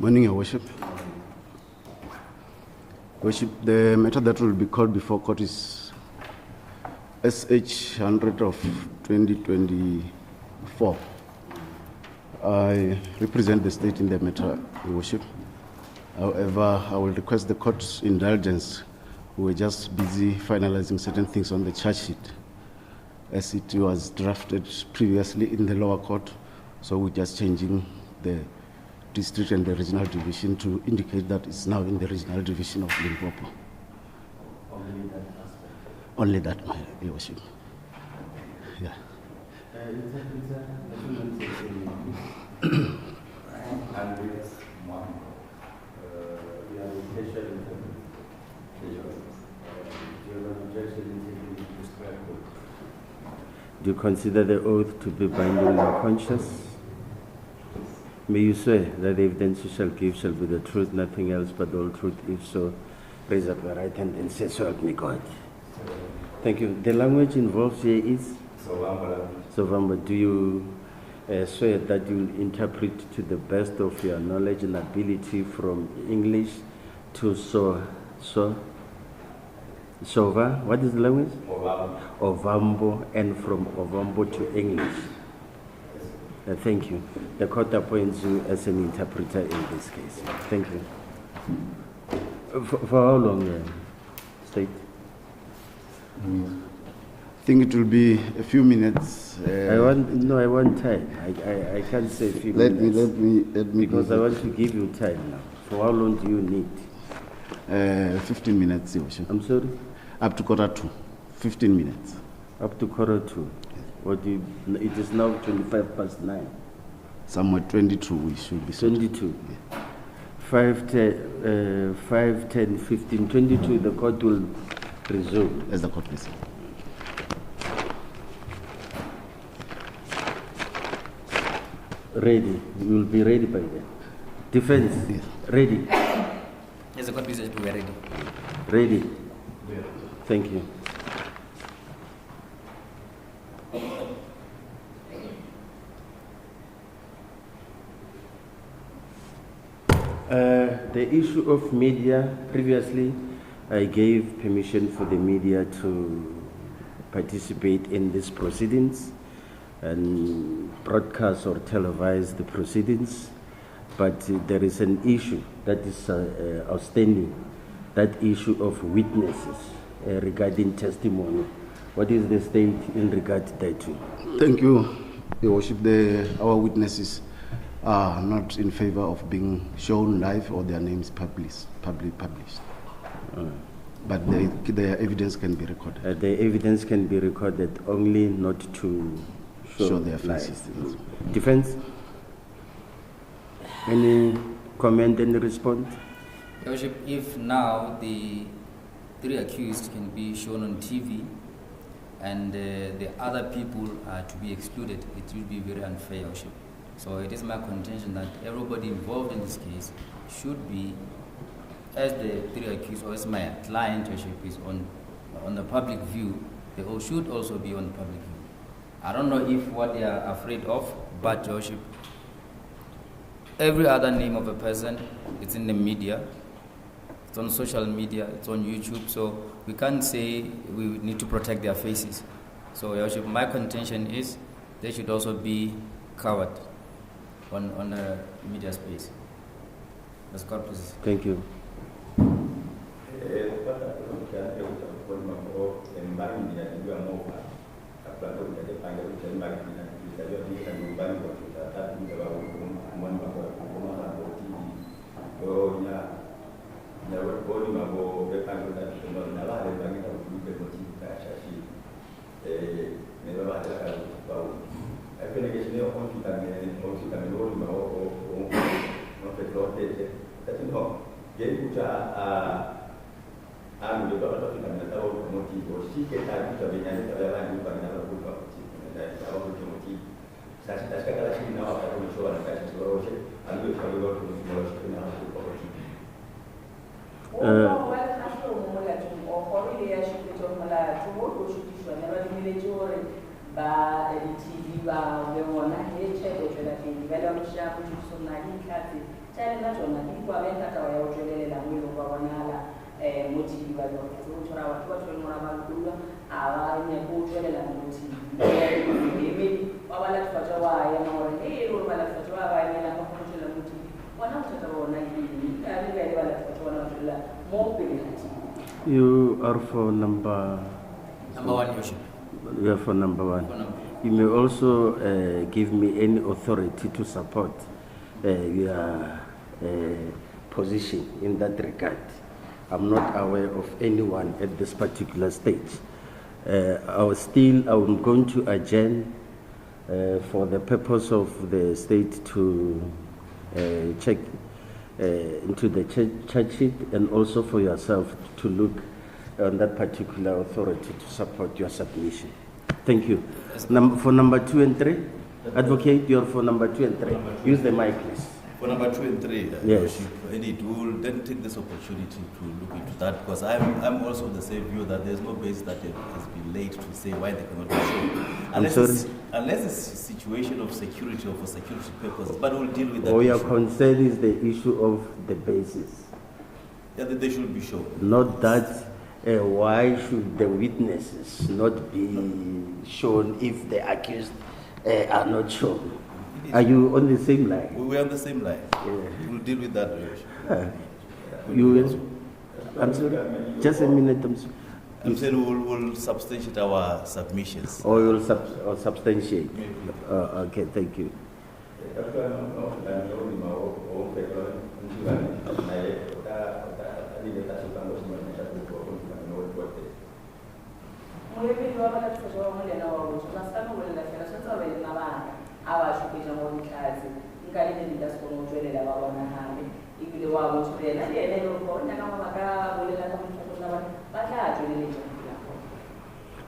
Morning, Your Worship. Worship, the matter that will be called before court is SH 100 of 2024. I represent the state in the matter, Your Worship. However, I will request the court's indulgence. We were just busy finalizing certain things on the charge sheet as it was drafted previously in the lower court. So we're just changing the district and the regional division to indicate that it's now in the regional division of Limpopo. Only that aspect? Only that, Your Worship. Yeah. Do you consider the oath to be binding and conscious? May you swear that the evidence you shall give shall be the truth, nothing else but the whole truth. If so, raise up your right hand and say, so help me God. Thank you. The language involved here is? Sovamba. Do you swear that you will interpret to the best of your knowledge and ability from English to Sova? What is the language? Ovambo, and from Ovambo to English. Thank you. The court appoints you as an interpreter in this case. Thank you. For how long, State? I think it will be a few minutes. I want time. I can't say a few minutes. Let me. Because I want to give you time now. For how long do you need? 15 minutes, Your Worship. I'm sorry? Up to 1:45. 15 minutes. Up to 1:45. It is now 9:25. Somewhere 22 we should be. 22. Yeah. 5, 10, 15, 22, the court will resume. As the court resumes. Ready. You will be ready by then. Defense. Yes. Ready. Yes, the court is ready. Ready. Yeah. Thank you. The issue of media, previously I gave permission for the media to participate in these proceedings and broadcast or televise the proceedings, but there is an issue that is outstanding, that issue of witnesses regarding testimony. What is the state in regard to that too? Thank you, Your Worship. Our witnesses are not in favor of being shown live or their names published. But their evidence can be recorded. The evidence can be recorded, only not to show their faces. Defense? Any comment and response? Your Worship, if now the 3 accused can be shown on TV and the other people are to be excluded, it will be very unfair, Your Worship. So it is my contention that everybody involved in this case should be, as the 3 accused or as my client, Your Worship, is on the public view, they all should also be on the public view. I don't know if what they are afraid of, but Your Worship, every other name of a person, it's in the media, it's on social media, it's on YouTube, so we can't say we need to protect their faces. So Your Worship, my contention is they should also be covered on the media space. That's court please. Thank you. ba be wona he che do jela ke vela mo sha mo so na hi khati You are for number... Number 1, Your Worship. You are for number 1. For number. You may also give me any authority to support your position in that regard. I'm not aware of anyone at this particular stage. I'm going to adjourn for the purpose of the state to check into the charge sheet, and also for yourself to look on that particular authority to support your submission. Thank you. For number 2 and 3, Advocate, you're for number 2 and 3. Use the mic, please. For number 2 and 3, yes. And it will then take this opportunity to look into that, because I'm also the same view that there's no basis that it has been laid to say why they cannot be shown. Unless it's a situation of security or for security purposes, but we'll deal with that. Or your concern is the issue of the basis. Yeah, that they should be shown. Not that why should the witnesses not be shown if the accused are not shown? Are you on the same line? We're on the same line. Yeah. We'll deal with that. I'm sorry, just a minute. I'm saying we'll substantiate our submissions. Or you'll substantiate? Okay, thank you.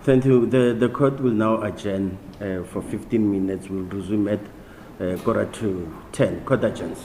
Thank you. The court will now adjourn for 15 minutes. We'll resume at 9:45. Court adjourns.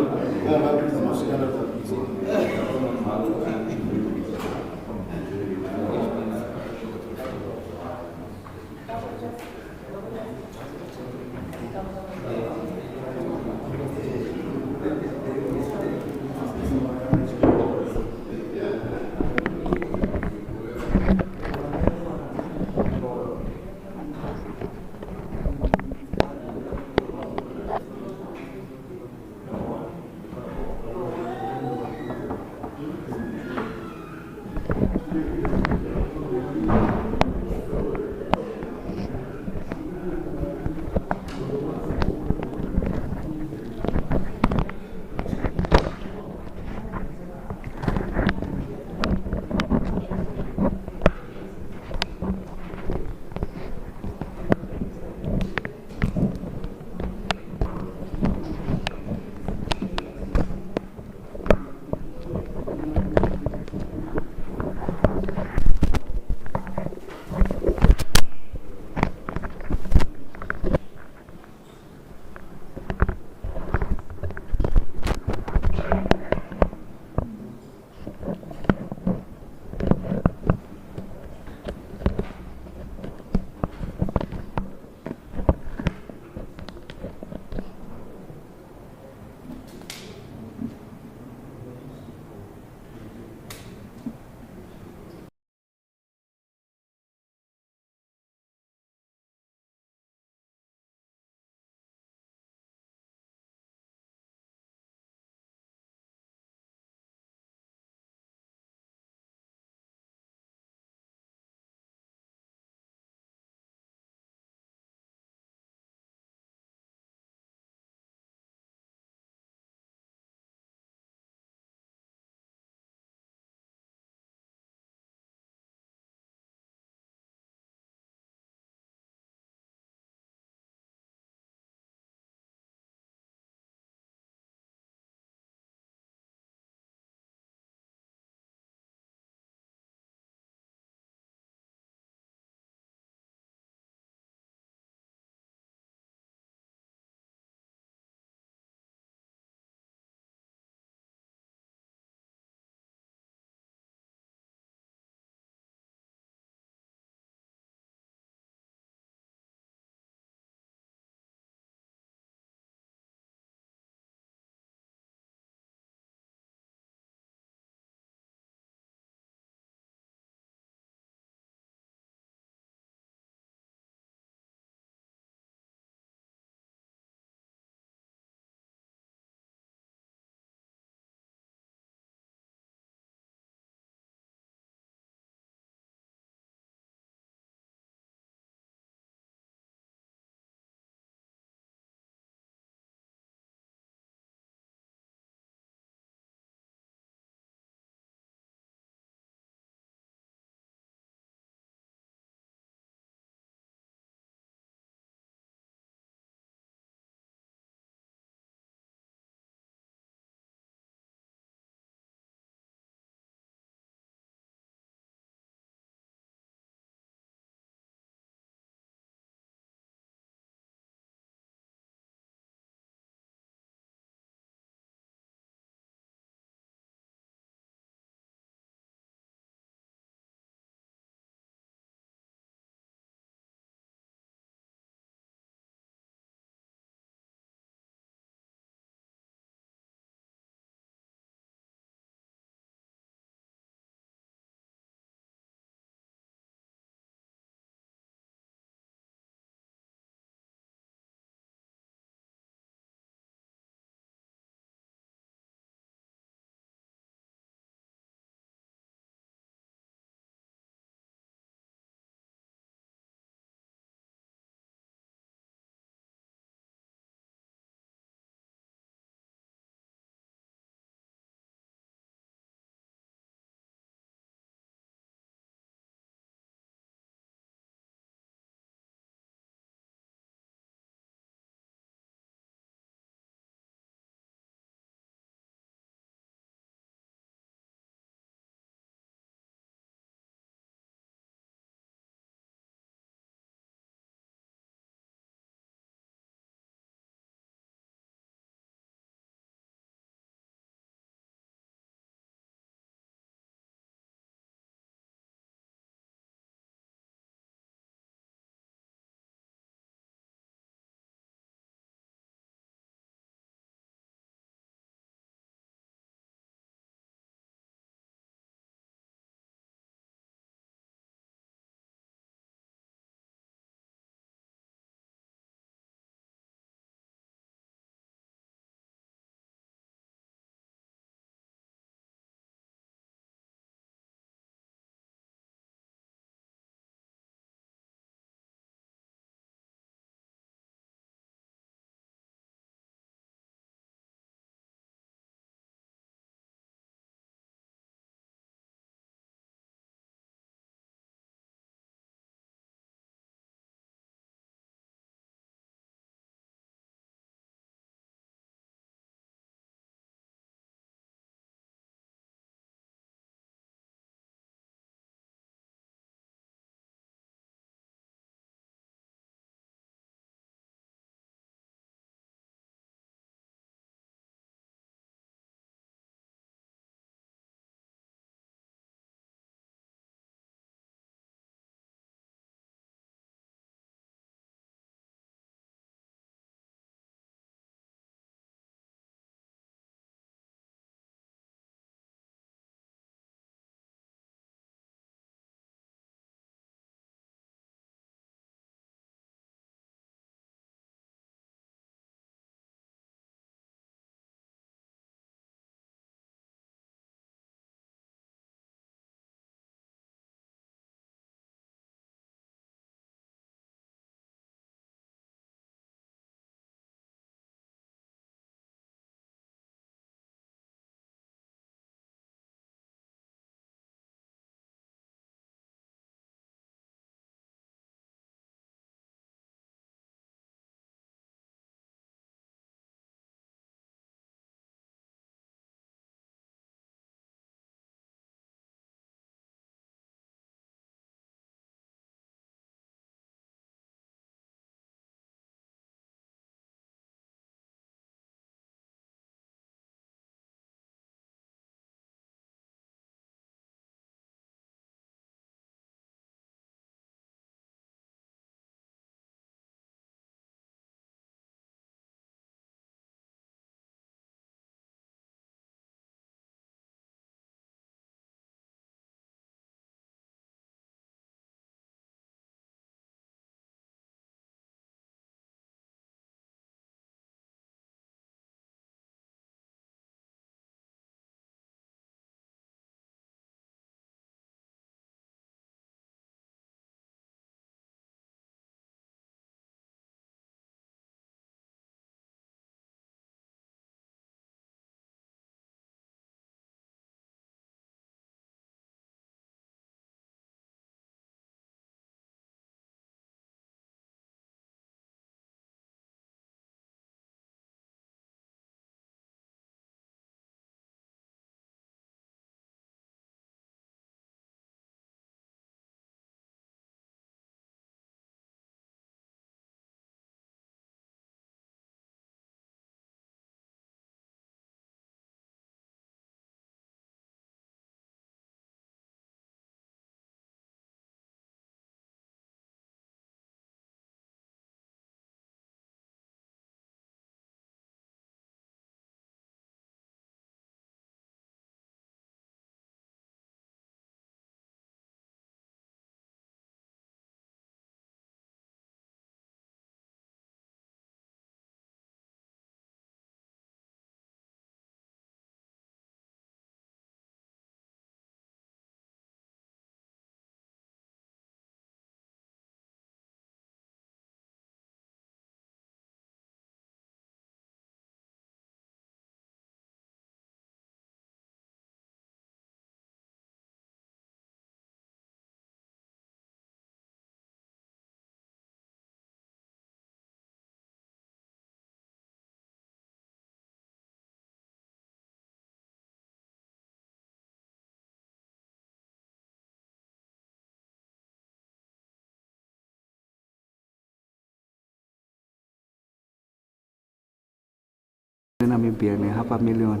Namibia ni half a million.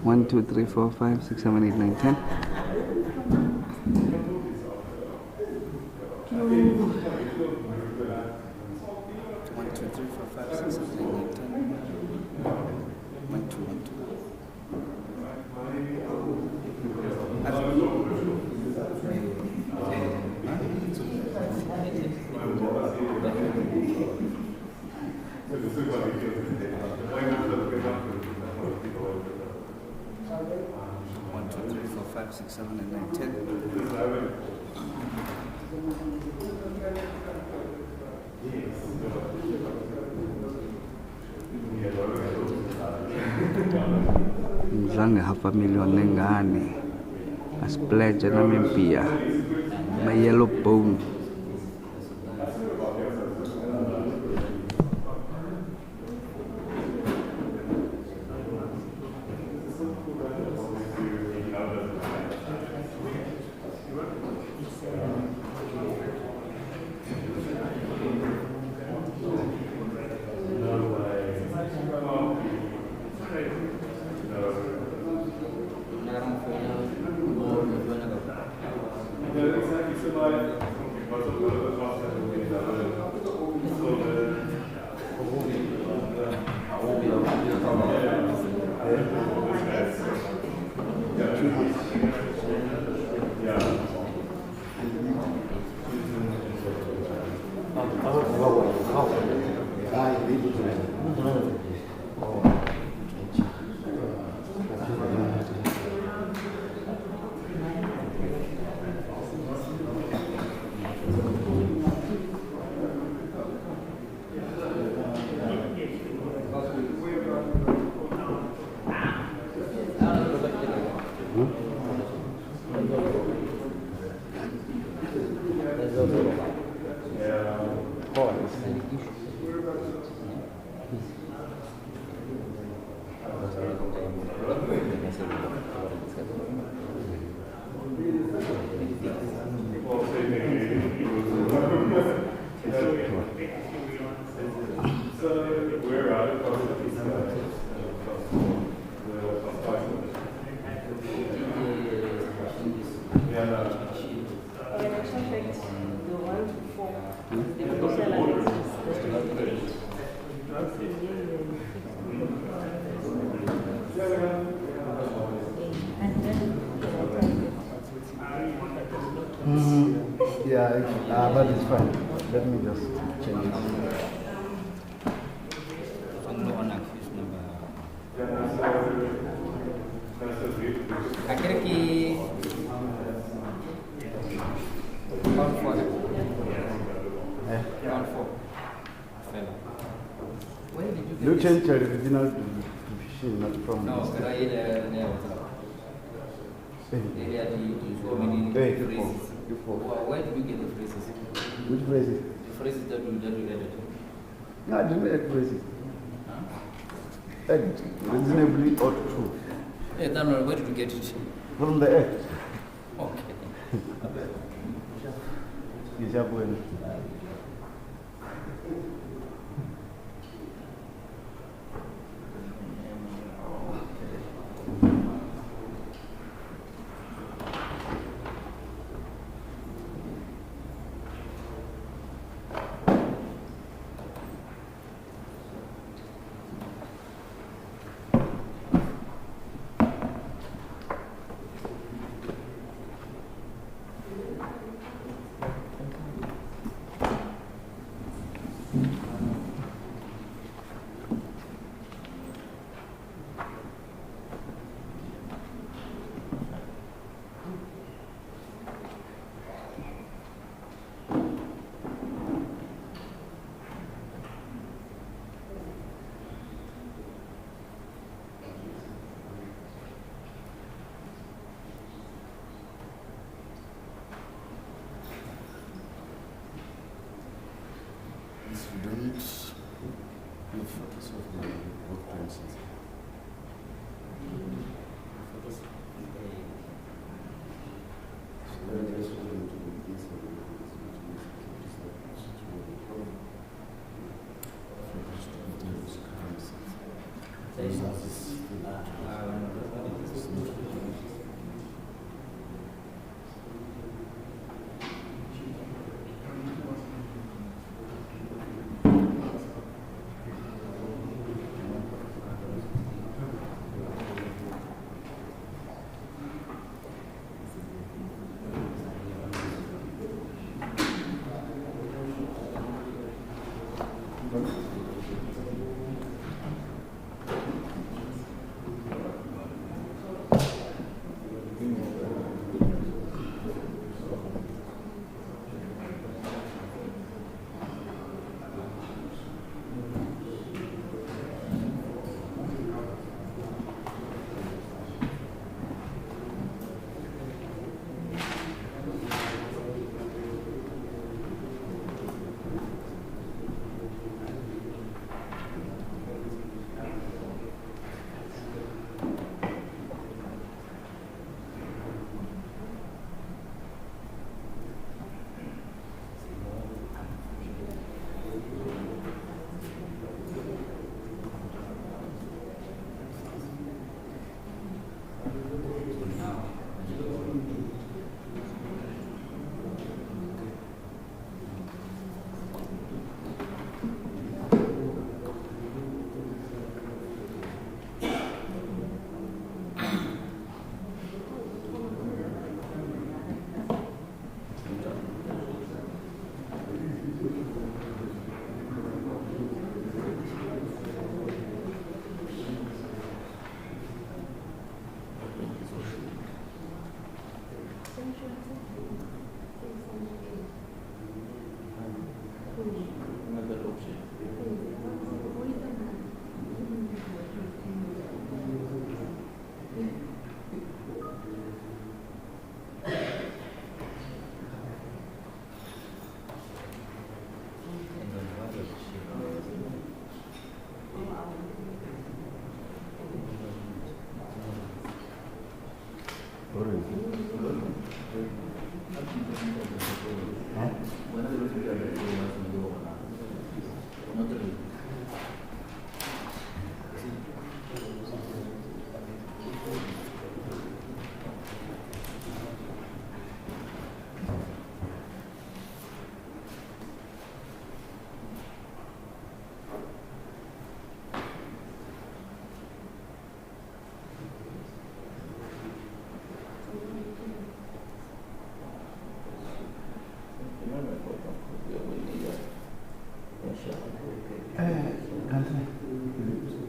1, 2, 3, 4, 5, 6, 7, 8, 9, 10. 1, 2, 3, 4, 5, 6, 7, 8, 9, 10. 1, 2, 1, 2. One, two, three, four, five, 6, 7, 8, 9, 10. Mdlange half a million nengane. Aspledge Namibia. My yellow bone. But it's fine. Let me just change it. Count 4. Count 4. Where did you get You change the original division, not from No, this. but I had so many phrases. Where did you get the phrases? Which phrases? The phrases that you added. No, I didn't add phrases. Huh? Add reasonably ought to. Hey, then where did you get it? From the act. Okay. Yes, bueno.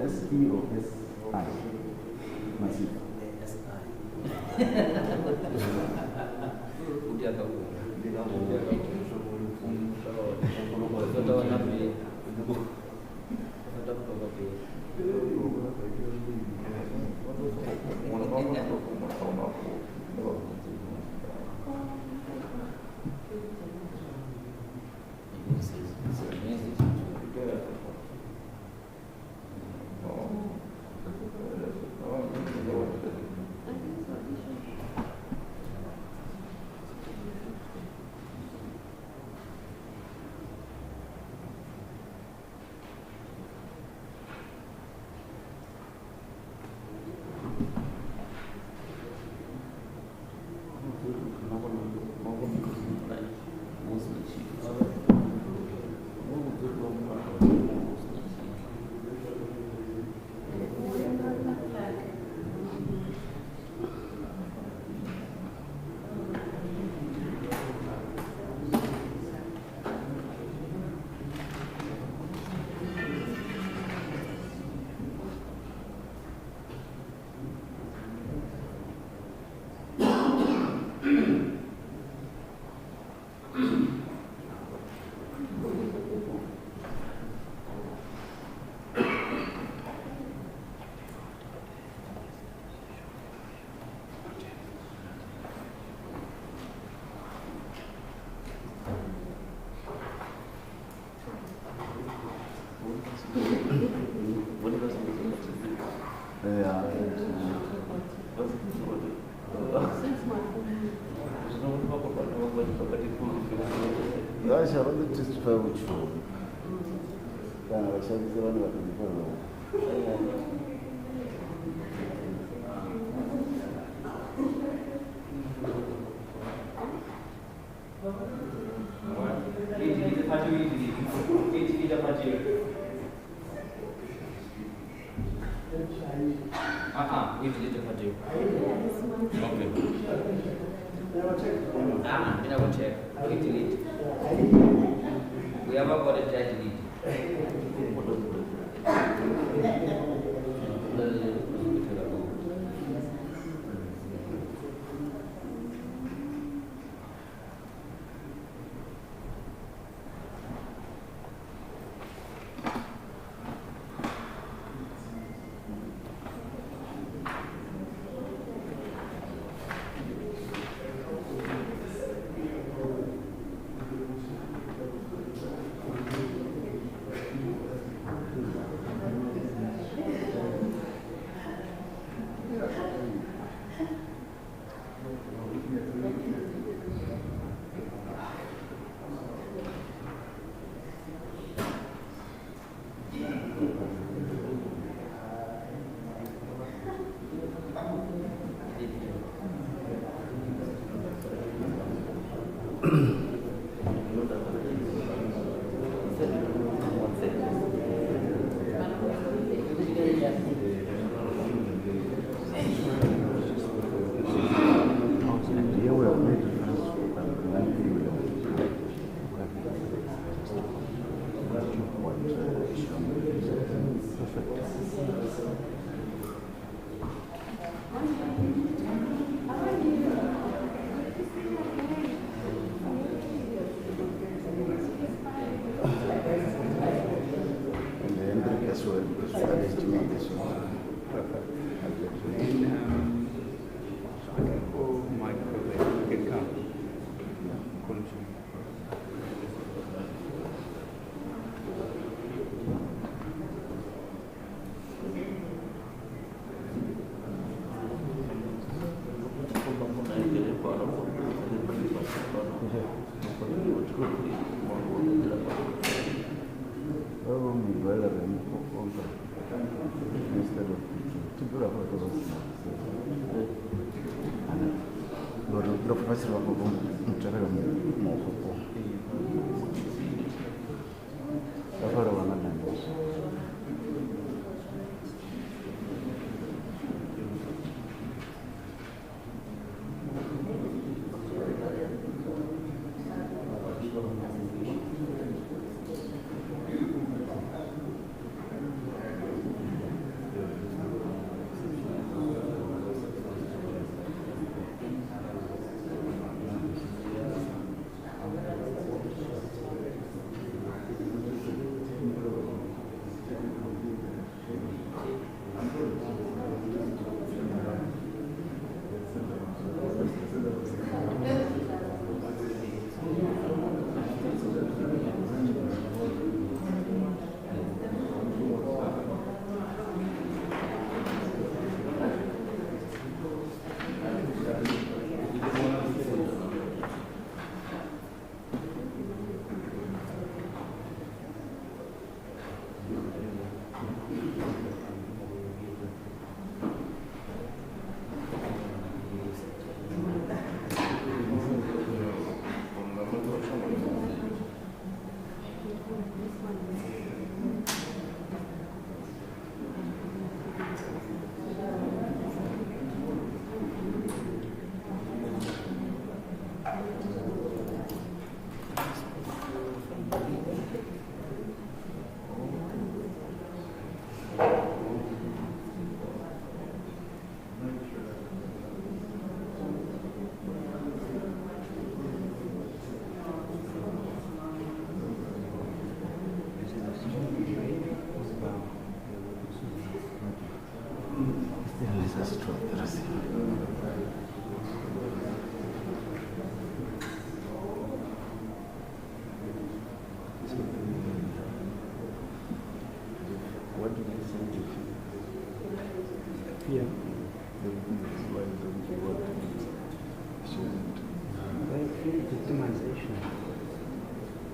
SE or SI? Massive. I shall only testify which one. I shall be the one who will be You delete the party. Okay. You never check. You delete. We have got it, I delete. Victimization.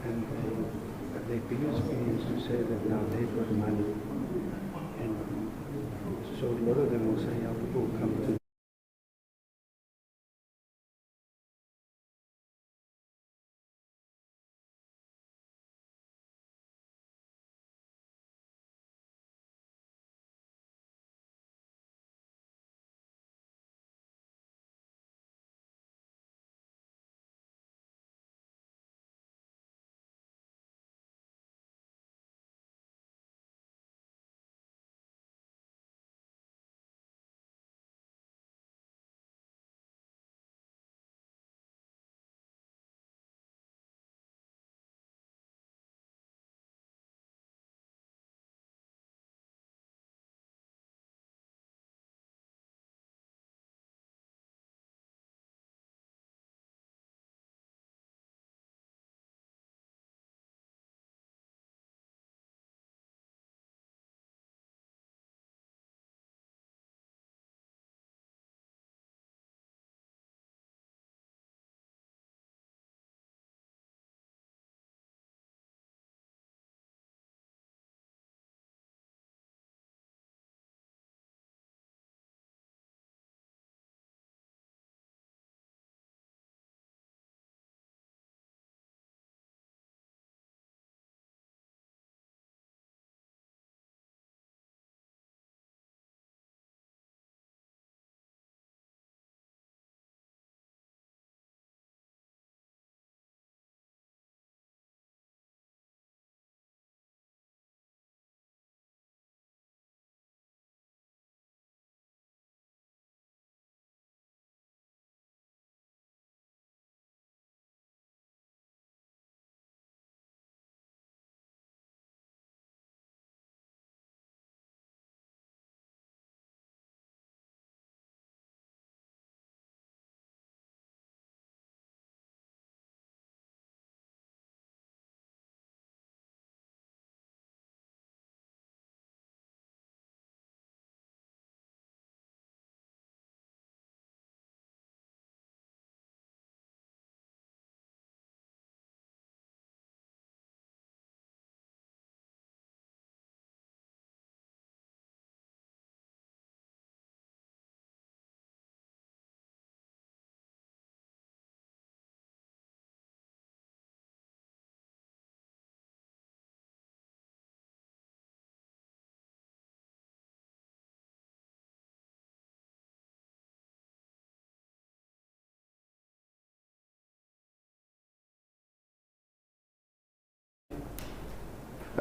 And they used to say that now they've got money. And so a lot of them will say, "Our people come to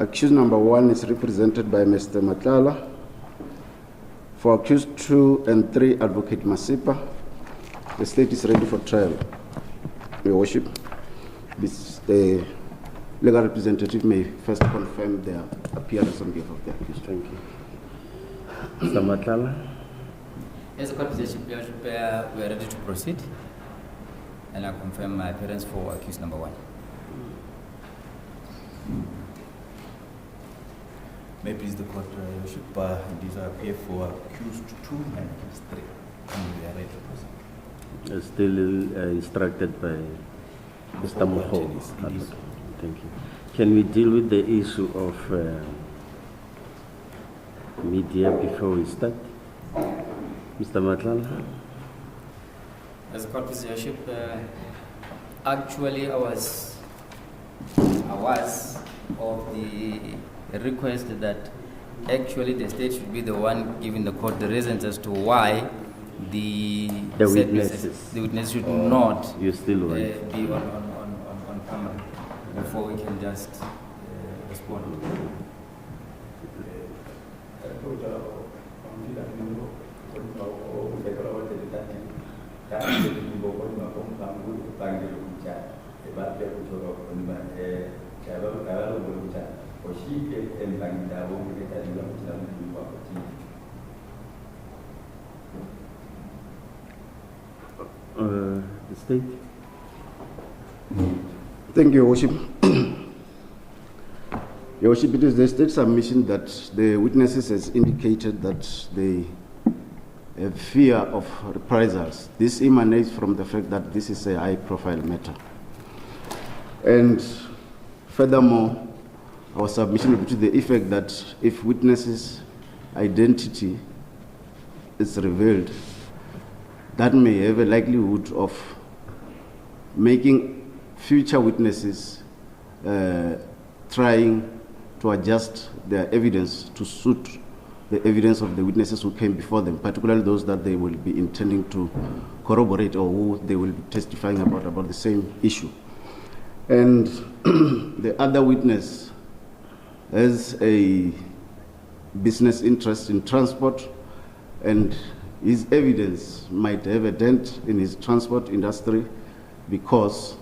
Accused number 1 is represented by Mr. Matlala. For accused 2 and 3, Advocate Masipa. The state is ready for trial. Your Worship, the legal representative may first confirm their appearance on behalf of the accused. Thank you. Mr. Matlala? As a court position, we are ready to proceed. And I confirm my appearance for accused number 1. May please the court, Your Worship, these are appear for accused 2 and accused 3. And we are ready to proceed. Still instructed by Mr. Moho. Thank you. Can we deal with the issue of media before we start? Mr. Matlala? As a court position, actually I was of the request that actually the state should be the one giving the court the reasons as to why the witnesses should not you still want be on camera before we can just respond. The state? Thank you, Your Worship. Your Worship, it is the state submission that the witnesses has indicated that they have fear of reprisals. This emanates from the fact that this is a high-profile matter. And furthermore, our submission will be to the effect that if witnesses' identity is revealed, that may have a likelihood of making future witnesses trying to adjust their evidence to suit the evidence of the witnesses who came before them, particularly those that they will be intending to corroborate or who they will be testifying about the same issue. And the other witness has a business interest in transport, and his evidence might have a dent in his transport industry because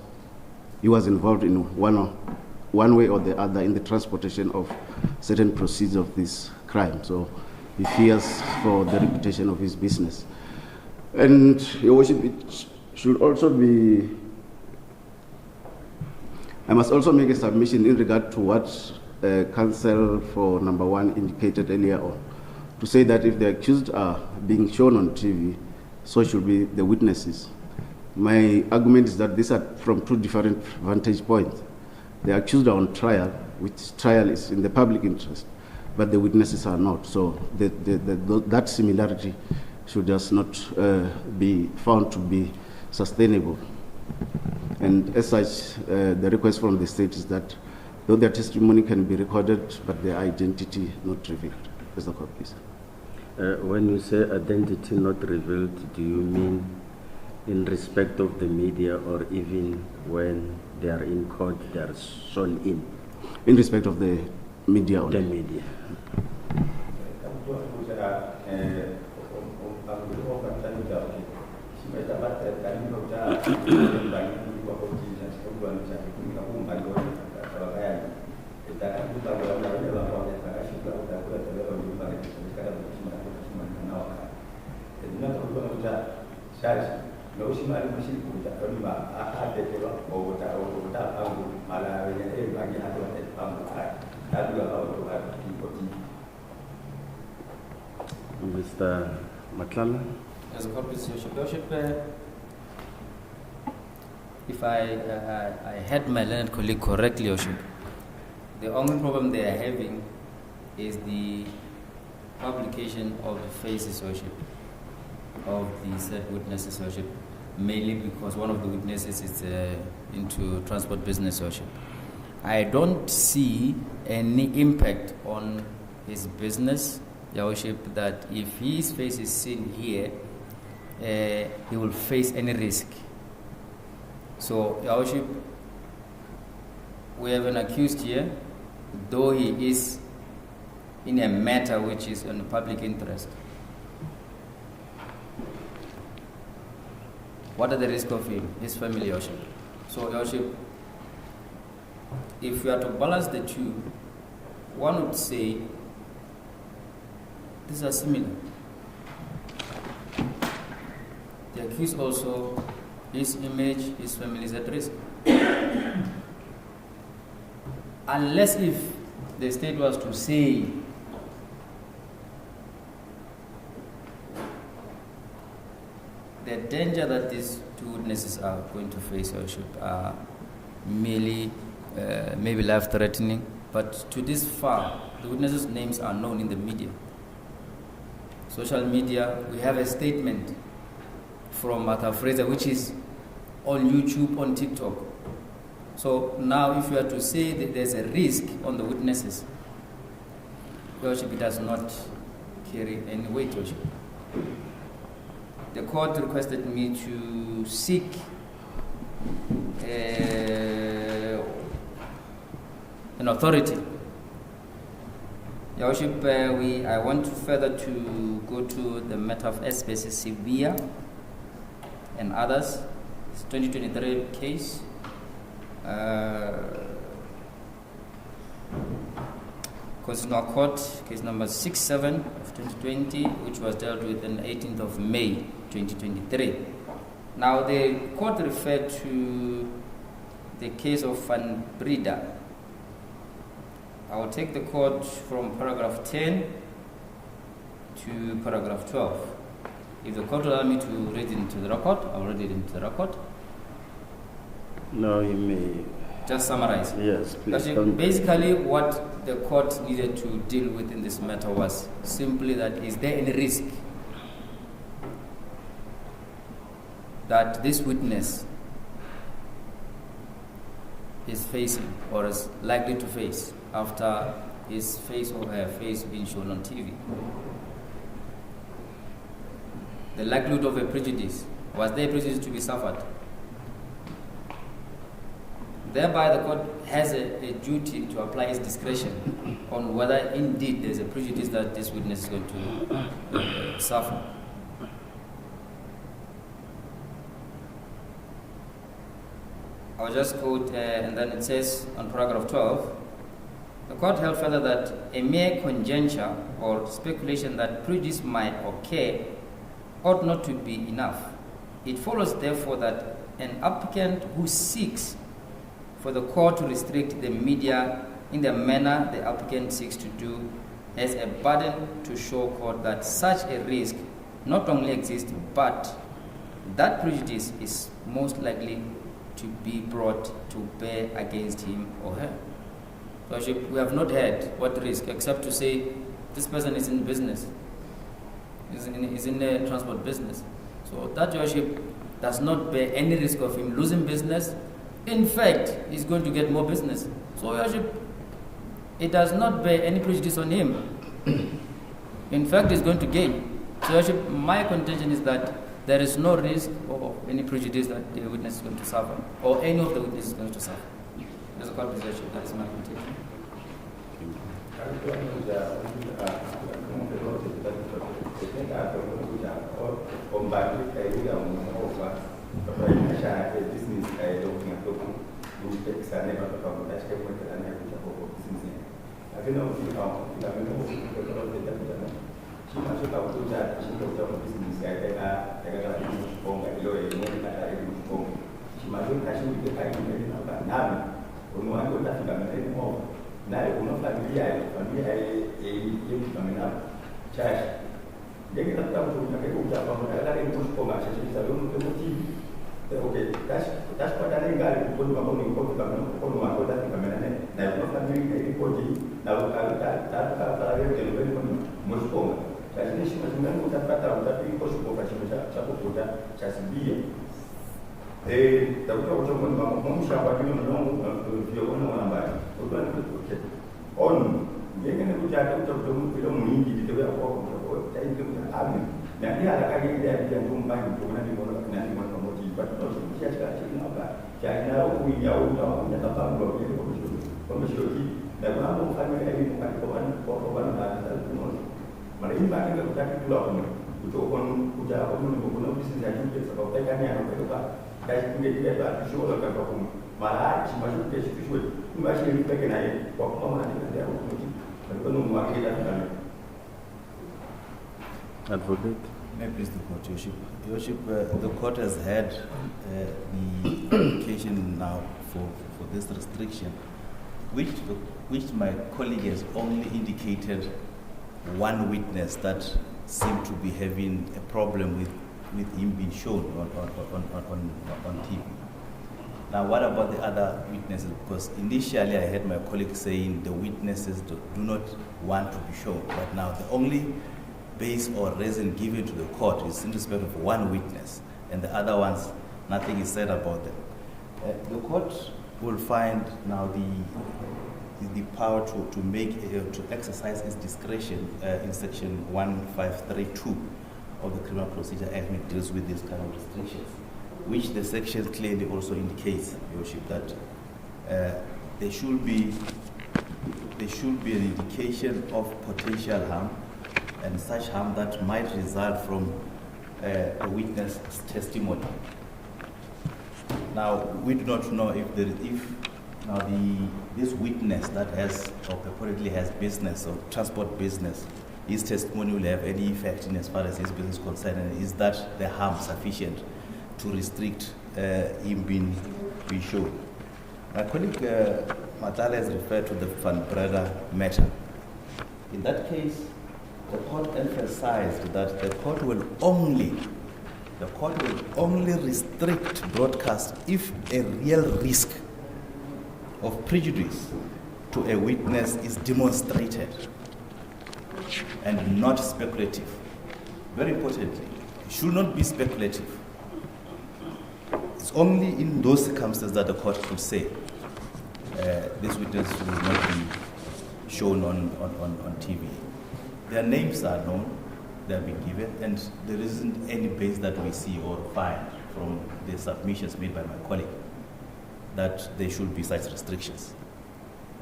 he was involved in one way or the other in the transportation of certain proceeds of this crime. So he fears for the reputation of his business. And Your Worship, it should also be, I must also make a submission in regard to what counsel for number 1 indicated earlier on, to say that if the accused are being shown on TV, so should be the witnesses. My argument is that these are from 2 different vantage points. The accused are on trial, which trial is in the public interest, but the witnesses are not. So that similarity should just not be found to be sustainable. And as such, the request from the state is that though their testimony can be recorded, but their identity not revealed. Mr. Court, please. When you say identity not revealed, do you mean in respect of the media, or even when they are in court, they are shown in? In respect of the media only. The media. Mr. Matlala? As a court position, Your Worship, if I had my learned colleague correctly, Your Worship, the only problem they are having is the publication of the faces, Your Worship, of the said witnesses, Your Worship, mainly because one of the witnesses is into transport business, Your Worship. I don't see any impact on his business, Your Worship, that if his face is seen here, he will face any risk. So, Your Worship, we have an accused here though he is in a matter which is in public interest. What are the risks of him, his family, Your Worship? So, Your Worship, if we are to balance the two, one would say these are similar. The accused also, his image, his family is at risk. Unless if the state was to say the danger that these two witnesses are going to face, Your Worship, are merely maybe life-threatening, but to this far, the witnesses' names are known in the media. Social media, we have a statement from Martha Fraser, which is on YouTube, on TikTok. So now if you are to say that there's a risk on the witnesses, Your Worship, it does not carry any weight, Your Worship. The court requested me to seek an authority. Your Worship, I want further to go to the matter of SABC Severe and others. It's 2023 case. Constitutional Court, case number 67 of 2020, which was dealt with on 18th of May 2023. Now, the court referred to the case of Van Breda. I will take the court from paragraph 10 to paragraph 12. If the court will allow me to read it into the record, I will read it into the record. No, you may. Just summarize. Yes, please. Basically, what the court needed to deal with in this matter was simply that is there any risk that this witness is facing or is likely to face after his face or her face being shown on TV. The likelihood of a prejudice. Was there a prejudice to be suffered? Thereby, the court has a duty to apply its discretion on whether indeed there's a prejudice that this witness is going to suffer. I'll just quote, and then it says on paragraph 12, the court held further that a mere conjecture or speculation that prejudice might occur ought not to be enough. It follows, therefore, that an applicant who seeks for the court to restrict the media in the manner the applicant seeks to do has a burden to show court that such a risk not only exists, but that prejudice is most likely to be brought to bear against him or her. So we have not heard what risk, except to say this person is in business, is in the transport business. So that worship does not bear any risk of him losing business. In fact, he's going to get more business. So worship, it does not bear any prejudice on him. In fact, he's going to gain. So worship, my contention is that there is no risk of any prejudice that the witness is going to suffer, or any of the witnesses is going to suffer. That's a court position. That is my contention. Okay, that's what I think I put my money for the one that the man now not family anybody now that most common. That's the issue that people support just be the home shop on getting a good jacket we don't need to be a walk or nanti ada kali dia tumbang nanti motif but also dia cakap China we jauh dah punya tatap dua ni komisi na kuna mambo mfano ya elimu katika kwa na kunono mara hii baki ndio kutaki kula kwa kutoka kuja kwa kuna ofisi za juu kwa sababu kani anapeleka dai kunge ile ba shughuli kwa kwa mara chimashu kesho tushwe mbashi ni peke na yeye kwa kama ndio kwa nini mwakili kana Advocate. May I please the court, Your Worship? Your Worship, the court has had the application now for this restriction, which my colleague has only indicated one witness that seemed to be having a problem with him being shown on TV. Now, what about the other witnesses? Because initially I heard my colleague saying the witnesses do not want to be shown, but now the only base or reason given to the court is in respect of one witness, and the other ones, nothing is said about them. The court will find now the power to make to exercise its discretion in section 1532 of the Criminal Procedure Act, which deals with this kind of restrictions, which the section clearly also indicates, Your Worship, that there should be an indication of potential harm, and such harm that might result from a witness' testimony. Now, we do not know if this witness that has or purportedly has business or transport business, his testimony will have any effect in as far as his business is concerned, and is that the harm sufficient to restrict him being shown? My colleague Matala has referred to the Van Breda matter. In that case, the court emphasized that the court will only restrict broadcast if a real risk of prejudice to a witness is demonstrated and not speculative. Very importantly, it should not be speculative. It's only in those circumstances that the court could say this witness will not be shown on TV. Their names are known, they have been given, and there isn't any base that we see or find from the submissions made by my colleague that there should be such restrictions.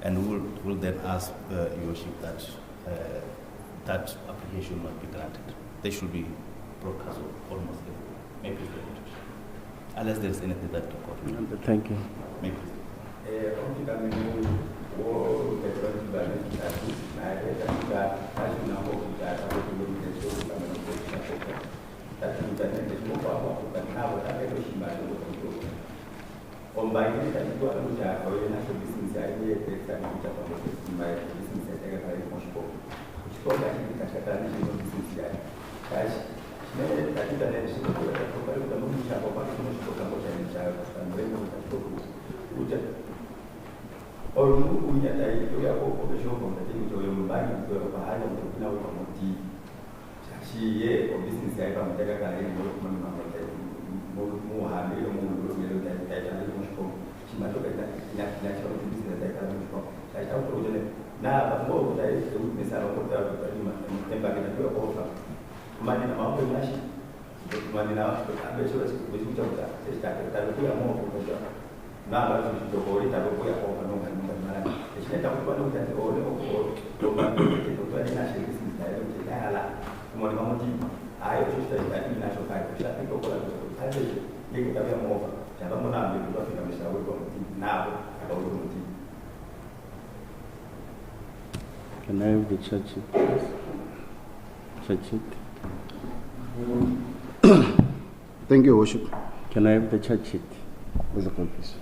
And we'll then ask Your Worship that that application not be granted. They should be broadcast almost everywhere, maybe unless there is anything that the court will. Thank you. Maybe. Can I have the charge sheet, please? Charge sheet. Thank you, Your Worship. Can I have the charge sheet? With the court, please.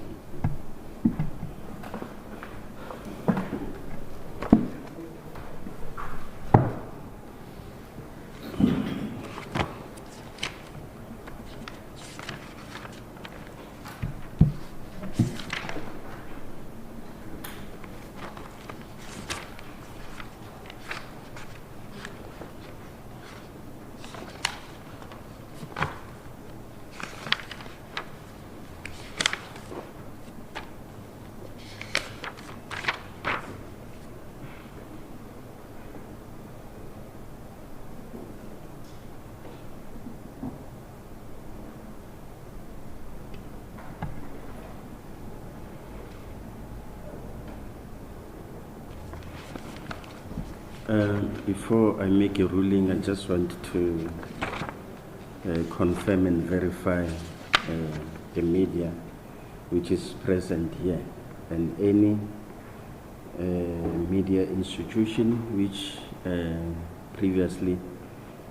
Before I make a ruling, I just want to confirm and verify the media which is present here, and any media institution which previously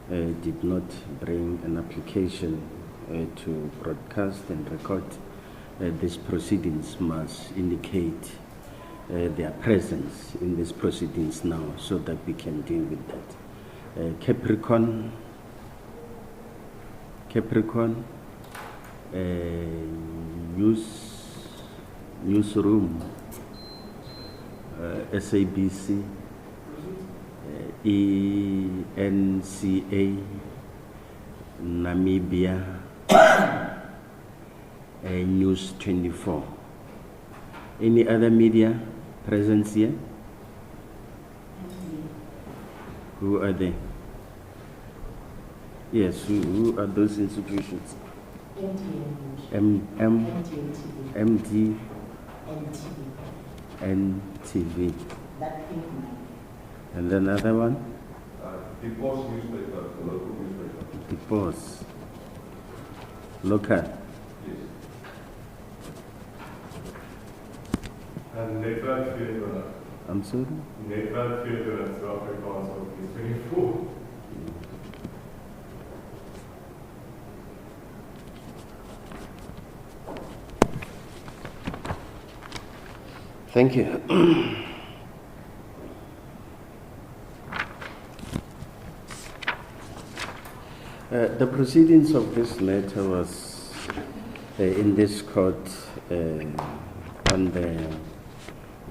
did not bring an application to broadcast and record these proceedings must indicate their presence in these proceedings now, so that we can deal with that. Capricorn, newsroom, SABC, ENCA, Namibia, News 24. Any other media presence here? Who are they? Yes, who are those institutions? MD, NTV. And then another one? The Post newspaper, the local newspaper. The Post. Local. Yes. And Network Floriana. I'm sorry? Network Floriana, South Africa, also 24. Thank you. The proceedings of this matter was in this court on the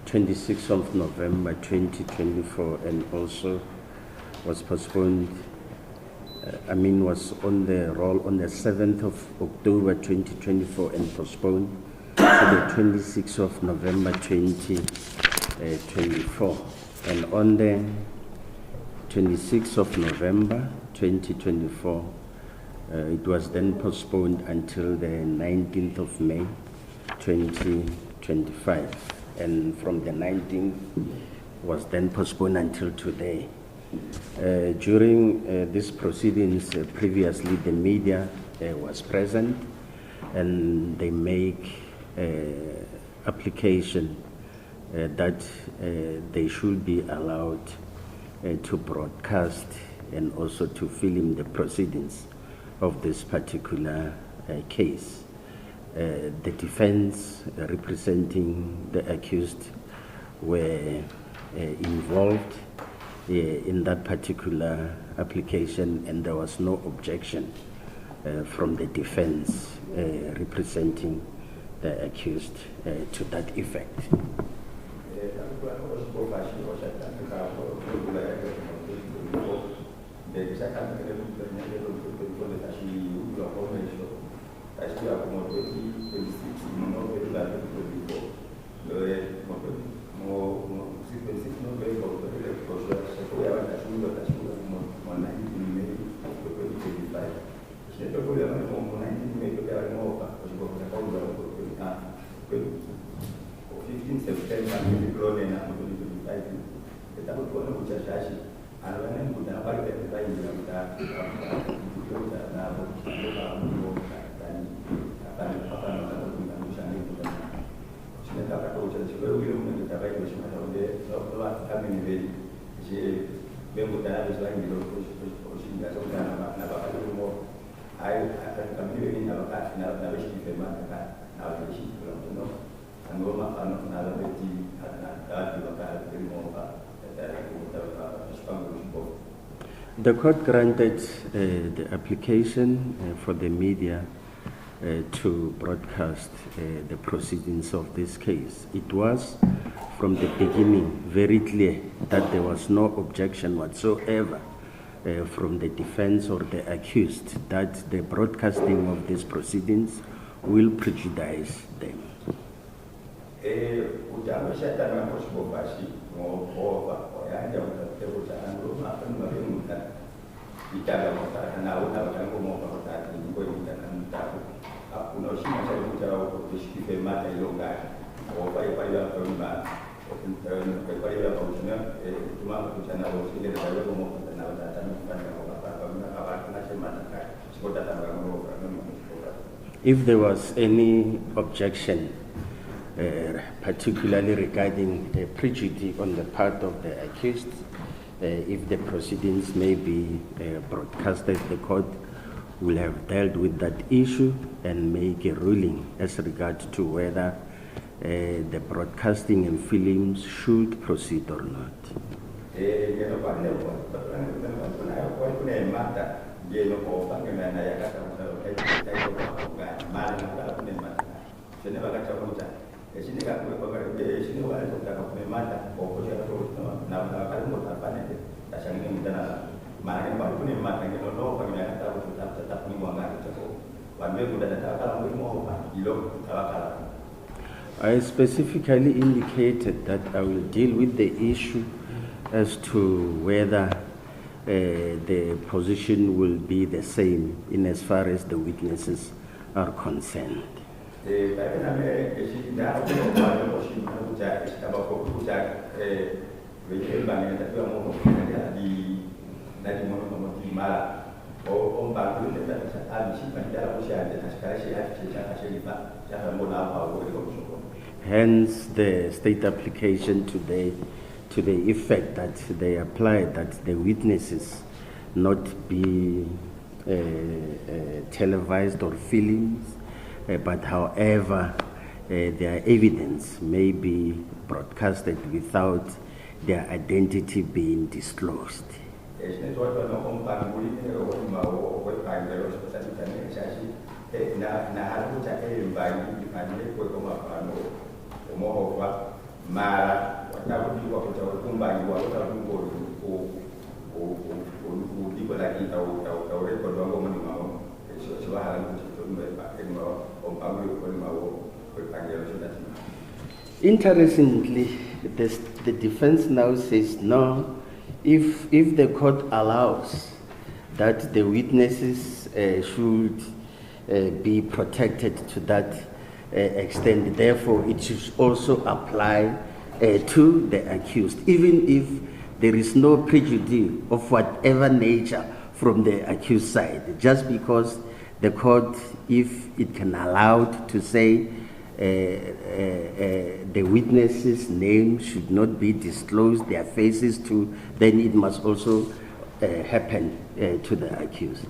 26th of November 2024, and also was postponed, was on the roll on the 7th of October 2024 and postponed to the 26th of November 2024. And on the 26th of November 2024, it was then postponed until the 19th of May 2025. And from the 19th was then postponed until today. During these proceedings, previously the media was present, and they make application that they should be allowed to broadcast and also to film the proceedings of this particular case. The defense representing the accused were involved in that particular application, and there was no objection from the defense representing the accused to that effect. The court granted the application for the media to broadcast the proceedings of this case. It was from the beginning very clear that there was no objection whatsoever from the defense or the accused that the broadcasting of these proceedings will prejudice them. If there was any objection, particularly regarding prejudice on the part of the accused, if the proceedings may be broadcasted, the court will have dealt with that issue and make a ruling as regards to whether the broadcasting and films should proceed or not. I specifically indicated that I will deal with the issue as to whether the position will be the same in as far as the witnesses are concerned. Hence the state application today to the effect that they apply that the witnesses not be televised or filmed, but however their evidence may be broadcasted without their identity being disclosed. Interestingly, the defense now says no, if the court allows that the witnesses should be protected to that extent, therefore it should also apply to the accused, even if there is no prejudice of whatever nature from the accused side, just because the court, if it can allow to say the witnesses' names should not be disclosed, their faces too, then it must also happen to the accused.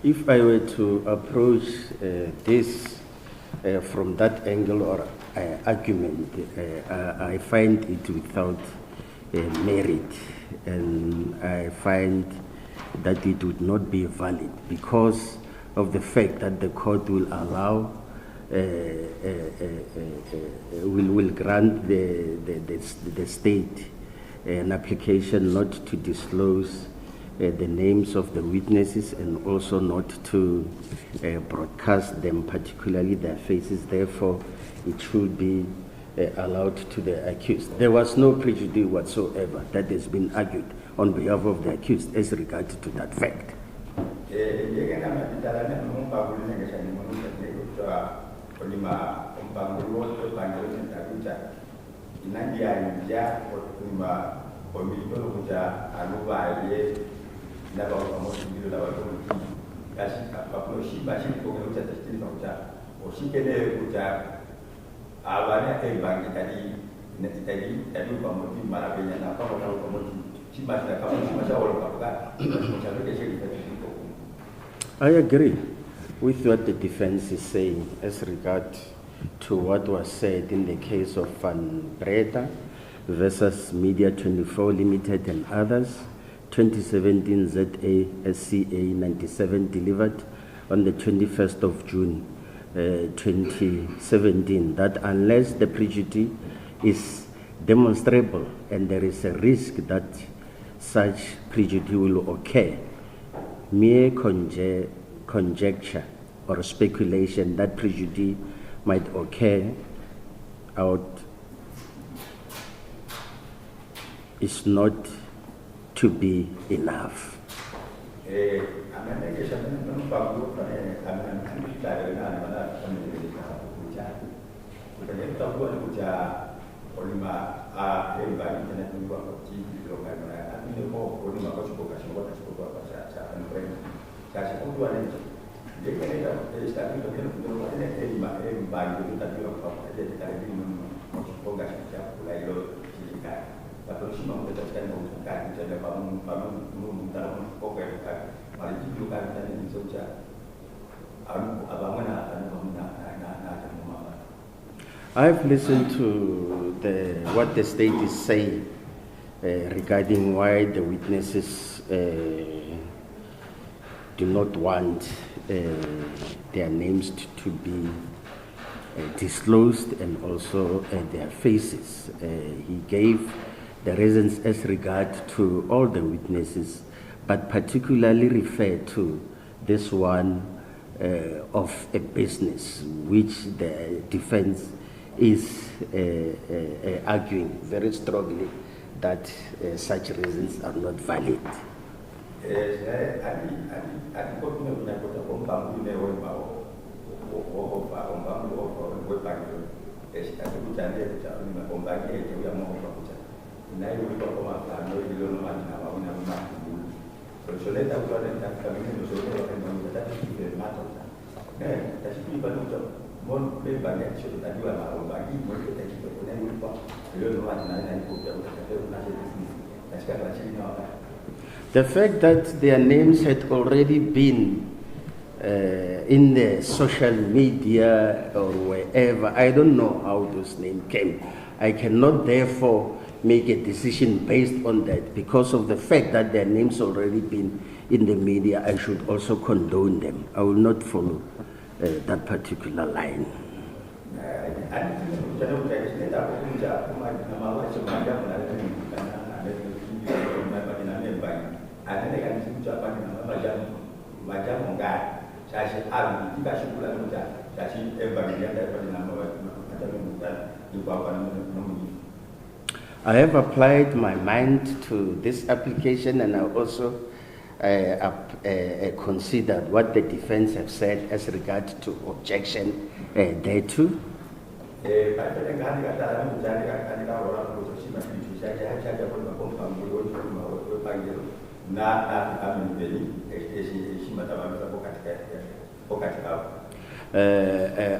If I were to approach this from that angle or argument, I find it without merit, and I find that it would not be valid because of the fact that the court will allow, will grant the state an application not to disclose the names of the witnesses and also not to broadcast them, particularly their faces. Therefore, it should be allowed to the accused. There was no prejudice whatsoever that has been argued on behalf of the accused as regards to that fact. I agree with what the defense is saying as regard to what was said in the case of Van Breda versus Media 24 Limited and others, 2017 ZA SCA 97, delivered on the 21st of June 2017, that unless the prejudice is demonstrable and there is a risk that such prejudice will occur, mere conjecture or speculation that prejudice might occur out is not to be enough. I've listened to what the state is saying regarding why the witnesses do not want their names to be disclosed and also their faces. He gave the reasons as regard to all the witnesses, but particularly referred to this one of a business, which the defense is arguing very strongly that such reasons are not valid. The fact that their names had already been in the social media or wherever, I don't know how those names came. I cannot therefore make a decision based on that. Because of the fact that their names already been in the media, I should also condone them. I will not follow that particular line. I have applied my mind to this application, and I also considered what the defense have said as regard to objection thereto.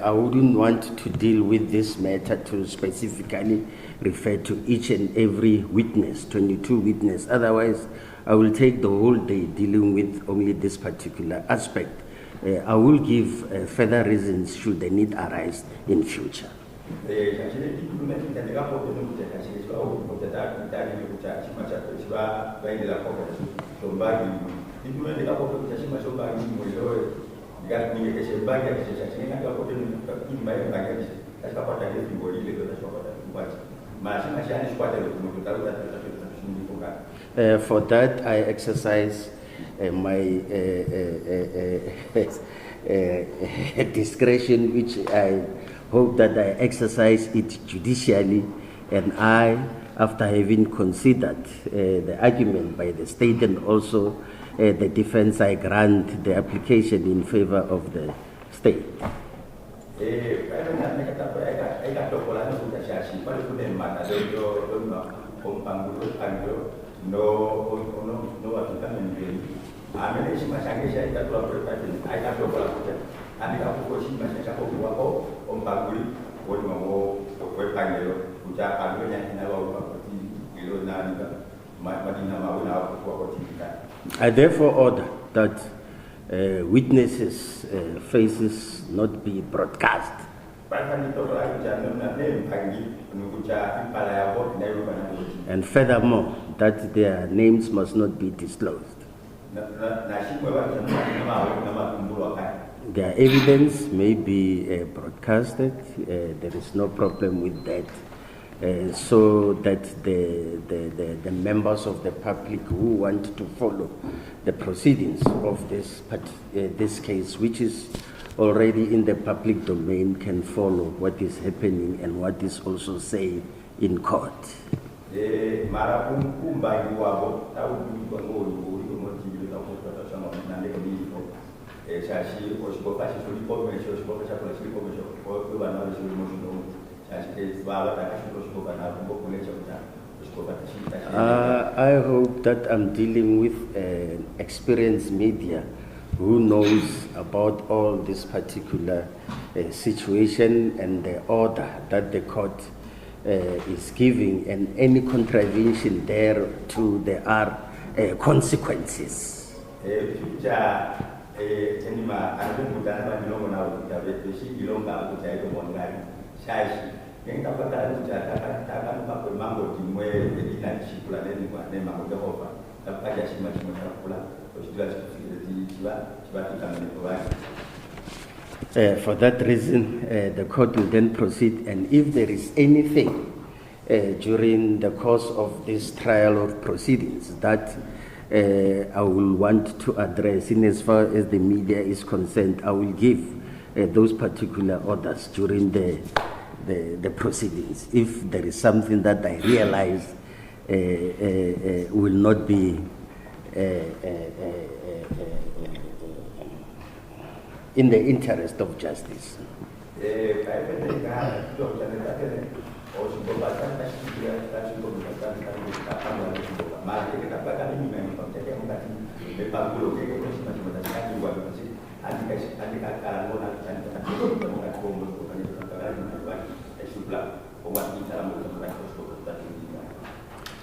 I wouldn't want to deal with this matter to specifically refer to each and every witness, 22 witnesses. Otherwise, I will take the whole day dealing with only this particular aspect. I will give further reasons should the need arise in future. For that, I exercise my discretion, which I hope that I exercise it judicially, and I, after having considered the argument by the state and also the defense, I grant the application in favor of the state. I therefore order that witnesses' faces not be broadcast And furthermore, that their names must not be disclosed. Their evidence may be broadcasted, there is no problem with that, so that the members of the public who want to follow the proceedings of this case, which is already in the public domain, can follow what is happening and what is also said in court. I hope that I'm dealing with an experienced media who knows about all this particular situation and the order that the court is giving, and any contravention there too, there are consequences. For that reason, the court will then proceed, and if there is anything during the course of this trial of proceedings that I will want to address, in as far as the media is concerned, I will give those particular orders during the proceedings. If there is something that I realize will not be in the interest of justice.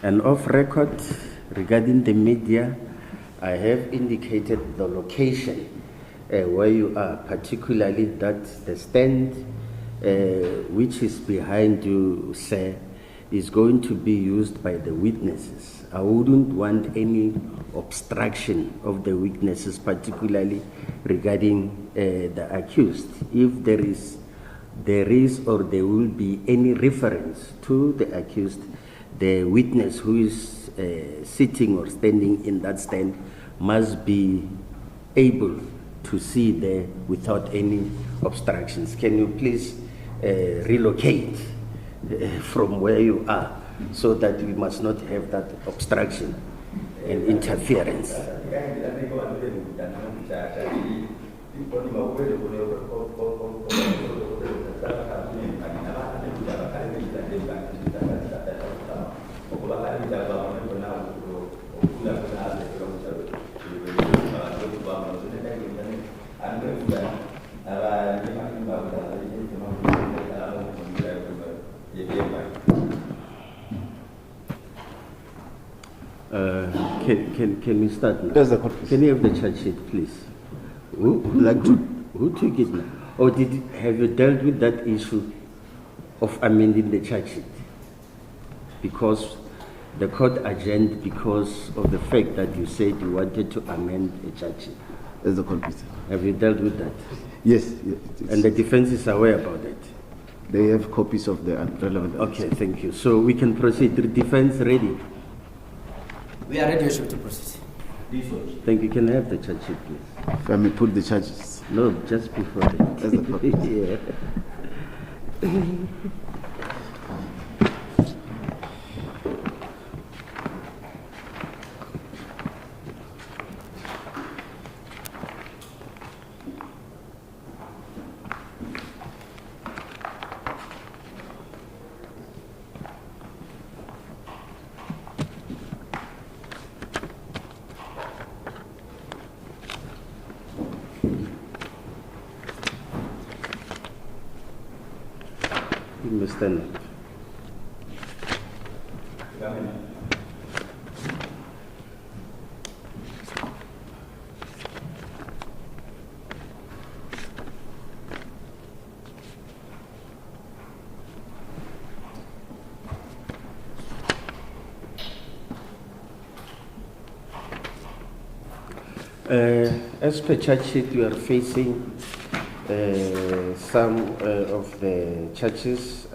And off record, regarding the media, I have indicated the location where you are, particularly that the stand which is behind you, sir, is going to be used by the witnesses. I wouldn't want any obstruction of the witnesses, particularly regarding the accused. If there is or there will be any reference to the accused, the witness who is sitting or standing in that stand must be able to see there without any obstructions. Can you please relocate from where you are, so that we must not have that obstruction and interference? Can we start now? Yes, the court. Can you have the charge sheet, please? Who took it now? Or have you dealt with that issue of amending the charge sheet? Because the court adjourned because of the fact that you said you wanted to amend the charge sheet. Yes, the court. Have you dealt with that? Yes. And the defense is aware about it? They have copies of the relevant. Okay, thank you. So we can proceed. The defense ready? We are ready, Your Worship, to proceed. Thank you. Can I have the charge sheet, please? If I may put the charges. No, just before that. As the court. Yeah. You may stand up. As per charge sheet, you are facing some of the charges,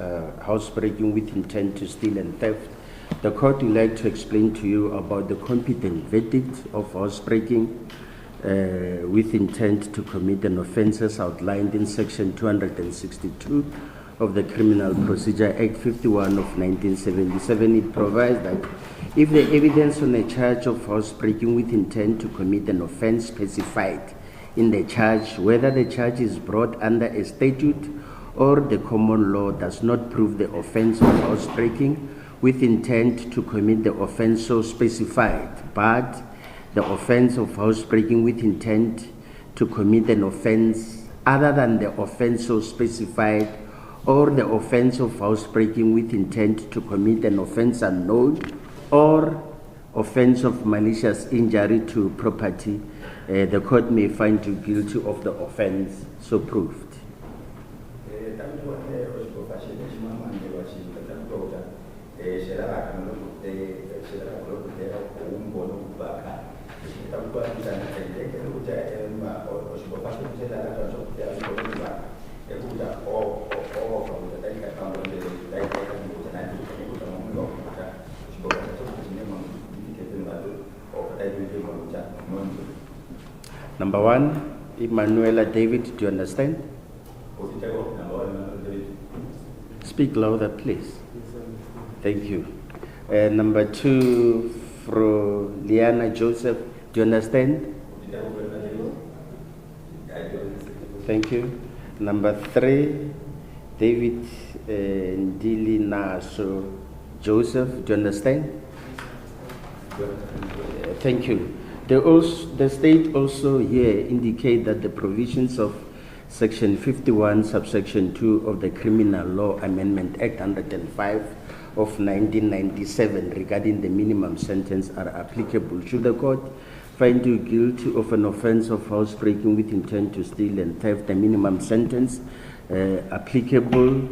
housebreaking with intent to steal and theft. The court would like to explain to you about the competent verdict of housebreaking with intent to commit an offences outlined in section 262 of the Criminal Procedure Act 51 of 1977. It provides that if the evidence on a charge of housebreaking with intent to commit an offence specified in the charge, whether the charge is brought under a statute or the common law, does not prove the offence of housebreaking with intent to commit the offence so specified, but the offence of housebreaking with intent to commit an offence other than the offence so specified, or the offence of housebreaking with intent to commit an offence unknown, or offence of malicious injury to property, the court may find you guilty of the offence so proved. Number one, Immanuela David, do you understand? Speak louder, please. Thank you. Number two, Floriana Joseph, do you understand? Thank you. Number three, David Ndilinasho Joseph, do you understand? Thank you. The state also here indicate that the provisions of Section 51, subsection 2 of the Criminal Law Amendment Act 105 of 1997 regarding the minimum sentence are applicable. Should the court find you guilty of an offence of housebreaking with intent to steal and theft, the minimum sentence applicable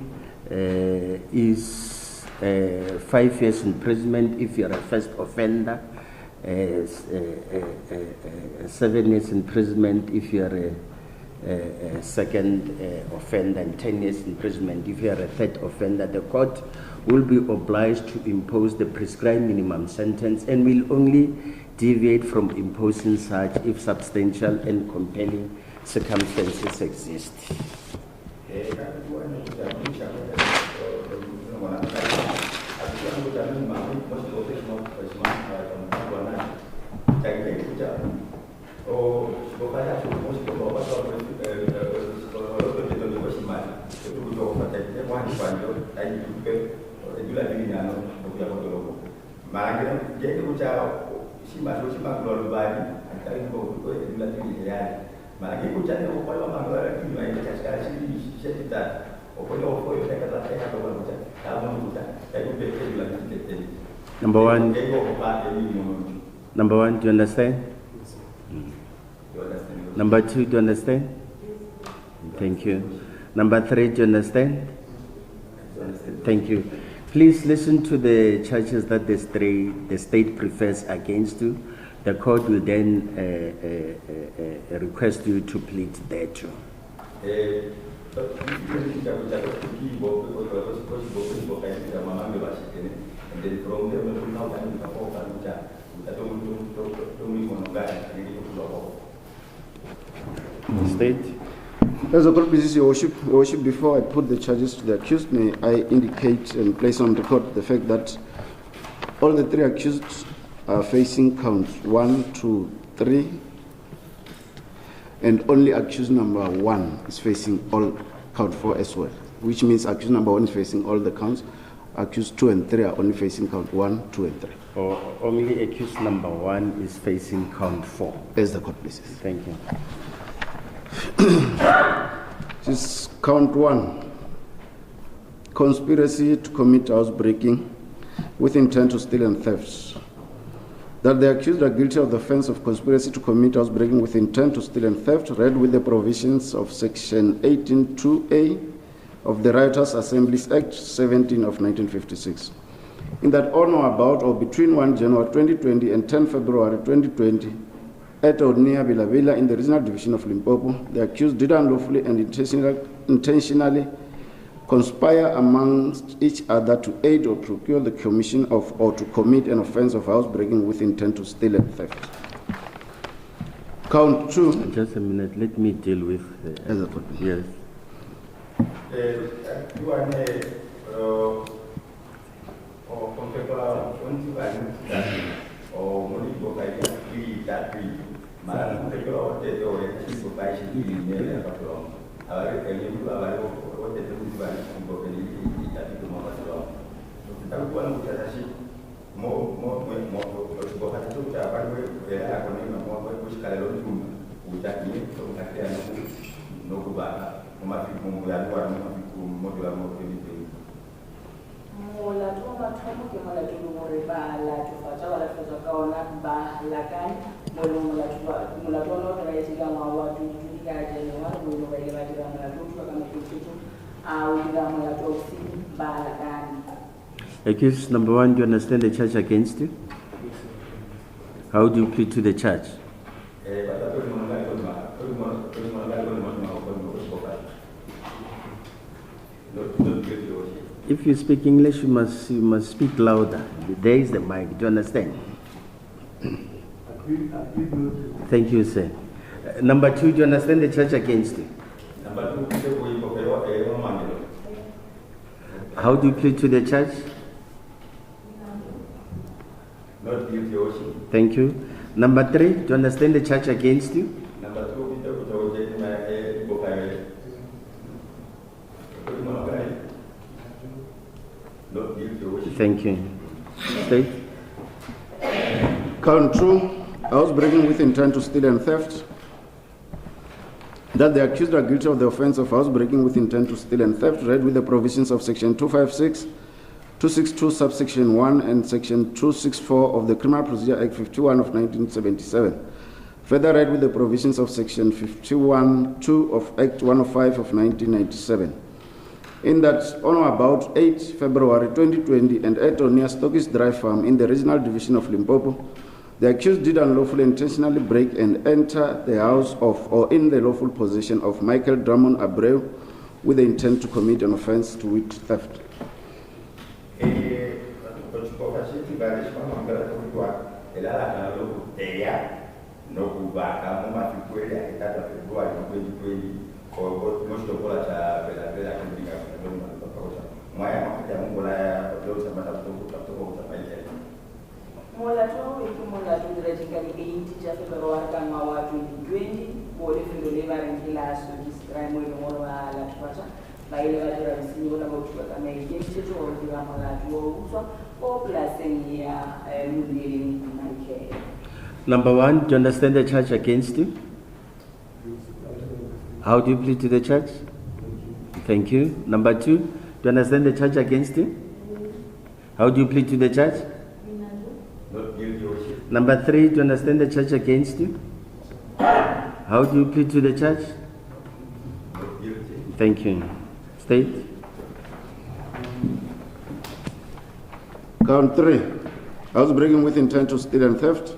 is 5 years imprisonment if you are a first offender, 7 years imprisonment if you are a second offender, and 10 years imprisonment if you are a third offender. The court will be obliged to impose the prescribed minimum sentence and will only deviate from imposing such if substantial and compelling circumstances exist. Number one, do you understand? Number two, do you understand? Thank you. Number three, do you understand? Thank you. Please listen to the charges that the state prefers against you. The court will then request you to plead thereto. State. As a court pleases your worship, before I put the charges to the accused, may I indicate and place on record the fact that all the three accused are facing counts 1, 2, 3, and only accused number 1 is facing all count 4 as well, which means accused number 1 is facing all the counts. Accused 2 and 3 are only facing count 1, 2, and 3. Or only accused number 1 is facing count 4. As the court pleases. Thank you. This is count 1. Conspiracy to commit housebreaking with intent to steal and theft. That the accused are guilty of the offence of conspiracy to commit housebreaking with intent to steal and theft, read with the provisions of Section 18(2)(a) of the Riotous Assemblies Act 17 of 1956. In that on or about or between 1 January 2020 and 10 February 2020, at or near Bela-Bela in the regional division of Limpopo. The accused did unlawfully and intentionally conspire amongst each other to aid or procure the commission of or to commit an offense of housebreaking with intent to steal and theft. Count 2. Just a minute, let me deal with yes. Accused number 1, do you understand the charge against you? How do you plead to the charge? If you speak English, you must speak louder. There is the mic. Do you understand? Thank you, sir. Number 2, do you understand the charge against you? How do you plead to the charge? Not guilty also. Thank you. Number 3, do you understand the charge against you? Number 2, not guilty also. Thank you. State. Count 2. Housebreaking with intent to steal and theft. That the accused are guilty of the offense of housebreaking with intent to steal and theft, read with the provisions of Section 256, 262, subsection 1, and Section 264 of the Criminal Procedure Act 51 of 1977. Further read with the provisions of Section 51(2) of Act 105 of 1997. In that, on or about 8 February 2020 and at or near Stockist Drive Farm in the regional division of Limpopo, the accused did unlawfully intentionally break and enter the house of or in the lawful possession of Michael Drummond Abreu with the intent to commit an offense to wit theft. Number 1, do you understand the charge against you? How do you plead to the charge? Thank you. Number 2, do you understand the charge against you? How do you plead to the charge? Not guilty also. Number 3, do you understand the charge against you? How do you plead to the charge? Not guilty. Thank you. State. Count 3. Housebreaking with intent to steal and theft.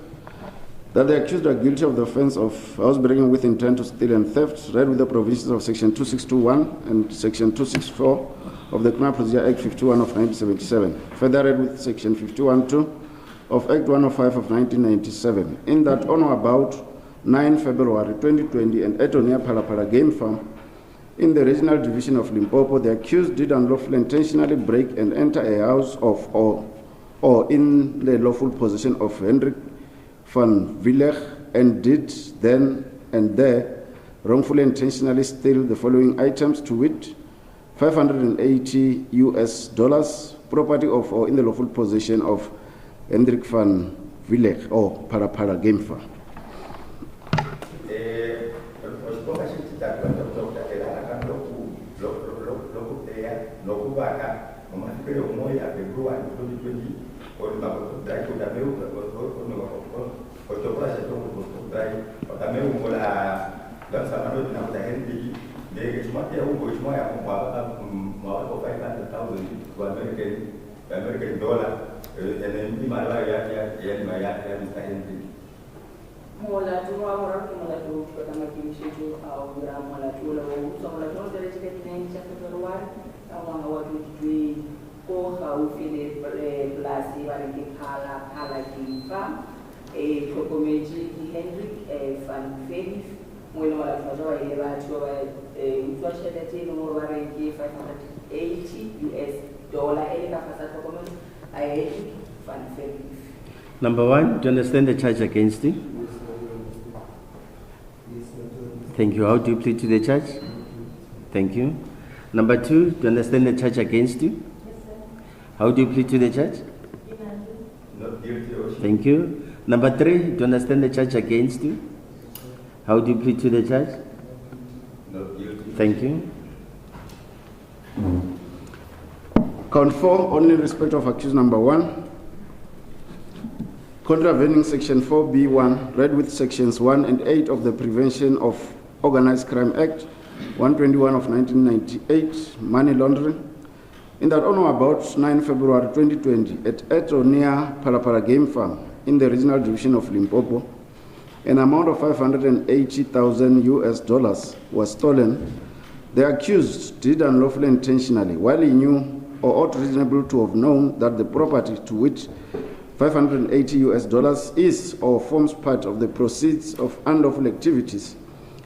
That the accused are guilty of the offense of housebreaking with intent to steal and theft, read with the provisions of Section 2621 and Section 264 of the Criminal Procedure Act 51 of 1977. Further read with Section 51(2) of Act 105 of 1997. In that, on or about 9 February 2020 and at or near Phala Phala Game Farm in the regional division of Limpopo, the accused did unlawfully intentionally break and enter a house of or in the lawful possession of Hendrik van Villeg and did then and there wrongfully intentionally steal the following items, to wit, $580 property of or in the lawful possession of Hendrik van Villeg or Phala Phala Game Farm. American dollar, and then Number one, do you understand the charge against you? Thank you. How do you plead to the charge? Thank you. Number two, do you understand the charge against you? How do you plead to the charge? Not guilty, Your Worship. Thank you. Number three, do you understand the charge against you? How do you plead to the charge? Not guilty. Thank you. Conform only in respect of accused number 1. Contravening section 4B1, read with sections 1 and 8 of the Prevention of Organized Crime Act 121 of 1998, money laundering. In that on or about 9 February 2020, at or near Phala Phala Game Farm in the regional division of Limpopo, an amount of $580,000 was stolen. The accused did unlawfully intentionally, while he knew or ought reasonable to have known that the property to which $580 is or forms part of the proceeds of unlawful activities,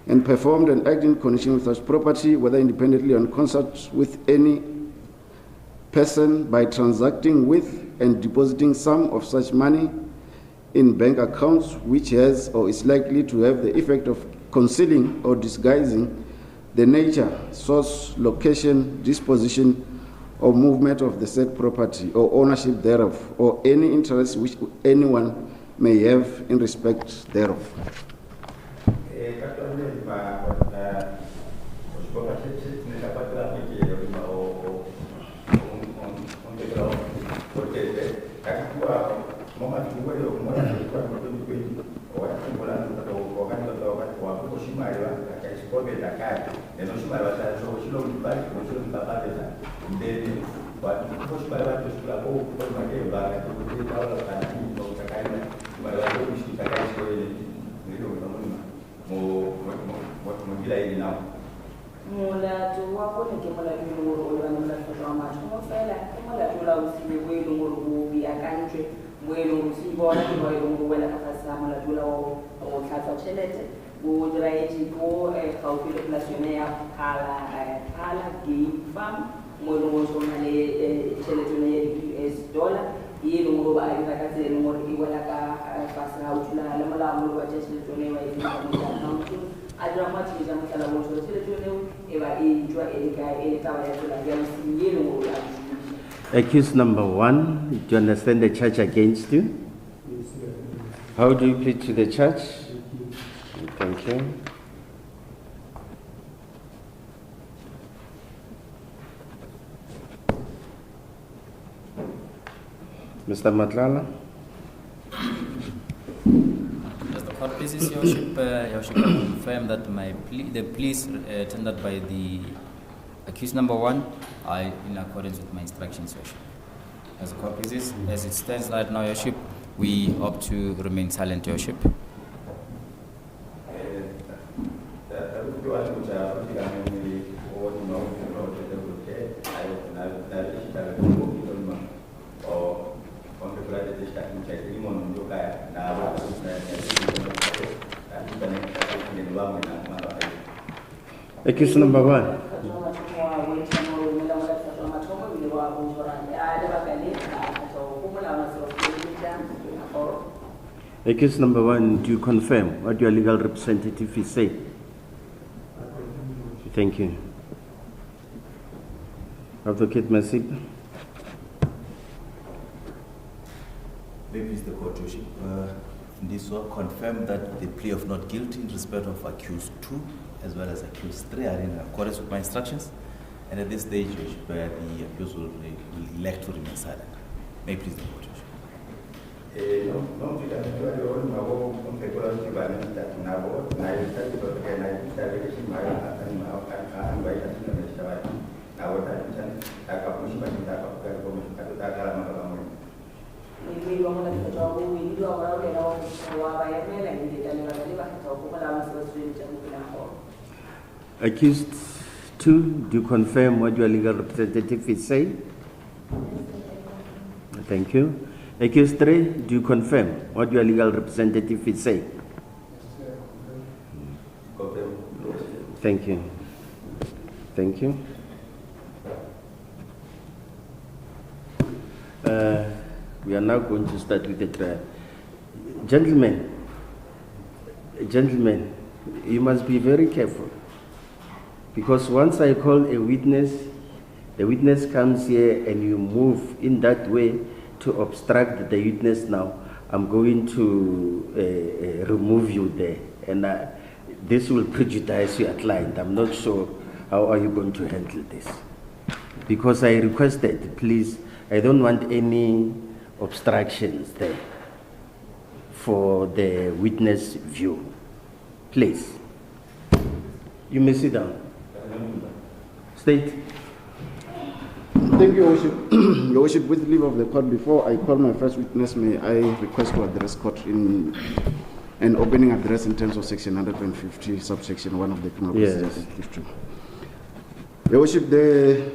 and performed an act in connection with such property, whether independently or in concert with any person, by transacting with and depositing some of such money in bank accounts, which has or is likely to have the effect of concealing or disguising the nature, source, location, disposition, or movement of the said property or ownership thereof, or any interest which anyone may have in respect thereof. Accused number 1, do you understand the charge against you? How do you plead to the charge? Thank you. Mr. Matlala? As the court pleases, Your Worship, Your Worship, I confirm that the pleas tendered by the accused number 1 are in accordance with my instructions, Your Worship. As the court pleases, as it stands right now, Your Worship, we opt to remain silent, Your Worship. Accused number 1. Accused number 1, do you confirm what your legal representative is saying? Thank you. Advocate Masip. May please the court, Your Worship. In this one, confirm that the plea of not guilty in respect of accused 2 as well as accused 3 are in accordance with my instructions. And at this stage, Your Worship, the accused will elect to remain silent. May please the court, Your Worship. Accused 2, do you confirm what your legal representative is saying? Thank you. Accused 3, do you confirm what your legal representative is saying? Thank you. Thank you. We are now going to start with the trial. Gentlemen, you must be very careful. Because once I call a witness, the witness comes here and you move in that way to obstruct the witness now, I'm going to remove you there. And this will prejudice your client. I'm not sure how are you going to handle this. Because I requested, please, I don't want any obstructions there for the witness view. Please. You may sit down. State. Thank you, Your Worship. Your Worship, with leave of the court, before I call my first witness, may I request to address court in an opening address in terms of section 150, subsection 1 of the Criminal Procedure Act. Your Worship, the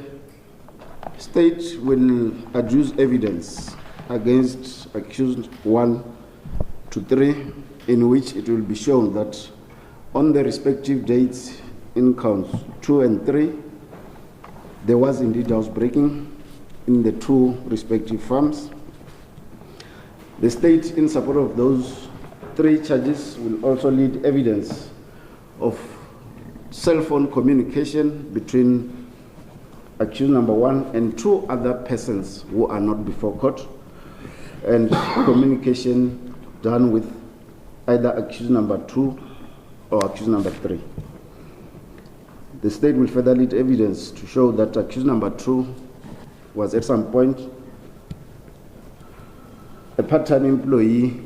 state will adduce evidence against accused 1 to 3, in which it will be shown that on the respective dates in counts 2 and 3, there was indeed housebreaking in the 2 respective farms. The state, in support of those 3 charges, will also lead evidence of cell phone communication between accused number 1 and 2 other persons who are not before court, and communication done with either accused number 2 or accused number 3. The state will further lead evidence to show that accused number 2 was at some point a part-time employee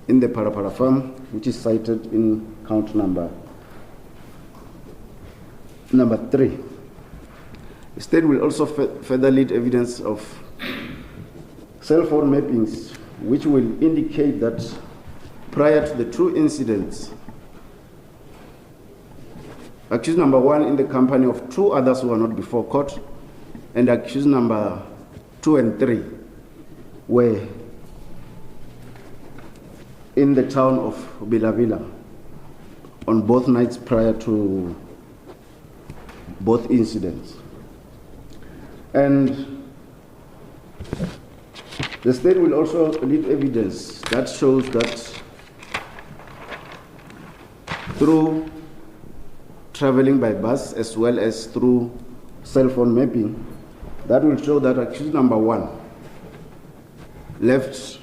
in the Phala Phala farm, which is cited in count number 3. The state will also further lead evidence of cell phone mappings, which will indicate that prior to the 2 incidents, accused number 1 in the company of 2 others who are not before court, and accused number 2 and 3 were in the town of Bela-Bela on both nights prior to both incidents. And the state will also lead evidence that shows that through traveling by bus as well as through cell phone mapping, that will show that accused number 1 left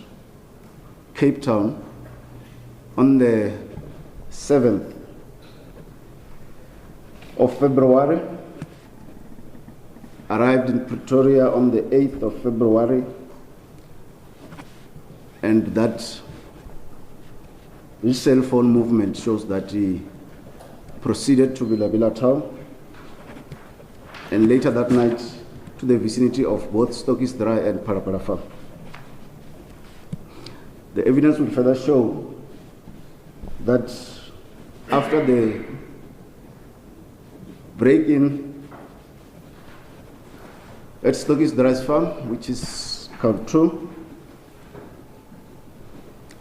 Cape Town on the 7th of February, arrived in Pretoria on the 8th of February, and that his cell phone movement shows that he proceeded to Bela-Bela town, and later that night to the vicinity of both Stokkies Dry and Phala Phala farm. The evidence will further show that after the break-in at Stokkies Dry's farm, which is count 2,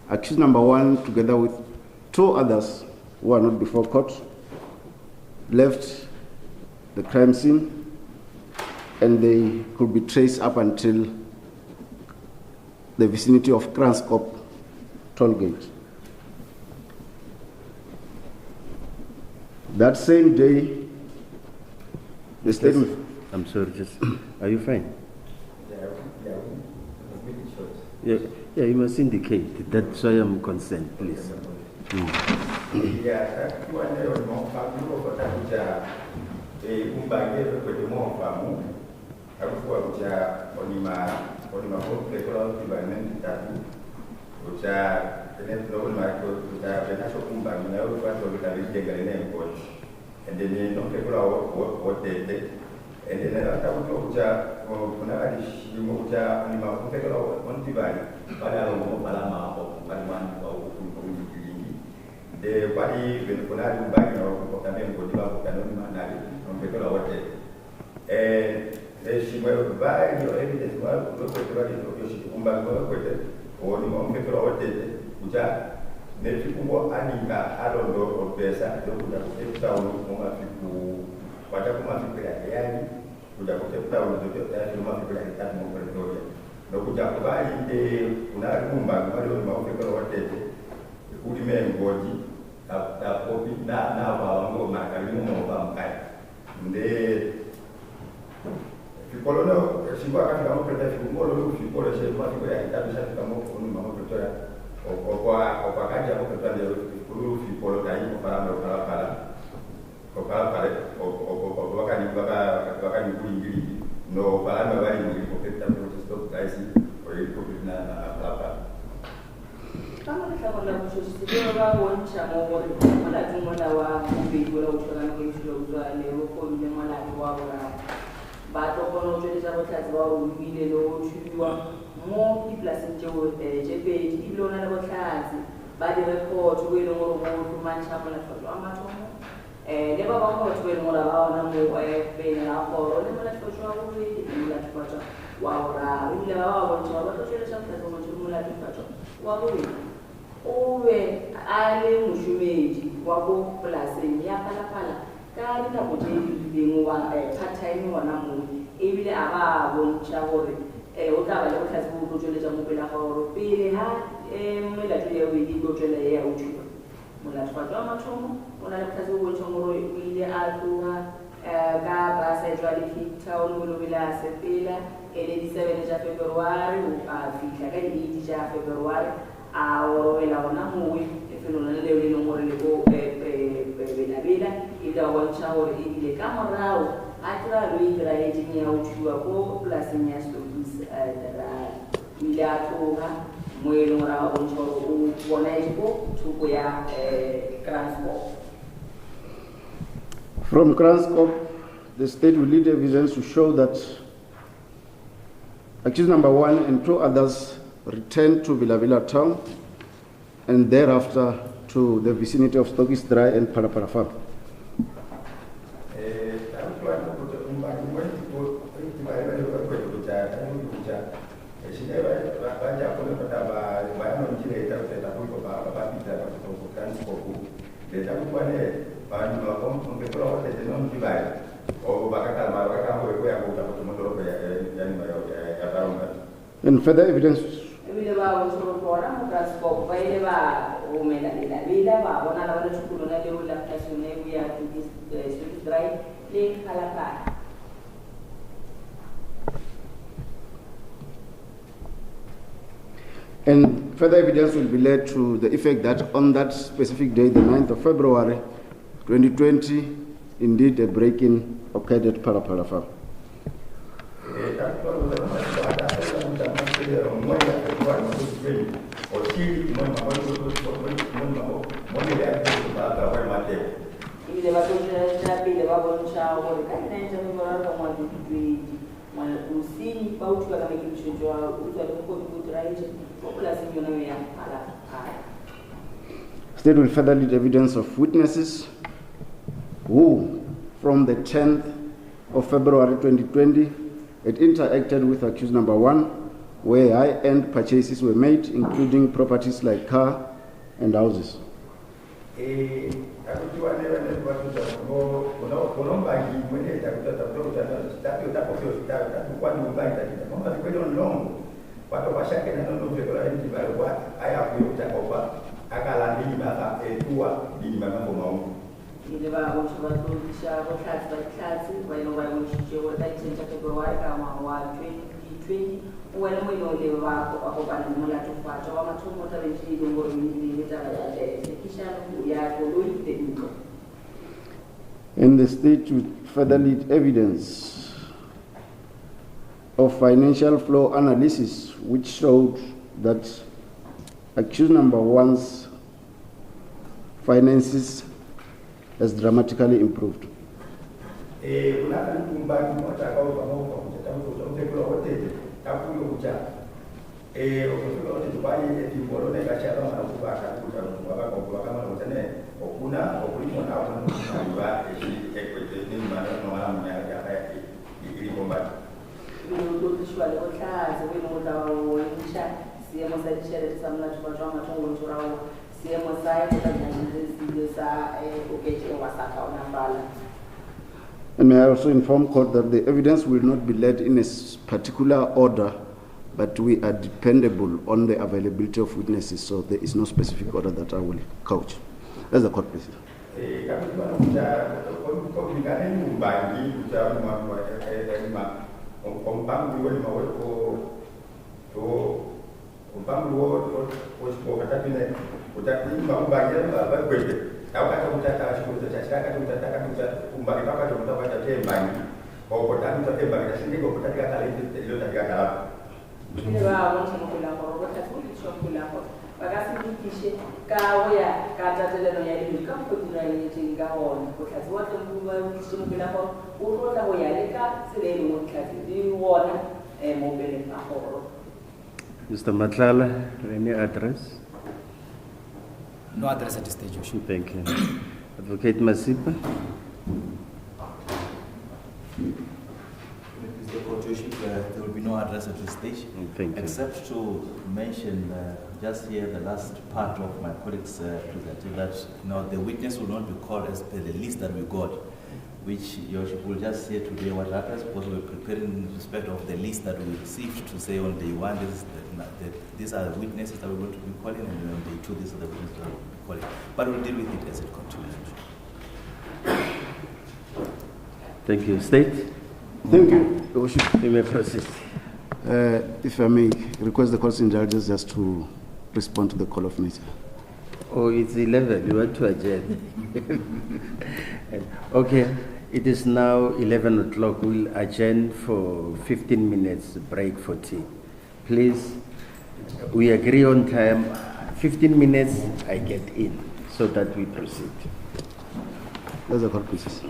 accused number 1, together with 2 others who are not before court, left the crime scene, and they could be traced up until the vicinity of Kranskop toll gate. That same day, the state... I'm sorry, just... Are you fine? Yeah, you must indicate. That's why I'm concerned, please. And then you don't take what they did. And then I thought, pada romo palama o palman o kunjili de padi benfonari mbaki na ko tamem ko diba ko kanoni manali on pe ko wote shimwe ba yo evidence wa ko ko ba ko shi umba ko te o ni mo pe ko wote kuja ne fikungo aninga alondo o pesa do kuja ko ta o mo ma fiku wata kuma fiku ya yani kuja ko ta o do ya ni ma fiku ya ta mo ko do no kuja ko ba inde kuna kumba ma do ma pe ko wote kuli me ngoji ta ko bi na ba ngo ma ka ni mo ba mkai nde Fikolono, siwa kati kama peta fikolo, fikolo shema fikolo ya kitabu shati kama kunu mama kutoya, kwa kaji hapo kutoya ndio fikolo fikolo kai kwa Phala Phala, kwa Phala Phala, wakani kuingili, no Phala Phala ingili kwa peta protestop kaisi, kwa hiyo na Phala Phala. Kama nitakwenda kushuhudia wao wancha mwa wala tumona wa mbili wala utokana kwa hiyo uzale huko ni mwana wao bato kono tweleza botlazi ba umile lo thuwa mo iplasi njewo jebedi ilona la botlazi ba di report we lo ngoro mo mancha mona tlo amathomo le ba ba mo twe mo la ba ona mo be na ko le mo la tlo tshwa we le la tshwa wa ora ile ba ba bontsha ba tlo tweleza botlazi mo la tshwa wa we owe ale mushumedi wa bo plasing ya Phala Phala ka dina go tshedileng wa part time wana mo ebile aba bontsha gore o tla ba le botlhatsi bo go tsweletsa mo pela gore pele ha melato ya o di go tswela ya o thuba molato wa mathomo ona le botlhatsi bo bontsha gore o ile a tloga ka ba sa jwale Cape Town mo lo bila se pela ele di 7 ja February o a fitla ka di 8 ja February a o wela ona mo e felo le le le ngore le go Bela-Bela ida wancha hore ile ka morao a tla lo ira e ding ya utshiwa ko plasing ya Stokis ra ila toga mo e lora o ntshoro o bona iko thuko ya transport. From Kraskop, the state will lead evidence to show that accused number 1 and 2 others returned to Bela-Bela town and thereafter to the vicinity of Stokis Dry and Phala Phala farm. And further evidence. And further evidence will be led to the effect that on that specific day, the 9th of February 2020, indeed a break-in occurred at Phala Phala farm. State will further lead evidence of witnesses who, from the 10th of February 2020, had interacted with accused number 1, where high-end purchases were made, including properties like car and houses. And the state would further lead evidence of financial flow analysis, which showed that accused number 1's finances has dramatically improved. ukufika kuti ndibali etimbolo nekachaka mana kubata kuti wakakogwa kama utene okuna okulimona akunaiba ekwete nimana nomala munyaka yakaya ilipombati ndotishwale kohlaze kwinomuta woyisha siyemo sadishere samla chibachwa matongo nturawo siyemo saye kutanyanyizile sa ukete wasaka onambala. And may I also inform court that the evidence will not be led in a particular order, but we are dependable on the availability of witnesses, so there is no specific order that I will couch. That's the court, please. Mr. Matlala, any address? No address at this stage, Your Worship. Thank you. Advocate Masipa? Mr. Court, Your Worship, there will be no address at this stage. Thank you. Except to mention just here the last part of my colleague's presentation that the witness will not be called as per the list that we got, which Your Worship will just say today what happens because we're preparing in respect of the list that we received to say on day one, these are the witnesses that we're going to be calling, and on day two, these are the witnesses that we'll be calling. But we'll deal with it as it continues. Thank you. State? Thank you, Your Worship. You may proceed. If I may request the court's indulgence just to respond to the call of nature. Oh, it's 11. You want to adjourn? Okay. It is now 11 o'clock. We'll adjourn for 15 minutes break for tea. Please, we agree on time. 15 minutes, I get in so that we proceed. That's the court, please.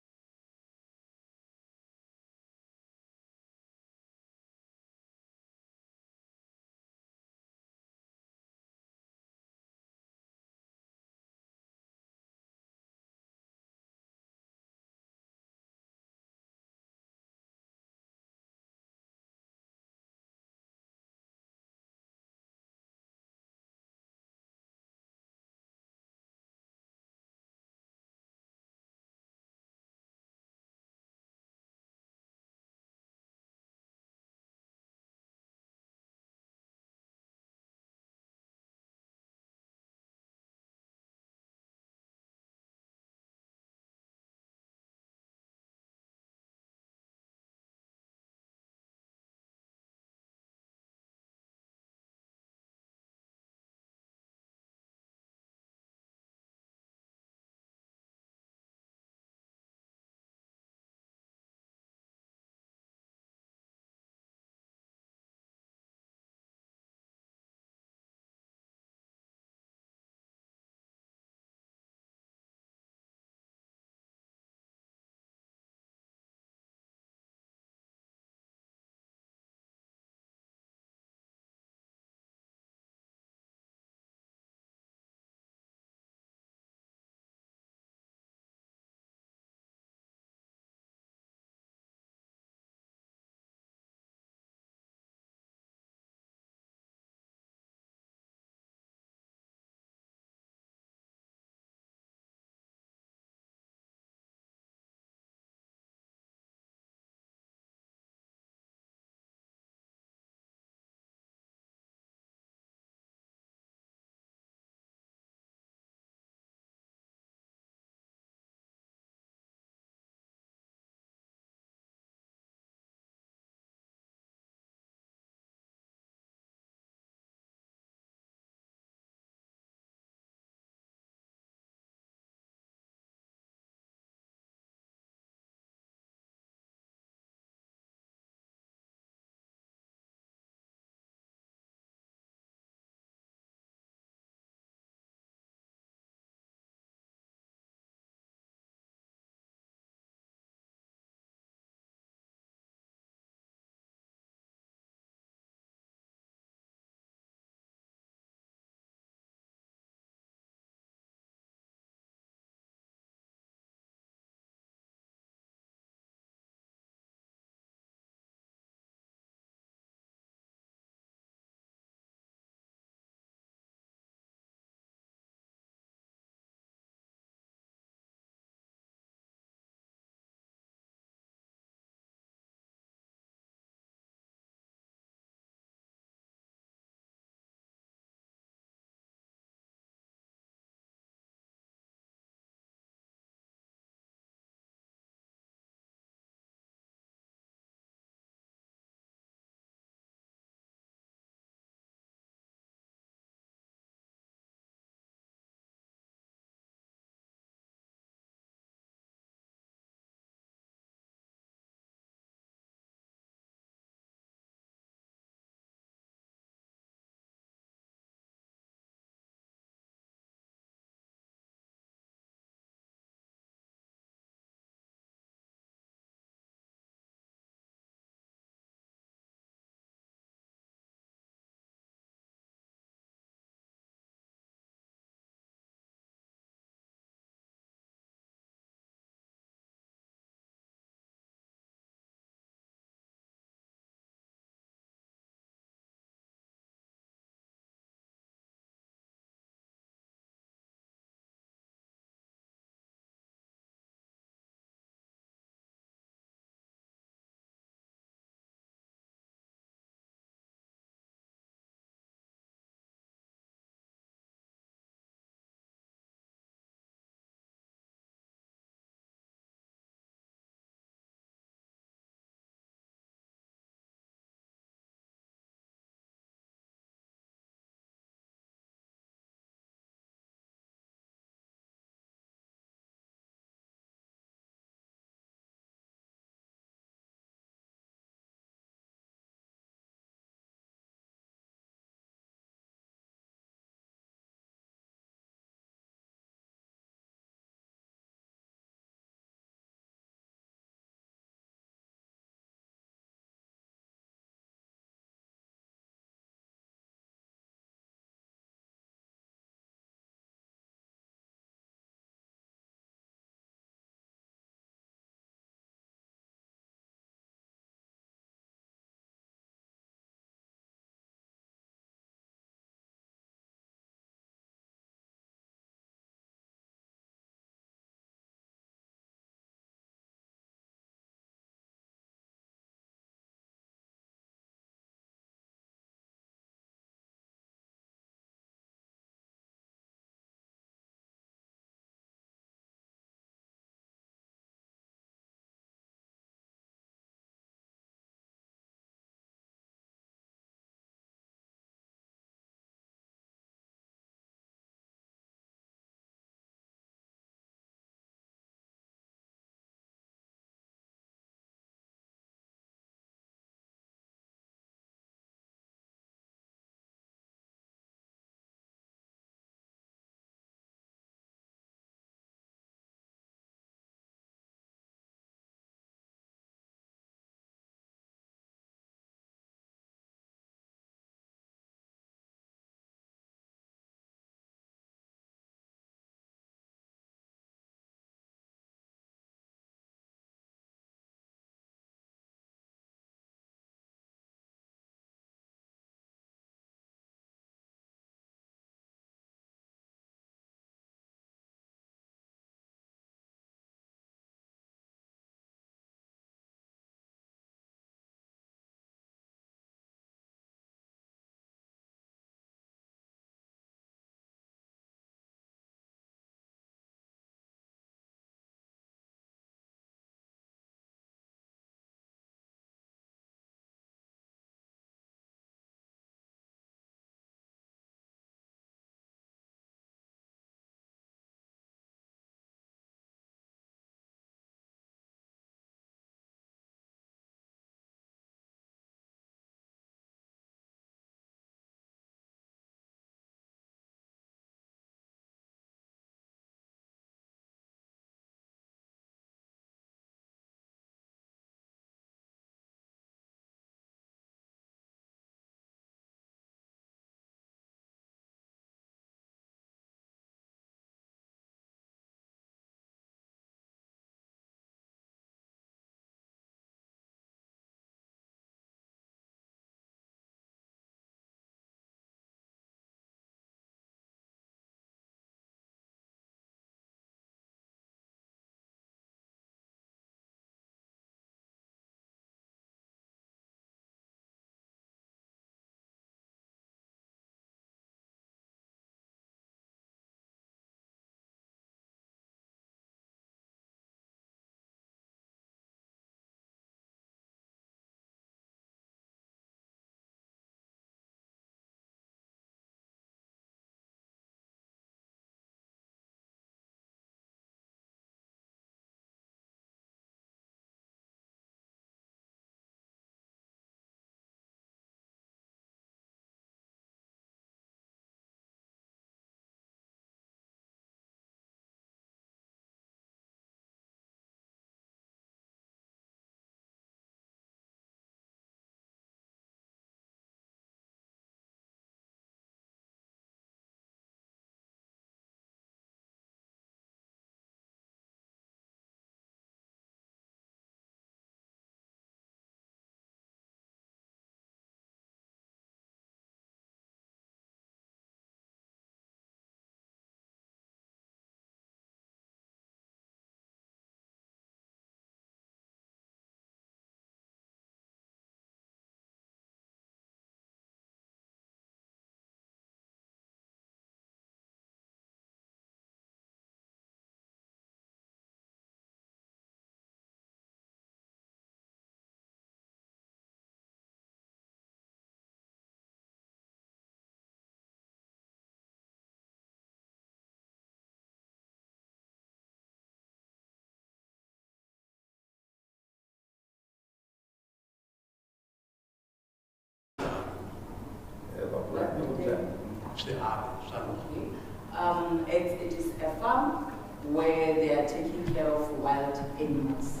It is a farm where they are taking care of wild animals.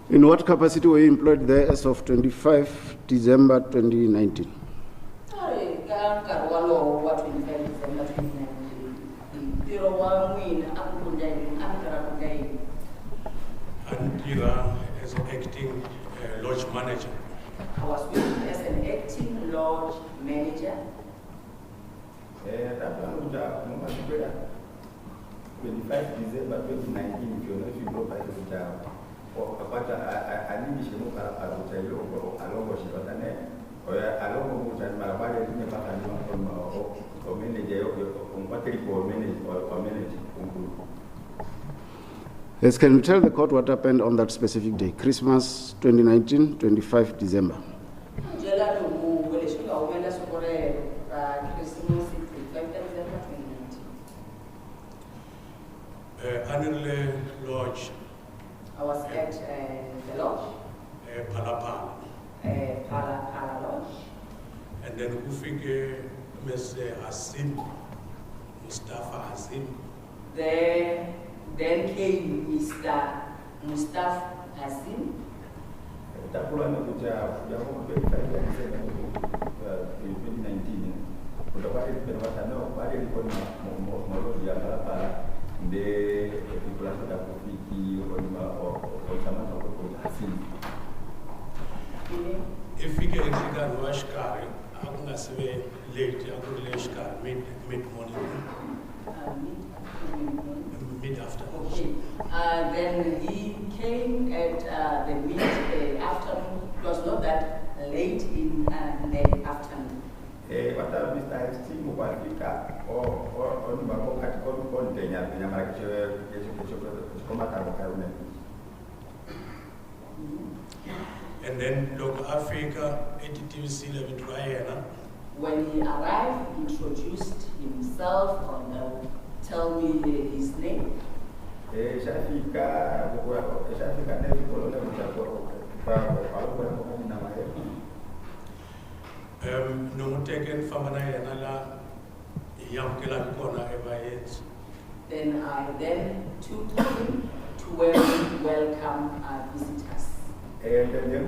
In what capacity were you employed there as of 25 December 2019? As an acting lodge manager. I was working as an acting lodge manager. 25 December 2019, if you go back to the job, or I need to know about the along with or along with my mother or manager or manager. Yes, can you tell the court what happened on that specific day, Christmas 2019, 25 December? Annual lodge. I was at the lodge. Phala Phala. Phala Phala lodge. And then who figure Mr. Azim, Mustafa Azim. Then came Mr. Mustafa Azim. If we get a wash car, I'm going to say late, I'm going to car mid-morning. Mid-afternoon. Okay. Then he came at the mid-afternoon. It was not that late in the afternoon. What are Mr. Esteem or and then local Africa, ATTC 11 Triana. When he arrived, he introduced himself and tell me his name. No taken from an young Then I took him to where we welcome our visitors. And then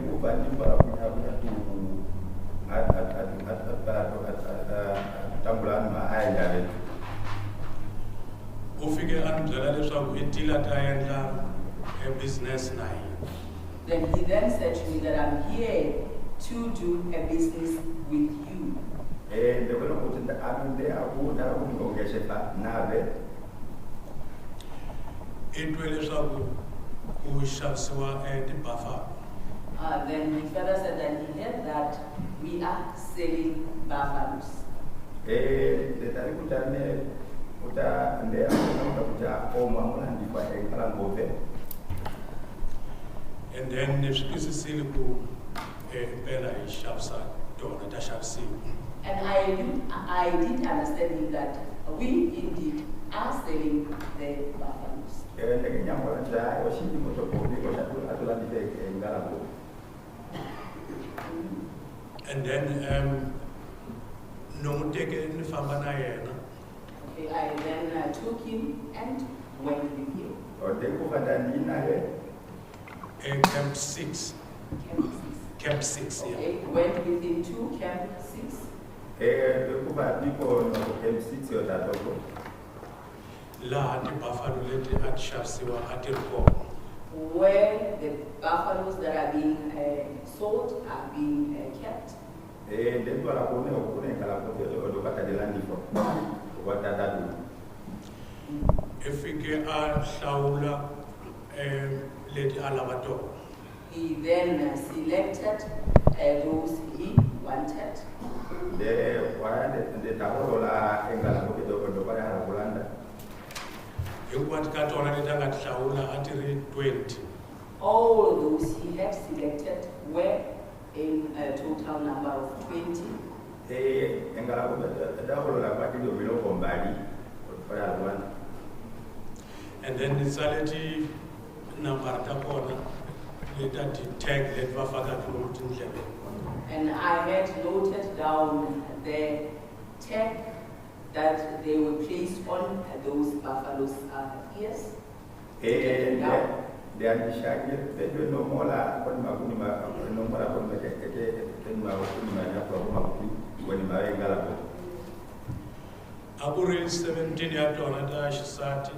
business Then he then said to me that I'm here to do a business with you. And the one who the army there would have it will who shall and the buffer. Then the father said that he heard that we are selling buffaloes. And then if this is Bela and I did understand him that we indeed are selling the buffaloes. And then no take in Fambanayana. Okay, I then took him and went with him. Camp 6. Camp 6, okay, yeah. Went with him to Camp 6. La the buffalo at Shafsiwa at where the buffaloes that are being sold are being kept. If we get our Shaula Lady Alavato. He then selected those he wanted. All those he had selected were in a total number of 20. And then the salary number takona leta tag let vafaka kulokuthi ndlebe. And I had noted down the tag that they were placed on those buffaloes' ears. They are the shaggy, they do no more on Magunima, no more on the when Mary Galabo. Aburi 17 year Tonadash started.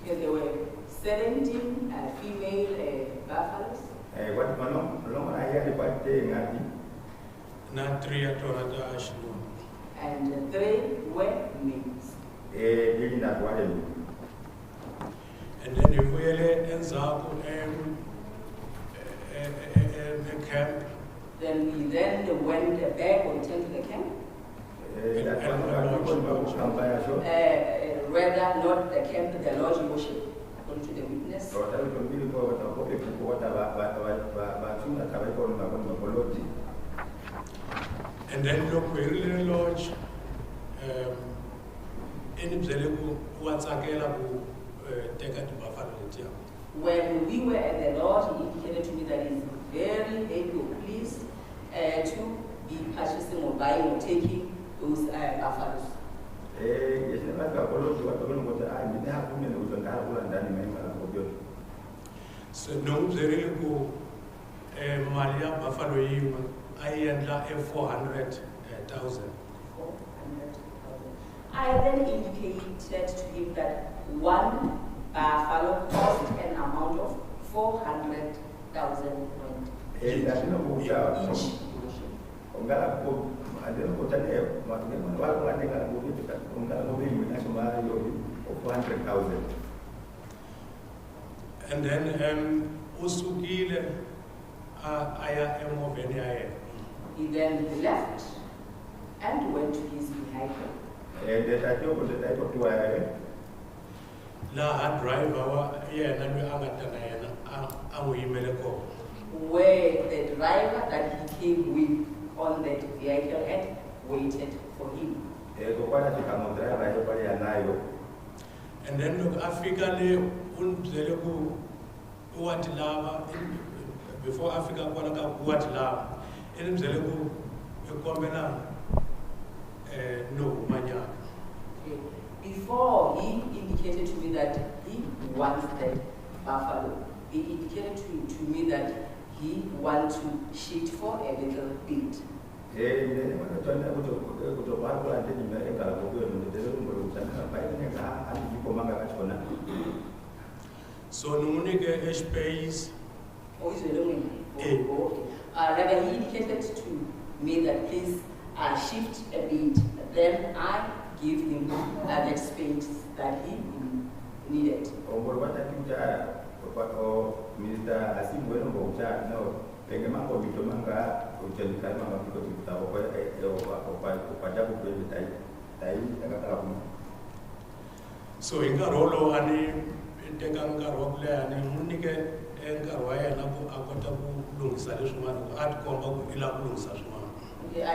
There were 17 female buffaloes. What long I had about day, Not 3 year Tonadash. And 3 were males. During that one. And then if we ends up a camp. Then we then went back and returned to the camp. Rather not the camp, the lodge worship, according to the witness. And then look, we really lodge in Mzeleku, what's Akela take to Buffalo. When we were at the lodge, he indicated to me that he's very able, pleased to be purchasing or buying or taking those buffaloes. So no, really go Malia Buffalo, I end up 400,000. I then indicated to him that one buffalo cost an amount of 400,000 each. And then Usugile Aya Emovenia. He then left and went to his vehicle. La driver, yeah, where the driver that he came with on that vehicle had waited for him. And then look, Africa what lava before Africa what lava in Mzeleku no manya. Before he indicated to me that he wants that buffalo, he indicated to me that he wants to shoot for a little bit. So Numunike space. Rather, he indicated to me that please shift a bit. Then I give him that space that he needed. So in Carolo, and in Tegangaroble, and Munike, and Carwaya, and Agotabu, Lungisalisman, at Combo, Ilablusasman. I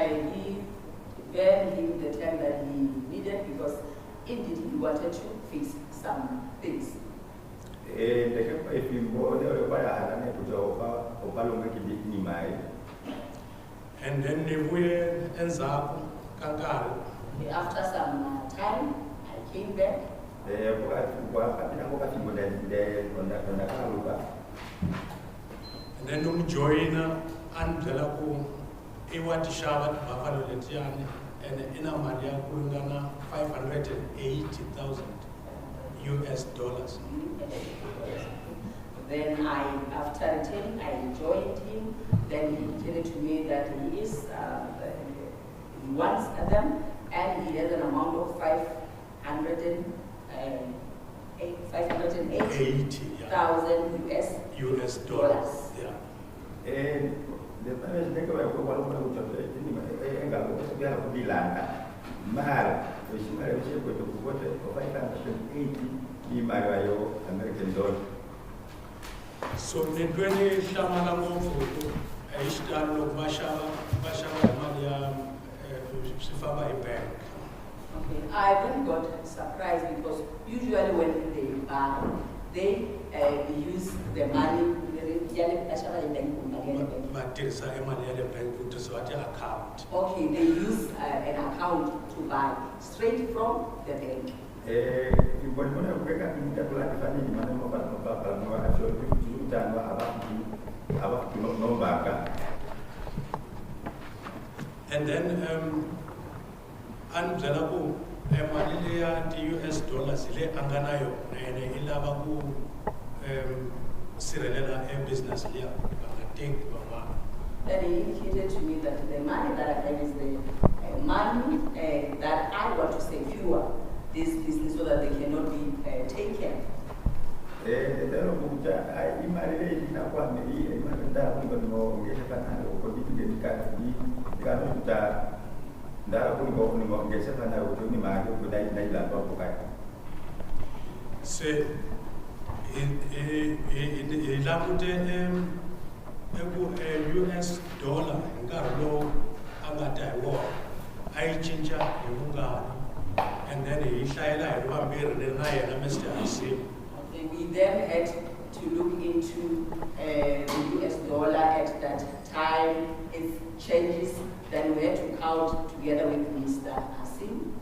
gave him the time that he needed because indeed he wanted to fix some things. And then if we ends up, after some time, I came back. And then join and Zelaku, Ewa Tishabat, Buffalo Letian, and in Amalia Kulungana, $580,000 US. Then after returning, I joined him. Then he indicated to me that he is, he wants them, and he has an amount of $580,000 US. Yeah. And the parents make a American dollar. So the 20 Shamanamo, I started with Bashava Malia Sifaba Bank. Okay, I then got surprised because usually when they buy, they use the money, account. okay, they use an account to buy straight from the bank. And then, the US dollars, Cyril business here. Then he indicated to me that the money that I have is the money that I want to secure this business so that they cannot be taken. So, US dollar, and then We then had to look into the US dollar at that time, its changes, then we had to count together with Mr. Asim.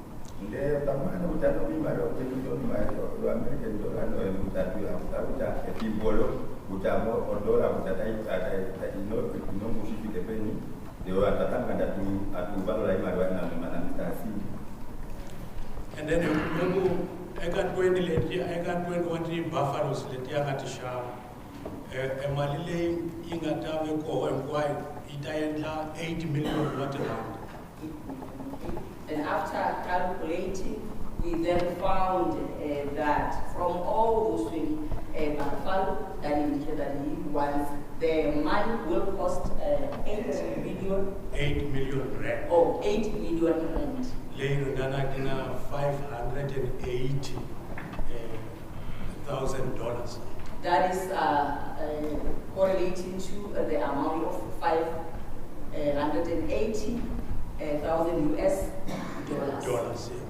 And then I got 20 buffaloes let you at shop. A Malay in a town and quite it 8 million water. And after calculating, we then found that from all those 20 buffalo that indicated that he wants, the money will cost 8 million. 8 million rand. Oh, 8 million rand. Later than $580,000. That is correlating to the amount of $580,000 US dollars. Dollars, yeah.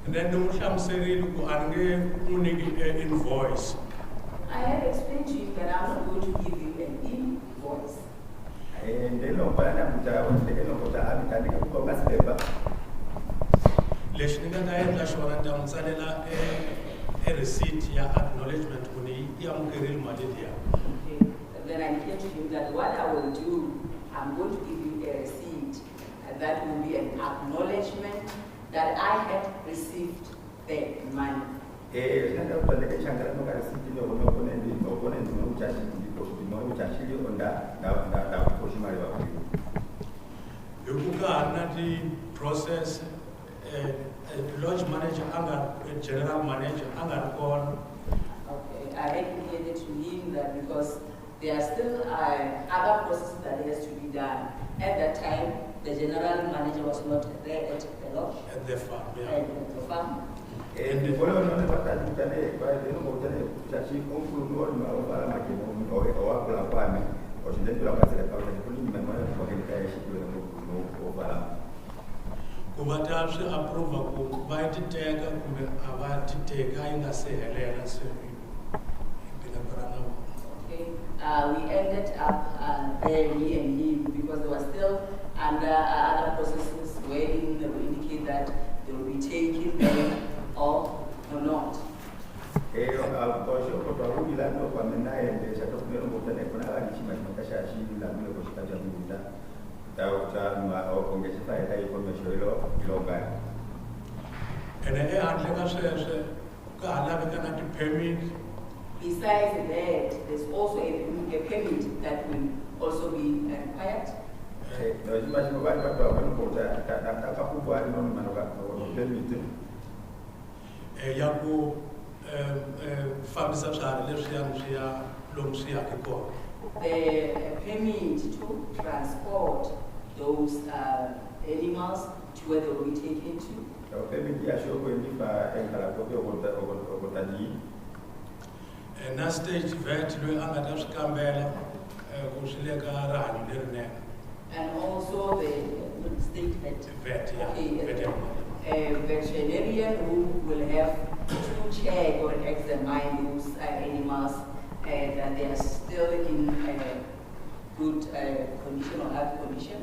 And then the Muslim Cyril invoice. I have explained to you that I'm not going to give you an invoice. A receipt, acknowledgement, then I came to you that what I will do, I'm going to give you a receipt, and that will be an acknowledgement that I have received the money. The process, lodge manager, general manager, Okay, I indicated to him that because there are still other processes that has to be done. At that time, the general manager was not there at the lodge. At the farm, yeah. At the farm. And the following on the pattern, we ended up there, me and him, because there was still under other processes wherein they will indicate that they will be taking them or not. And besides that, there's also a permit that will also be required. The permit to transport those animals to where they will be taken to. na state vet loyi a nga ta swi kambela ku swi le ka rihanyo lerinene. And also the state vet. Vet, yeah. Okay, Vet. a veterinarian who will have to check or examine those animals and that they are still in good condition or health condition.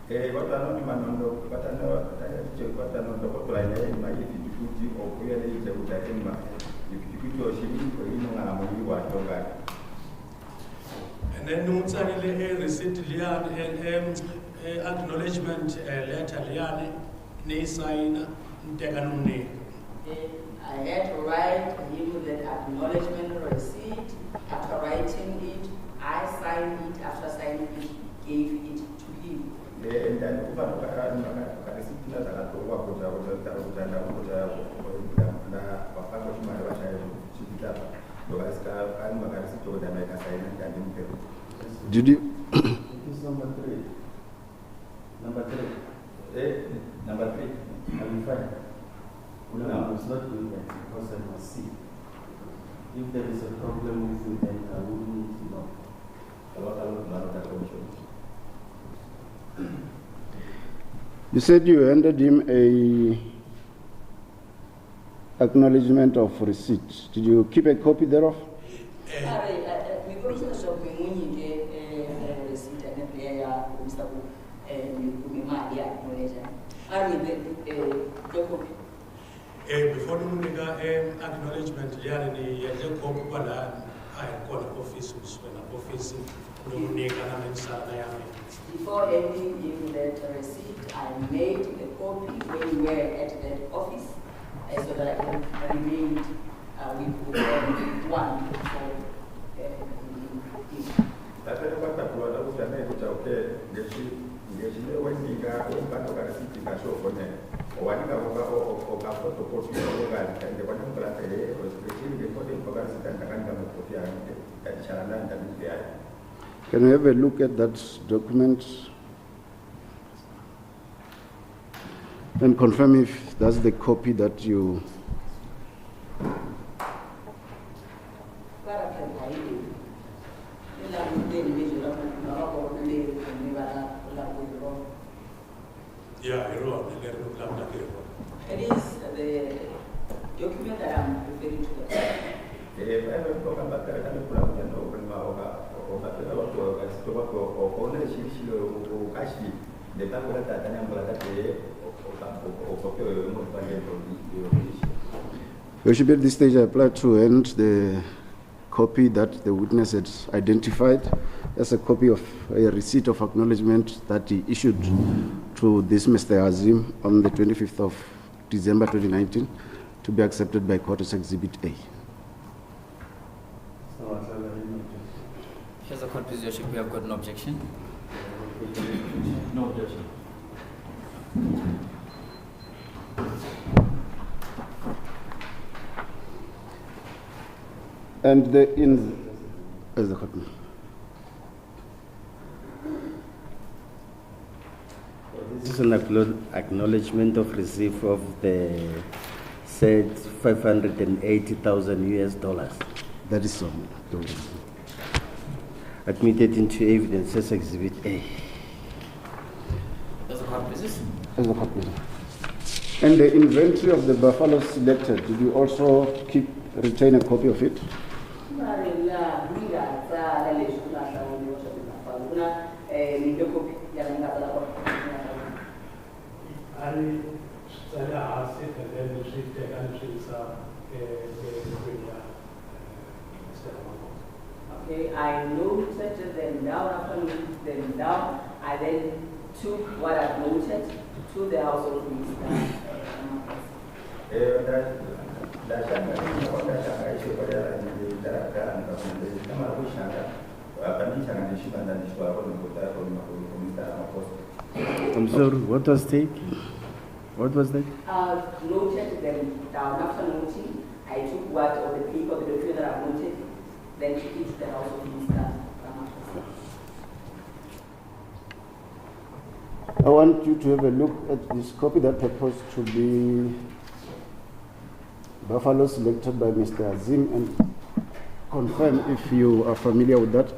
Watano ni manondo, watano kwa ina ima ifitukuti okuya le ije utaema ifitukuti oshimi kwa ino ngana mwili wa tonga. And then nutsanile a receipt liyani and acknowledgement letter liyani ne sign nteka nomnika. I had to write him that acknowledgement receipt. After writing it, I signed it. After signing it, gave it to him. And then Did you? It is number 3. Number 3. Number 3. I'm fine. No, I was not doing that because I must see. If there is a problem with you, then I would need to know. You said you handed him a acknowledgement of receipt. Did you keep a copy thereof? Before nomnika acknowledgement liyani ni yendle copy kwala ayikona office uswena office nomnika na mensana yami. Before handing him that receipt, I made a copy when we were at that office so that I can remain with one for him. Can we have a look at that document and confirm if that's the copy that you... Yeah, it is the document that I'm referring to. We should be at this stage. I apply to hand the copy that the witness had identified as a copy of a receipt of acknowledgement that he issued to this Mr. Azim on the 25th of December 2019 to be accepted by court as Exhibit A. Here's the court, please, Your Worship. We have got an objection. No objection. And as the court. This is an acknowledgement of receipt of the said $580,000 US. That is so. Admitted into evidence as Exhibit A. Here's the court, please. As the court. And the inventory of the buffalo selected, did you also retain a copy of it? Okay, I noted them down. After noting them down, I then took what I noted to the House of Ministers. I'm sorry, what was taken? What was that? Noted them down. After noting, I took what of the paper, the document that I noted, then took it to the House of Ministers. I want you to have a look at this copy that purports to be buffalo selected by Mr. Azim and confirm if you are familiar with that.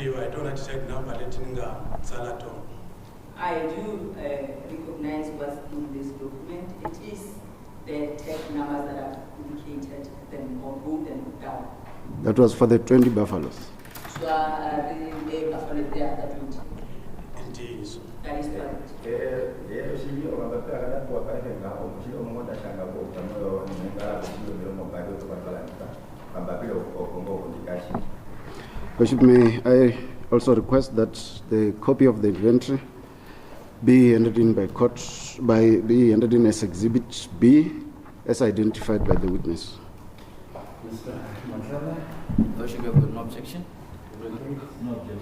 I don't exact number, I do recognize what's in this document. It is the tag numbers that are indicated, then or moved and put down. That was for the 20 buffaloes. So the buffalo there, that would. Indeed. That is correct. Worship, may I also request that the copy of the inventory be entered in by court, be entered in as Exhibit B, as identified by the witness. Mr. Matala? Worship, you have got no objection? No objection.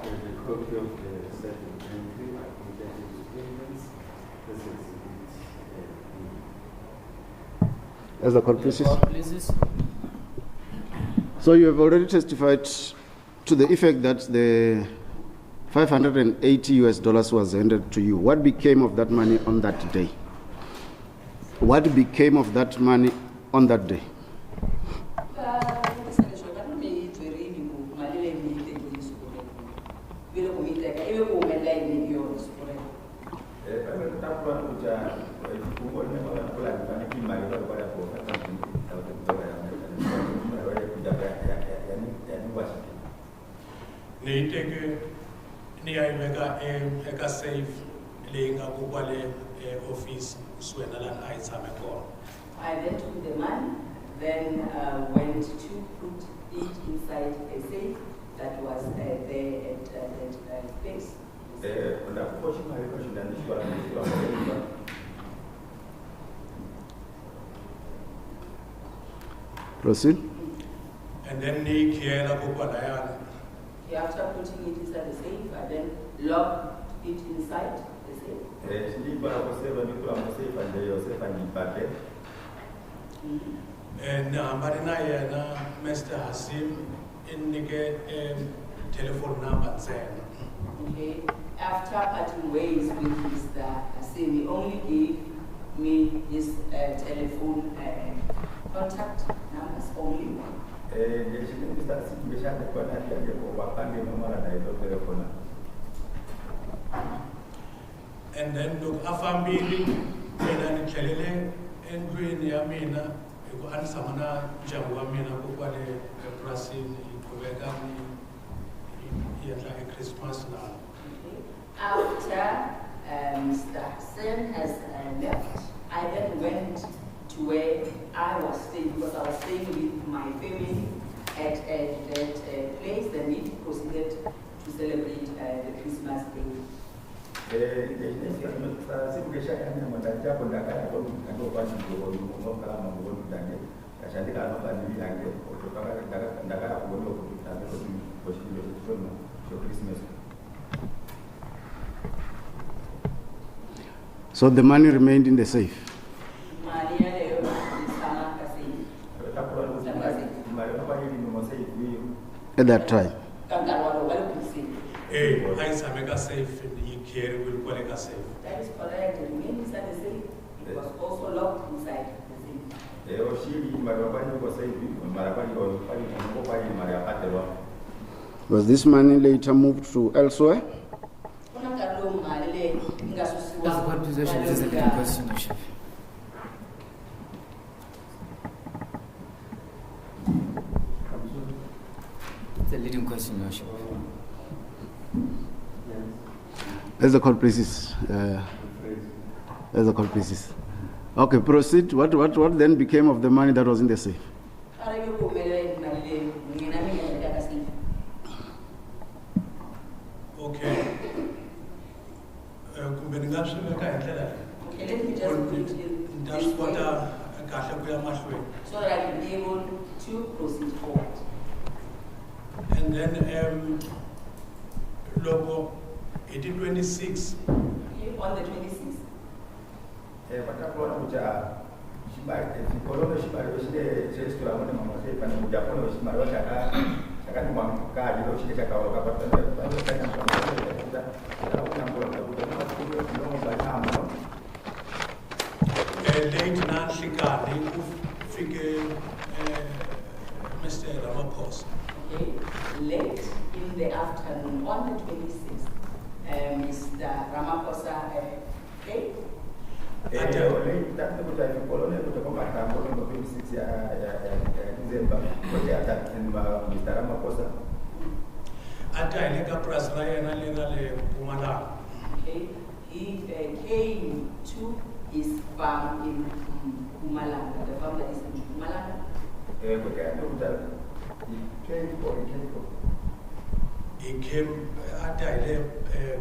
There's a copy of the set of inventory, I think that is payments. This is As the court pleases. Pleases. So you have already testified to the effect that the $580 was handed to you. What became of that money on that day? What became of that money on that day? I then took the money, then went to put it inside a safe that was there at that place. Proceed. And then After putting it inside the safe, I then locked it inside the safe. And Mr. Hasim in telephone number Okay. After parting ways with Mr. Hasim, he only gave me his telephone contact numbers only. And then look afambili mina nihlelele endlwini yamina ekuanisamana njangu wa mina kokwale eprasini iqhubeka yendla eChristmas now. After Mr. Hassan has left, I then went to where I was staying because I was staying with my family at that place. Then we proceeded to celebrate the Christmas Day. So the money remained in the safe? At that time? That is correct. It remained inside the safe. It was also locked inside the safe. Was this money later moved to elsewhere? That's the court position. This is a leading question, Worship. It's a leading question, Worship. As the court pleases. As the court pleases. Okay, proceed. What then became of the money that was in the safe? Okay. And then logo 1826. On the 26th. Late Nanshikani, Mr. Ramaphosa. Okay, late in the afternoon, on the 26th, Mr. Ramaphosa came. Okay, he came to his farm in Mpumalanga, the farm that is in Mpumalanga. He came at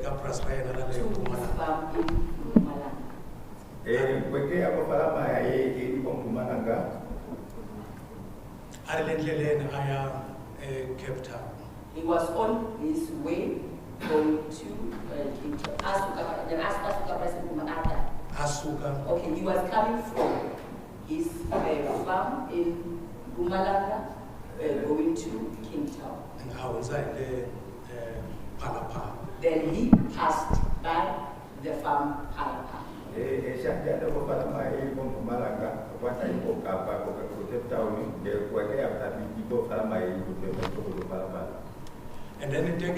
Caprasraya To his farm in Mpumalanga. Cape Town. He was on his way going to Asuka. Okay, he was coming from his farm in Mpumalanga, going to King Town. And I was at the Phala Phala. Then he passed by the farm Phala Phala. And then it take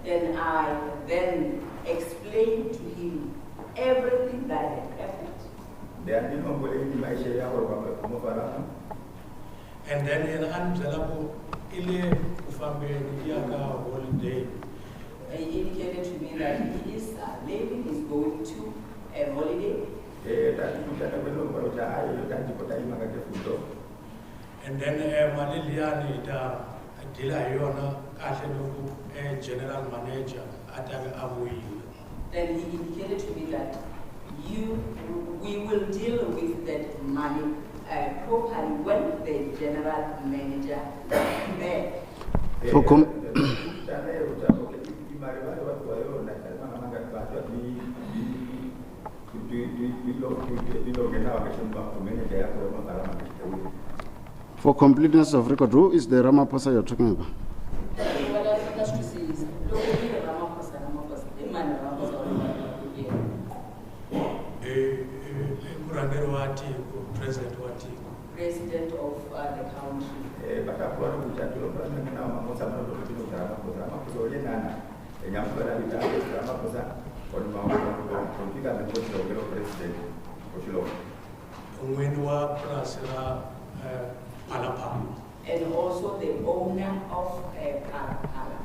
Then I then explained to him everything that had happened. and then in Anjalapo, ile ufambe yaka holiday. He indicated to me that he is leaving, he's going to a holiday. And then Maliliani da Dilayona Kasheloku, general manager at Abuyi. Then he indicated to me that we will deal with that money properly when the general manager is there. For completeness of record, who is the Ramaphosa you're talking about? What I want us to see is locally the Ramaphosa, Immanuela president of the country. And also the owner of Phala Phala.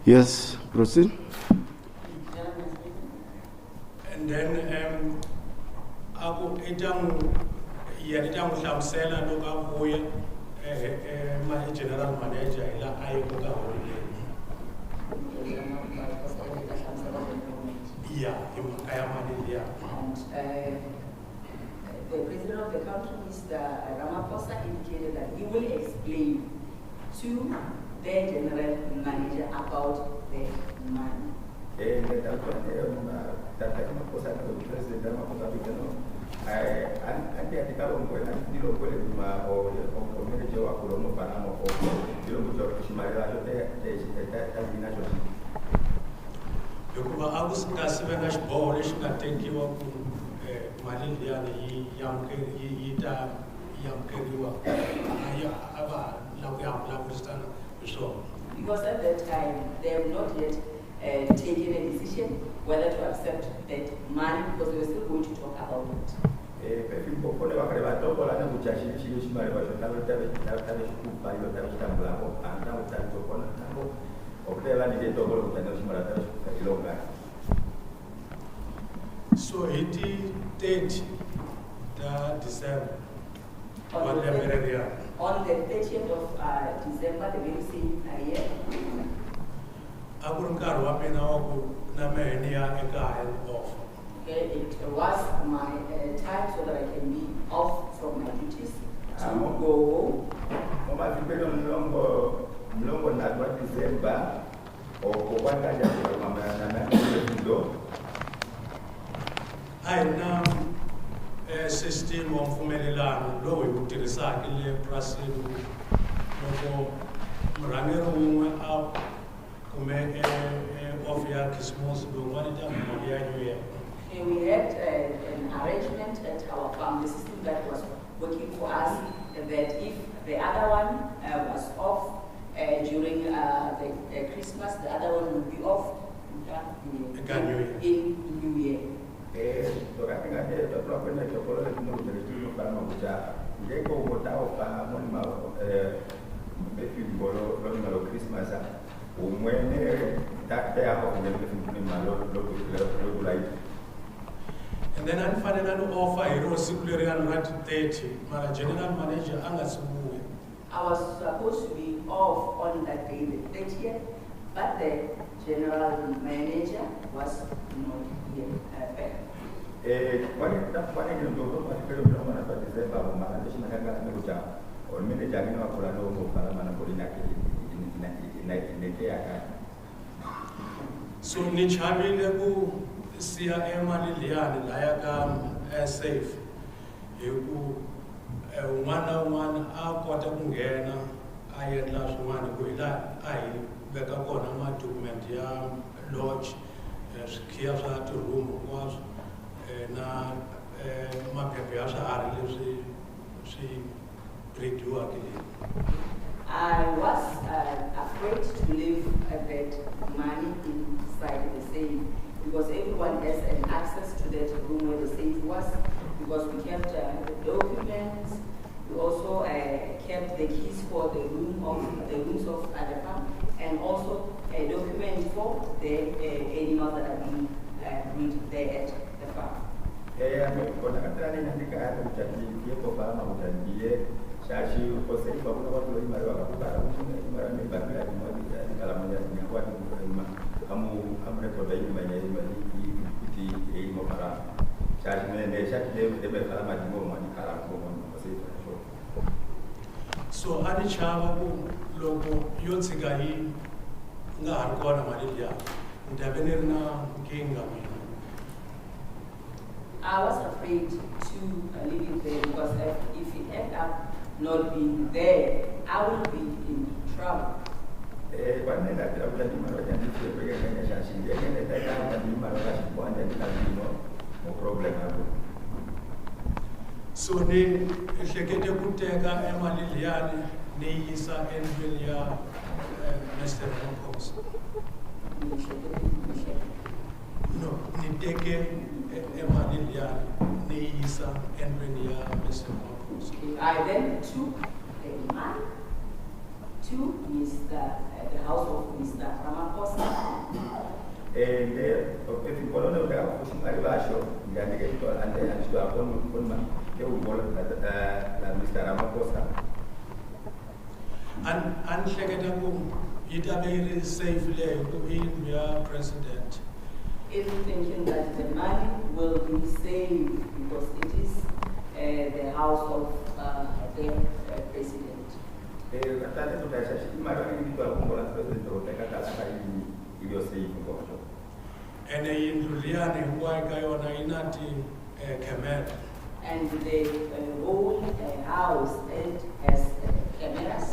Yes, proceed. And then aku itang Shamsela loka Boya, my general manager ila ayuka holiday. Yeah, and the president of the country, Mr. Ramaphosa, indicated that he will explain to the general manager about the money. Because at that time, they have not yet taken a decision whether to accept that money, because they were still going to talk about it. So it date December. On the 30th of December, the very same year. a ku ri nkarhi wa mina wa ku na mehe ni ya ekaya off. Okay, it was my time so that I can be off from my duties to go home. Mama vipendo mlongo na kwa December o kwa kaja kwa mama na ndo Aina system wa mpfumelelano lowu hi wu tirhisaka le purasini loko murhangeri wun'we a kume off ya Christmas lowun'wana ta mali ya New Year. We had an arrangement at our farm, the system that was working for us, that if the other one was off during the Christmas, the other one would be off in New Year. And then I found an offer here, Cyprian right 30, my general manager, Angasumue. I was supposed to be off on that day, the 30th, but the general manager was not here back. So ni chavile ku siya emali liyani laya ka safe hi ku un'wana a kota ku nghena a endla swin'wana ku hi laha a hi veka kona ma-document ya lodge swikhiya swa ti-room hinkwaswo na maphepha ya swiharhi leswi swi breediwaka leyi. I was afraid to leave that money inside the safe because everyone has an access to that room where the safe was, because we kept the documents, we also kept the keys for the rooms of the farm, and also a document for the animals that are being bred there at the farm. So ani chava ku loko yo tshika yi nga ha ri kona mali liya ni ta ve ni ri na nkingha mina. I was afraid to leave it there because if it ended up not being there, I will be in trouble. So ni hlekete ku teka emali liyani ni yisa endlwini ya Mr. Ramaphosa. No, ni teke emali liyani ni yisa endlwini ya Mr. Ramaphosa. I then took the money to the house of Mr. Ramaphosa. And if you follow the Basho, Mr. Ramaphosa. And hleketa ku yita be safe le ku be president. In thinking that the money will be saved because it is the house of the president. And in Juliani, who I got on inati camera. And the whole house it has cameras.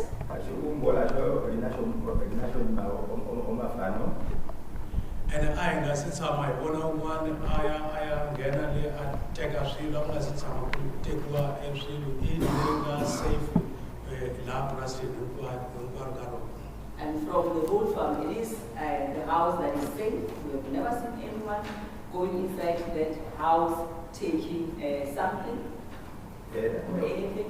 And I got sit some my one I gonna take a shield of us some take what FC safe labras in and from the whole farm, it is the house that is safe. We have never seen anyone going inside that house taking something or anything.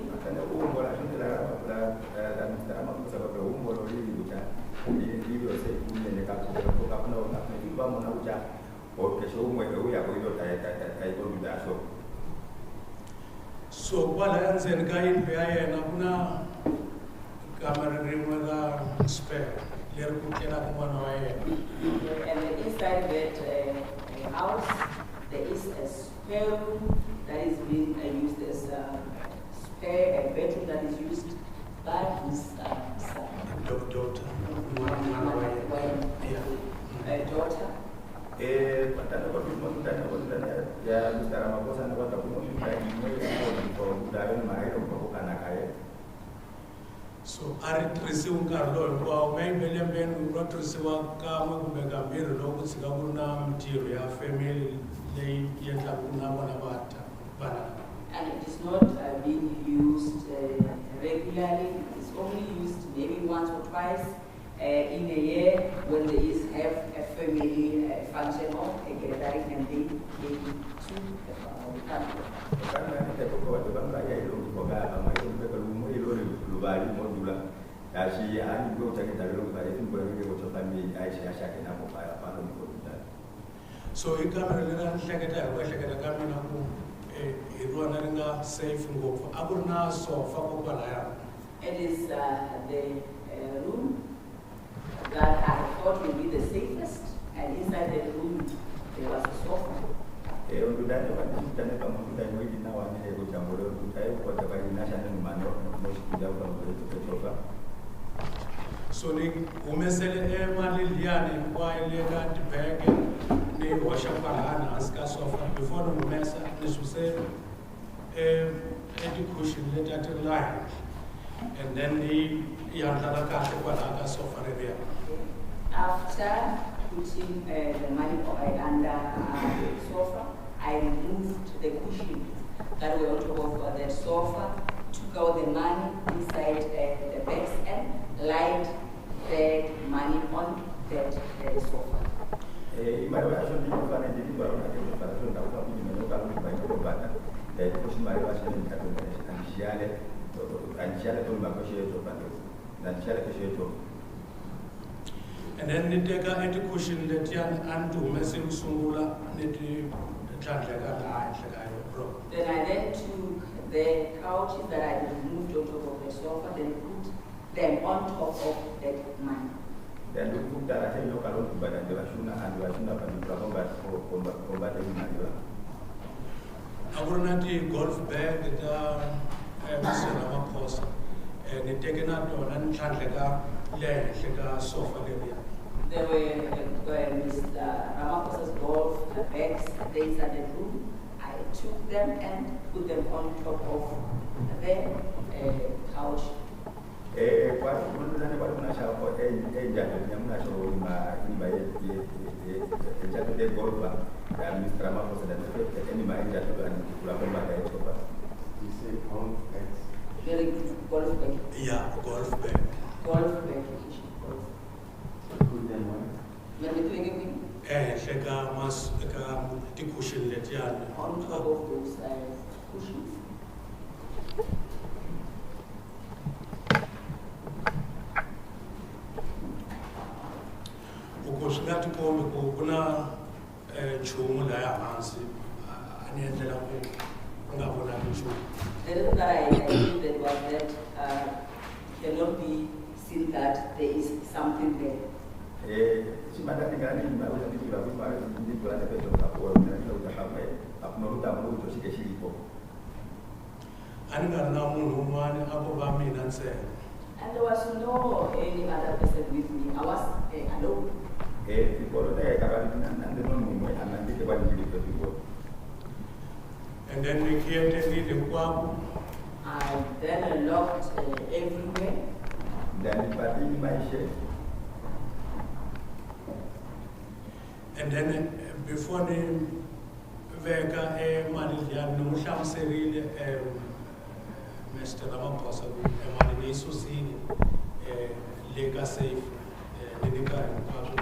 So while I was in Gain, I kuna camera ring with a spare. And inside that house, there is a spare room that is being used as a spare bedroom that is used by his son. Daughter. Daughter. Patana kwa tumonda ya Mr. Ramaphosa na kwa tumonda kwa kudai maero kwa kanakaye. So ari tirhisiwi nkarhi lowu hinkwawo maybe lembeni ro tirhisiwa kan'we kumbe kambirhi loko ku tshika ku ri na mintirho ya family leyi endlaka na vona vana. And it is not being used regularly. It's only used maybe once or twice in a year when there is have a family function or a gathering and they came to the family. So I kamera leri a ni hleketa hi ku ehleketa ka mina ku hi rona ri nga safe ngopfu a ku ri na sofa kokwalaya. It is the room that I thought would be the safest, and inside the room there was a sofa. So ni humesele mali liyani hinkwayo leyi ka tibege ni hoxa kwalaya hansi ka sofa before ni humesa ni suse ti-cushion leti a ti ri laha henhla and then ni yandlala kahle kwalaya ka sofa reriya. After putting the money under the sofa, I removed the cushions that were on top of that sofa, took out the money inside the bags and laid the money on that sofa. And then ni teka cushion letiya a ni ti humese ku sungula ni ti tlhandleka laha henhla ka yona. Then I then took the couches that I removed on top of the sofa, then put them on top of that money. Then we put that in local room, but I was not and was not combat A ku ri na ti-golf bag ta Mr. Ramaphosa ni teke na tona ni tlhandleka le henhla ka sofa leriya. There were Mr. Ramaphosa's golf bags inside the room. I took them and put them on top of the couch. Very good golf bag. Yeah, golf bag. Golf bag. Henhla ka ti-cushion letiyani. On top of those cushions. Loko swi nga tikombi ku ku na nchumu laya hansi a ni endlela ku nga vonaki nchumu. The reason that I did that was that cannot be seen that there is something there. A ni nga ri na munhu un'wana a ko va mina ntsena. And there was no any other person with me. I was alone. And then we created it in Kwaku. I then locked everywhere. And then before the veka mali liya ni mu hlamuserile Mr. Ramaphosa ku mali leyi susile le ka safe ni nkarhi hinkwaswo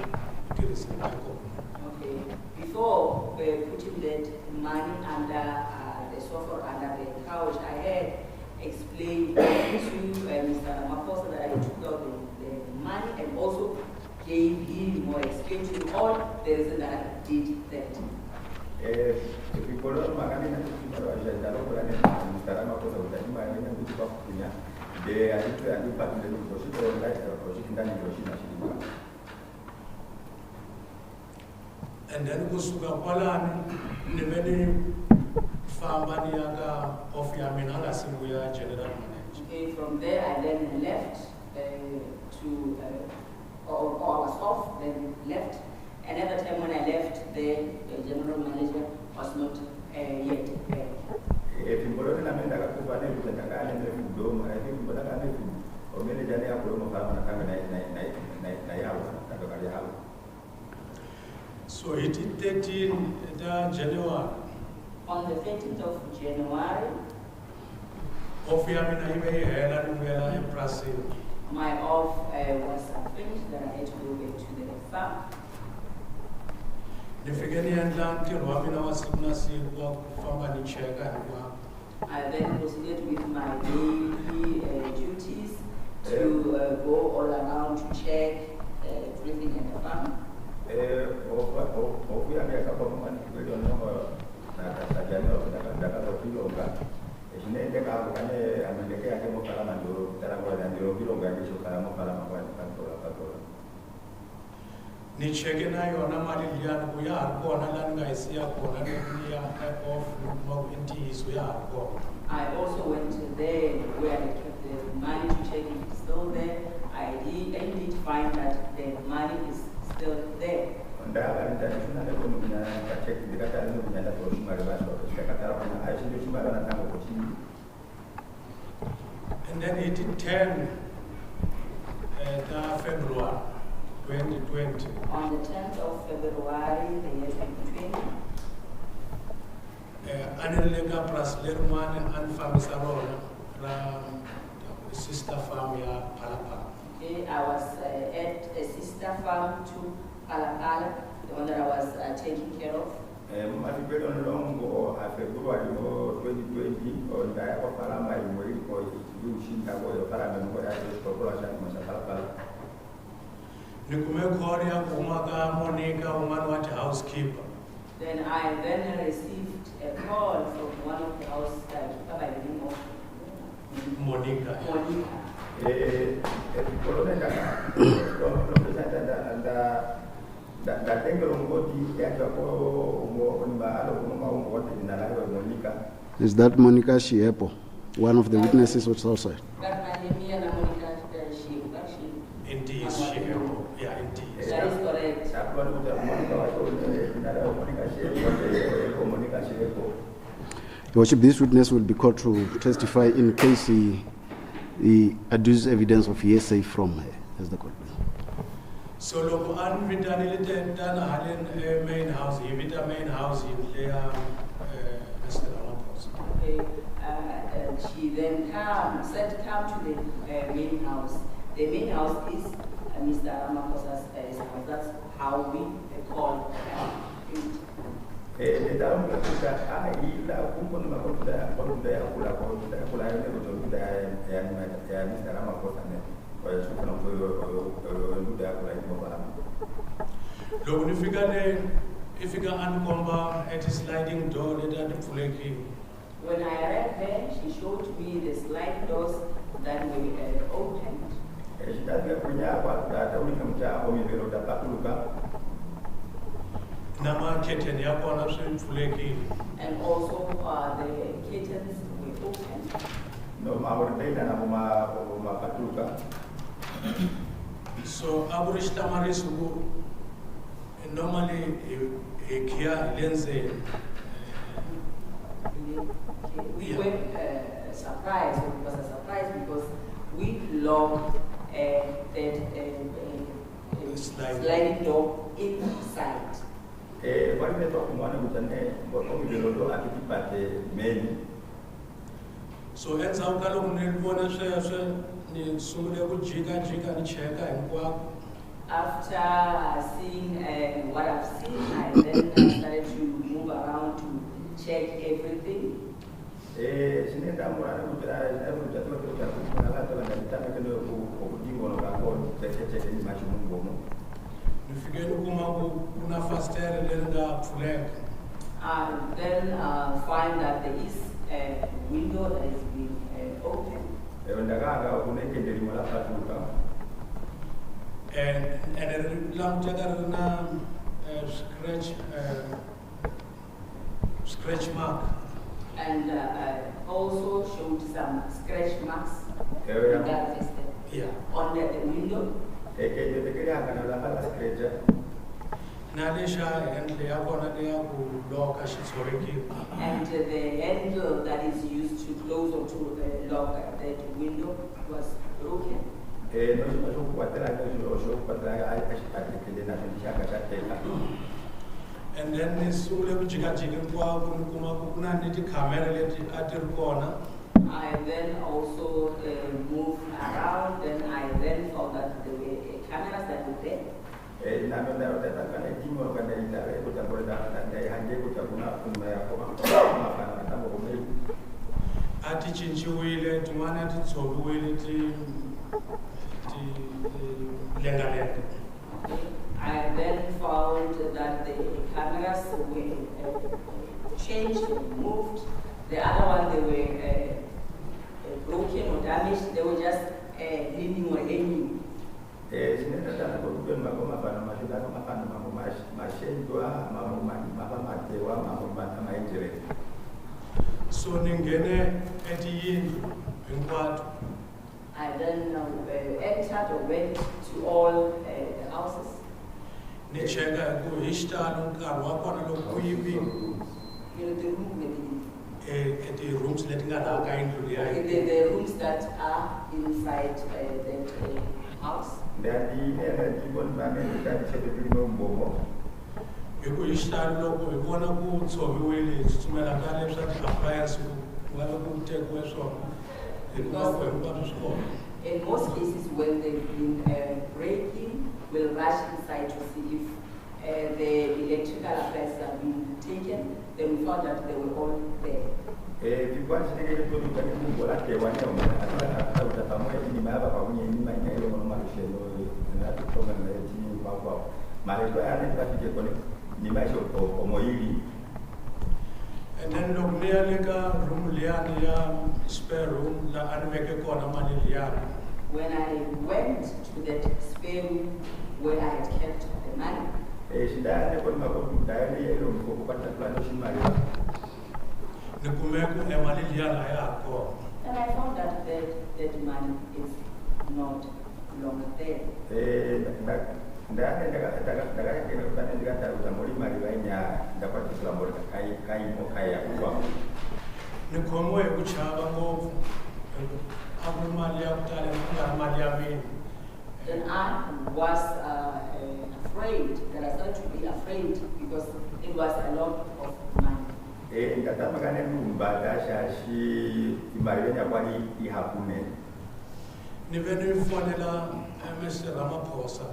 tirhiseni ka kona. Okay. Before putting that money under the sofa or under the couch, I had explained to Mr. Ramaphosa that I took out the money and also gave him or explained to him all the reason that I did that. And then kusuka kwalani niveni famba niyaga of yaminanga sibuya general manager. Okay, from there I then left or was off, then left. Another time when I left, the general manager was not yet there. So it is 13 January. On the 13th of January, my off was finished, then I had to go back to the farm. I then proceeded with my daily duties to go all around to check everything in the farm. I also went there where I kept the money to check if it's still there. I did find that the money is still there. And then it did 10 February 2020. On the 10th of February, the year 2020, Anelega Praslerman and Famisarona from sister farm ya Phala Phala. okay, I was at a sister farm to Phala Phala, the one that I was taking care of. Housekeeper. Then I received a call from one of the housekeeper by the name of Monica. Is that Monica Shiepo, one of the witnesses was outside? Indeed, Shiepo. Yeah, indeed. That is correct. Your Worship, this witness will be called to testify in case he adduces evidence of hearsay from her, as the court. So, look, unwritten main house, main house in Mr. Ramaphosa. Okay, she then said come to the main house. The main house is Mr. Ramaphosa's house. That's how we call it. If you can uncover at a sliding door, When I arrived there, she showed me the sliding doors that were opened. And also the curtains were open. So Aburish Tamaris normally a Kia Lenze. We were surprised. It was a surprise because we locked that sliding door inside. So that's how after seeing what I've seen, I then started to move around to check everything. Then find that there is a window that is being open. And scratch mark. And also showed some scratch marks Yeah. on the window. Nalisha and the Abona they are who lock as it's working. And the handle that is used to close or to lock that window was broken. And then this I then also moved around, and I then found that there were cameras that were there. I then found that the cameras were changed, moved. The other one, they were broken or damaged. They were just leaning or hanging. So ningene etiyin inkwatu. I then entered or went to all the houses. Nicheka ku hishtalo nkarhi wa kona loko ku yiviwe. The rooms that the rooms that are inside that house. In most cases, when they've been breaking, we'll rush inside to see if the electrical appliances have been taken. Then we found that they were all there. And then look nearly room lian spare room la anveke kona mali lian. When I went to that spare room where I had kept the money, and I found that that money is not longer there. Then I was afraid, that I started to be afraid because it was a lot of money. Mr. Ramaphosa,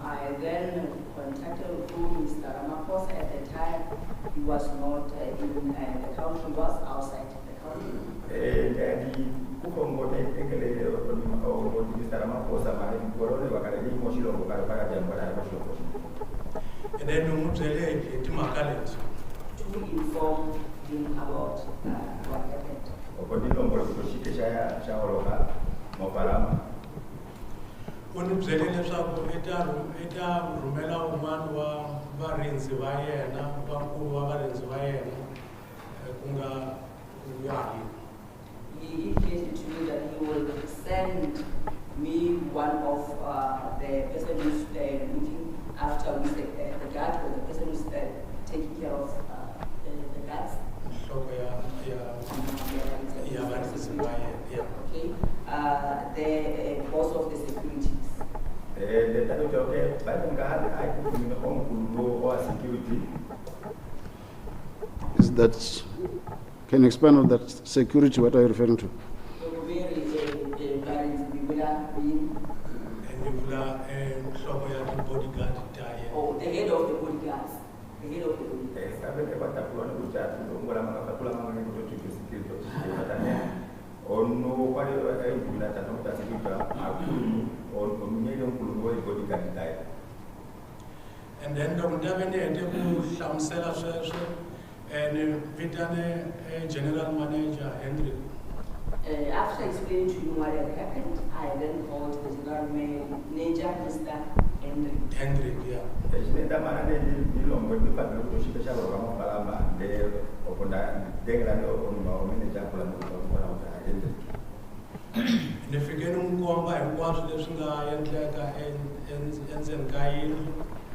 I then contacted Mr. Ramaphosa at the time. He was not in the country, was outside the country. And then to inform him about what happened. He indicated to me that he will send me one of the person who's looking after the guard, or the person who's taking care of the guards. Okay, the boss of the securities. Is that, can you expand on that security? What are you referring to? Oh, the head of the bodyguards. The head of the and then and General Manager Henry. After explaining to him what had happened, I then called the Manager, Mr. Hendrik, yeah. Presidenta mana ni long buat depan untuk si pesawat orang Phala de opona dengan orang mau manager pulang orang orang Nifike umkhomba ikwazi lesinga yenhleka enzen kayini.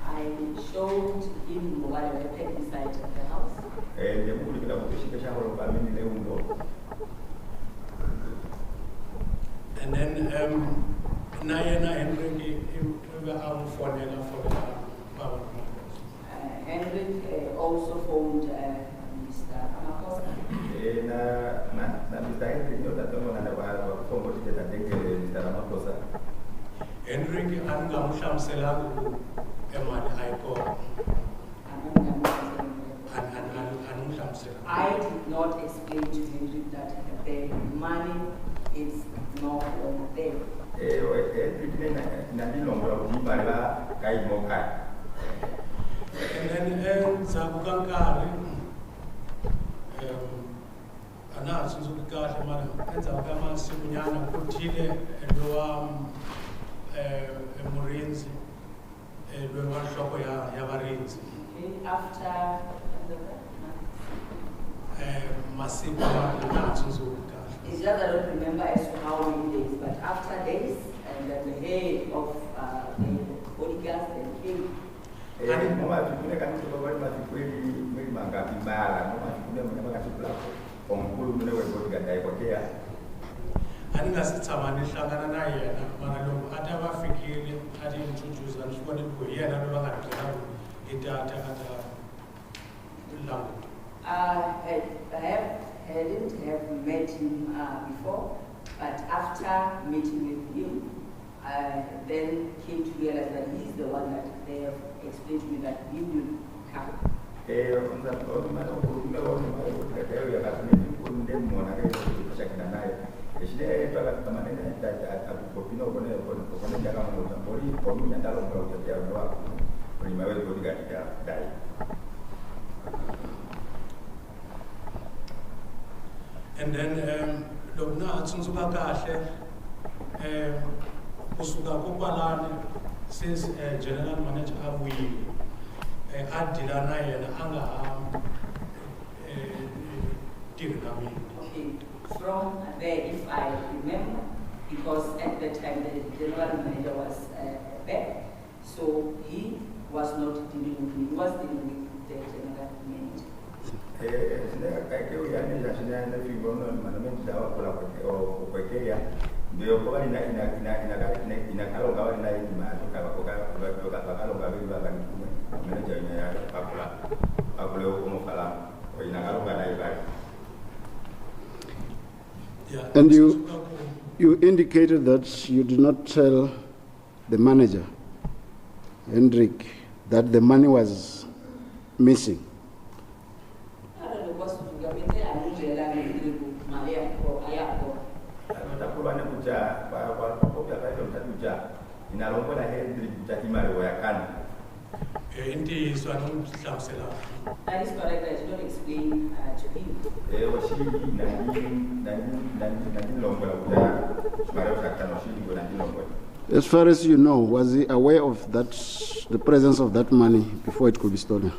I showed him while I went inside the house. Dia mungkin kita untuk si pesawat orang ini le undo. And then Nayana Hendrik amfonela for power. Hendrik also phoned Mr. Ramaphosa. Na Mr. Hendrik ndio tatomo na wa phone kuti tata dengele Mr. Ramaphosa. Hendrik angamhlamselanga emali ayikho. I did not explain to Hendrik that the money is not on there. And then Zabukankari, Anas Zukaka, and Zabama Sibunyana, Kutile, and Loam Marines, and Luan Shokoya, Yavarins. After Masipa, Zukaka. It's just I don't remember as to how many days, but after days, and then the head of the bodyguards and came. Andingasithamani hlangana naye yena mara loko ati abafikile ati introduce andisibone kuyena lobangagcina idatha ata language. I didn't have met him before, but after meeting with him, I then came to realize that he's the one that they have explained to me that he will come. And then Lobna Tsunzuka Kashe Usuka Kupalani, since General Manager we Adilana and Anga Tirnami. Okay, from there, if I remember, because at that time the General Manager was there, so he was not dealing with me, he was dealing with the General Manager. And you indicated that you did not tell the manager, Hendrik, that the money was missing. That is correct, I did not explain to him. As far as you know, was he aware of that, the presence of that money before it could be stolen?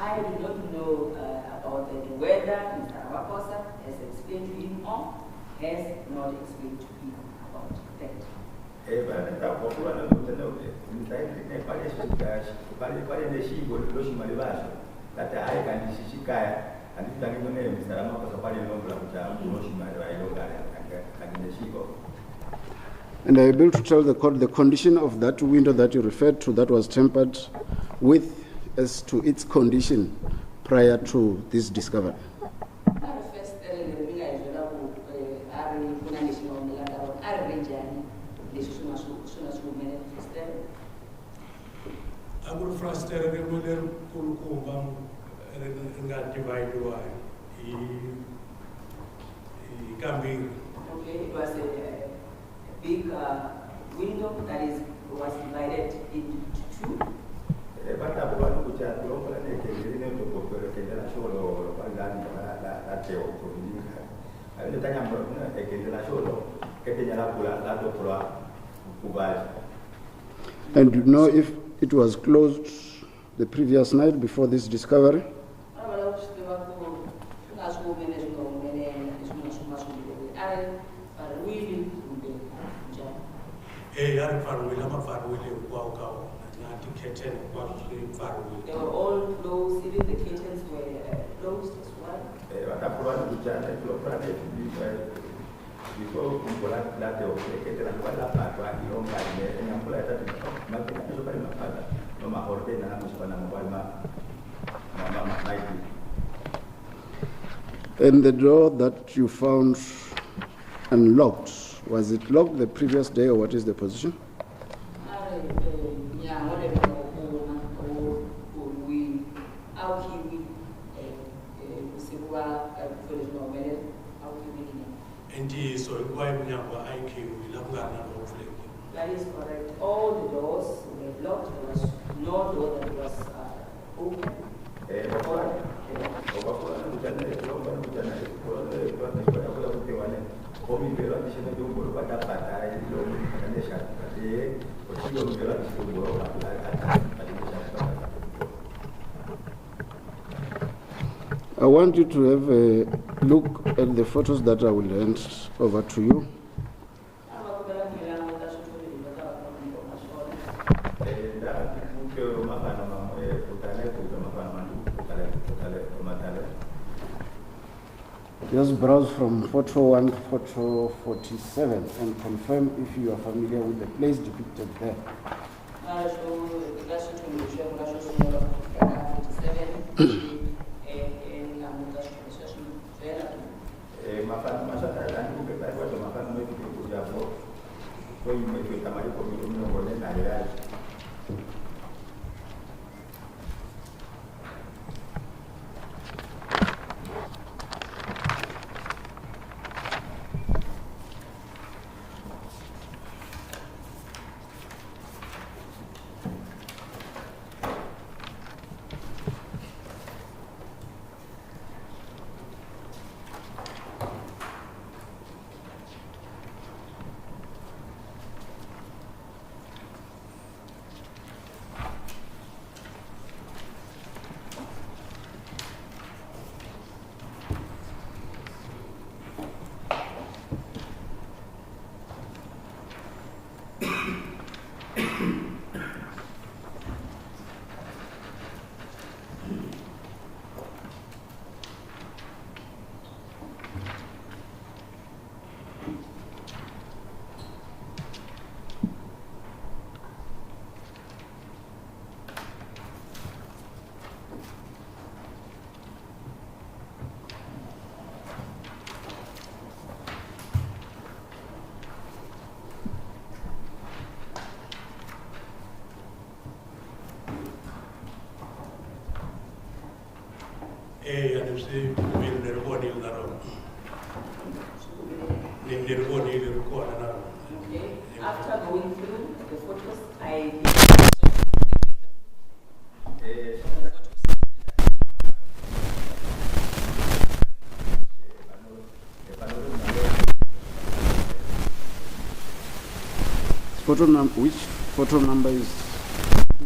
I do not know about whether Mr. Ramaphosa has explained to him or has not explained to him about that. And are you able to tell the court the condition of that window that you referred to that was tampered with as to its condition prior to this discovery? I would frustrate the mother Kulkumba and divide Okay, it was a big window that was divided into two. And do you know if it was closed the previous night before this discovery? They were all closed, even the curtains were closed as well. And the door that you found unlocked, was it locked the previous day, or what is the position? That is correct. All the doors were locked. There was no door that was open. I want you to have a look at the photos that I will hand over to you. Just browse from photo 1 to photo 47 and confirm if you are familiar with the place depicted there. After going through the photos, I Which photo number is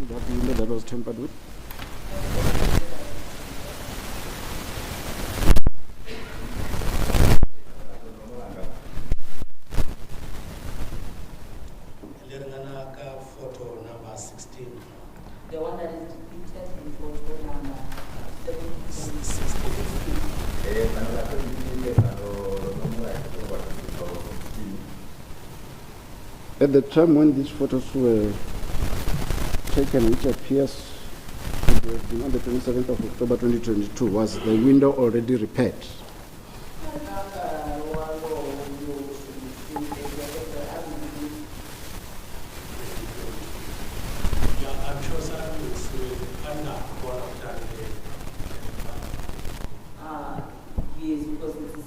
that window that was tampered with? photo number 16. The one that is depicted in photo number 16. At the time when these photos were taken, which appears to have been on the 27th of October 2022, was the window already repaired? Yes, because it is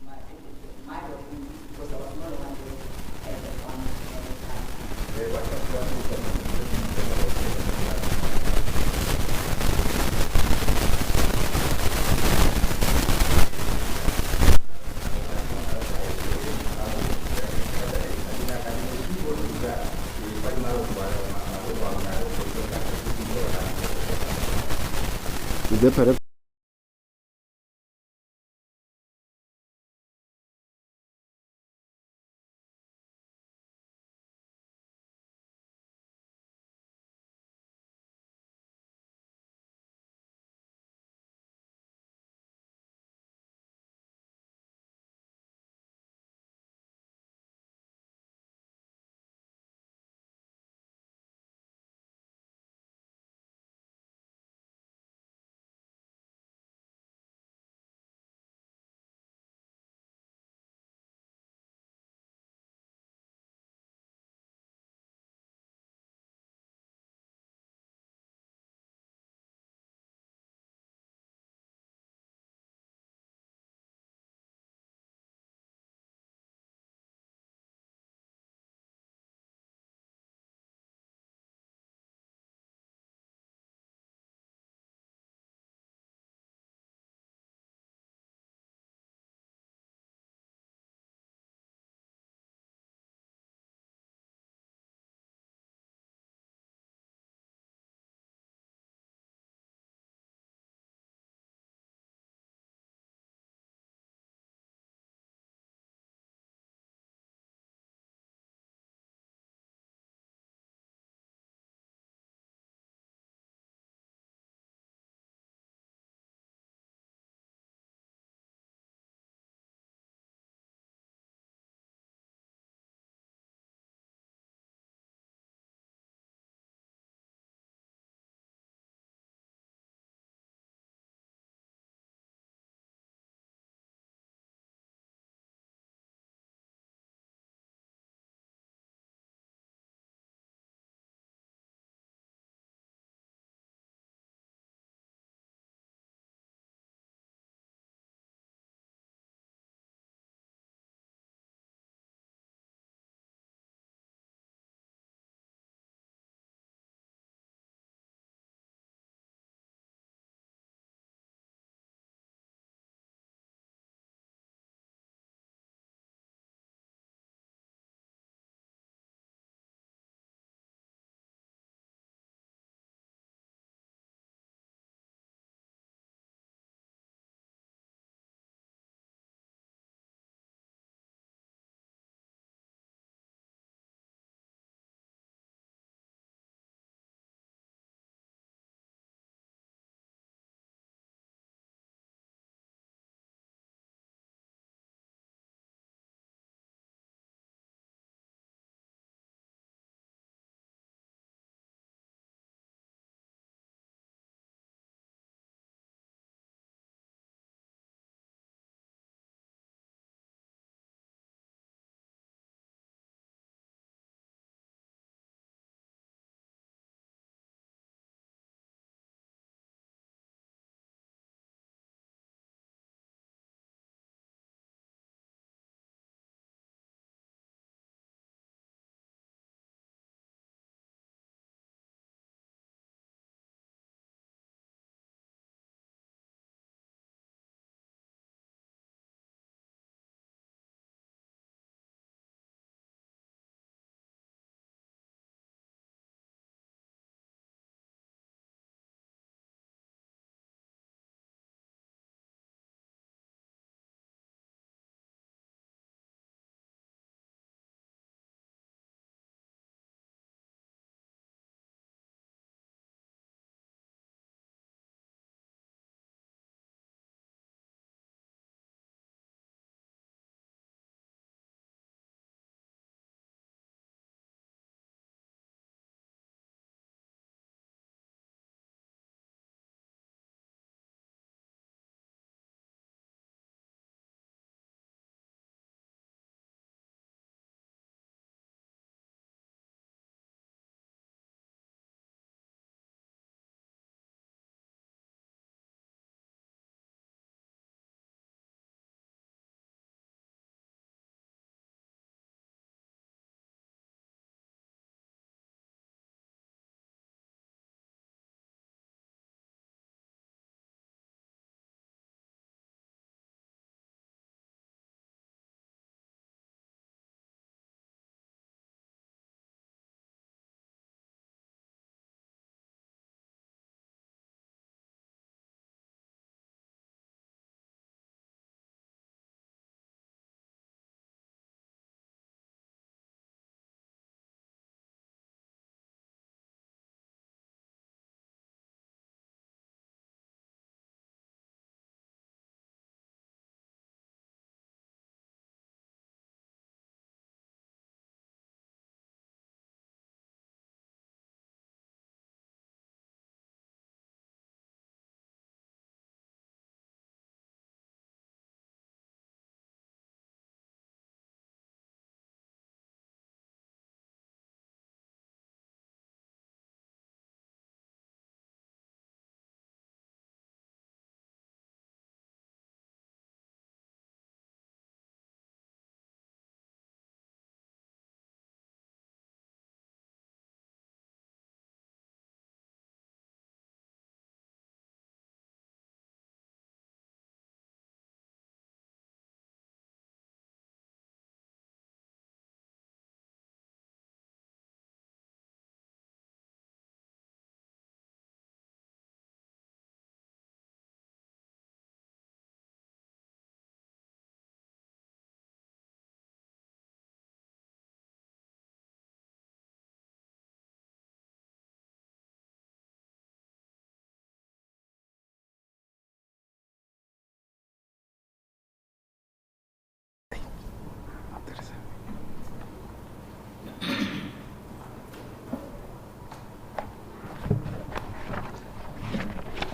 my document, because I was not the one who had the fund at the time. Is there perhaps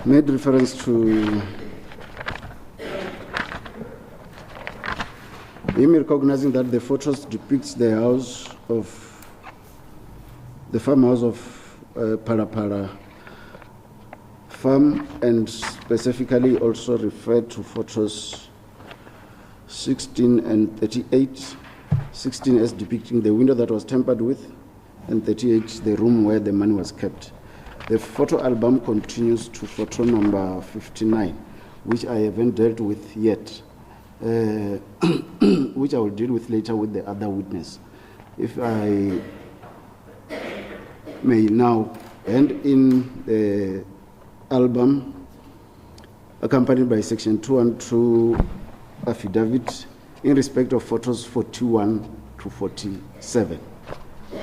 made reference to him recognizing that the photos depicts the house of the farmhouse of Phala Phala farm, and specifically also referred to photos 16 and 38. 16 as depicting the window that was tampered with, and 38 the room where the money was kept. The photo album continues to photo number 59, which I haven't dealt with yet, which I will deal with later with the other witness. If I may now hand in the album accompanied by section 212 affidavit in respect of photos 41 to 47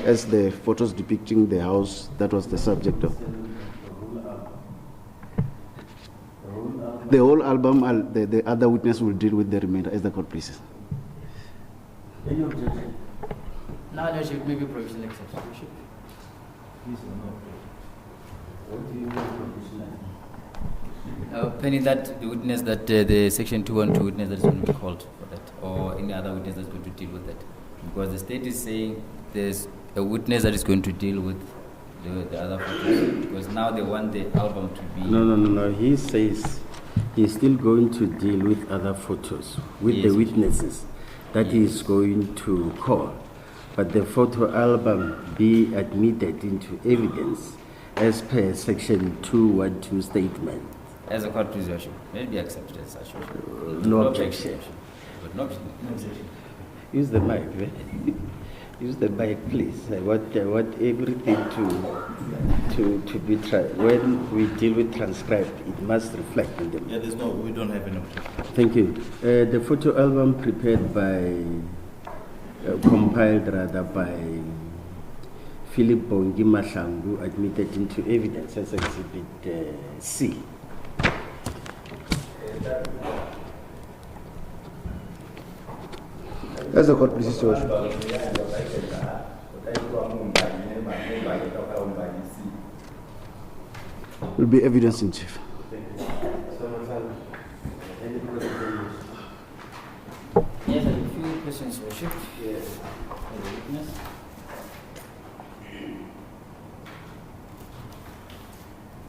as the photos depicting the house that was the subject of the whole album. The other witness will deal with the remainder as the court pleases. Any objection? Now, Lordship, maybe provisional exception. What do you mean provisional? Penny, that the witness that the section 212 witness that is going to be called for that, or any other witness that's going to deal with that, because the state is saying there's a witness that is going to deal with the other photos, because now they want the album to be. No. He says he's still going to deal with other photos, with the witnesses that he is going to call, but the photo album be admitted into evidence as per section 212 statement. As a court please, Lordship, may it be accepted as such. No objection. But no objection. Use the mic, eh? Use the mic, please. I want everything to be tried. When we deal with transcribed, it must reflect in them. Yeah, we don't have any objection. Thank you. The photo album prepared by, compiled rather by Philip Bongi Mahlangu, admitted into evidence as Exhibit C. As the court pleases, Your Worship. Will be evidence in chief. Yes, a few questions, Your Worship. Yes.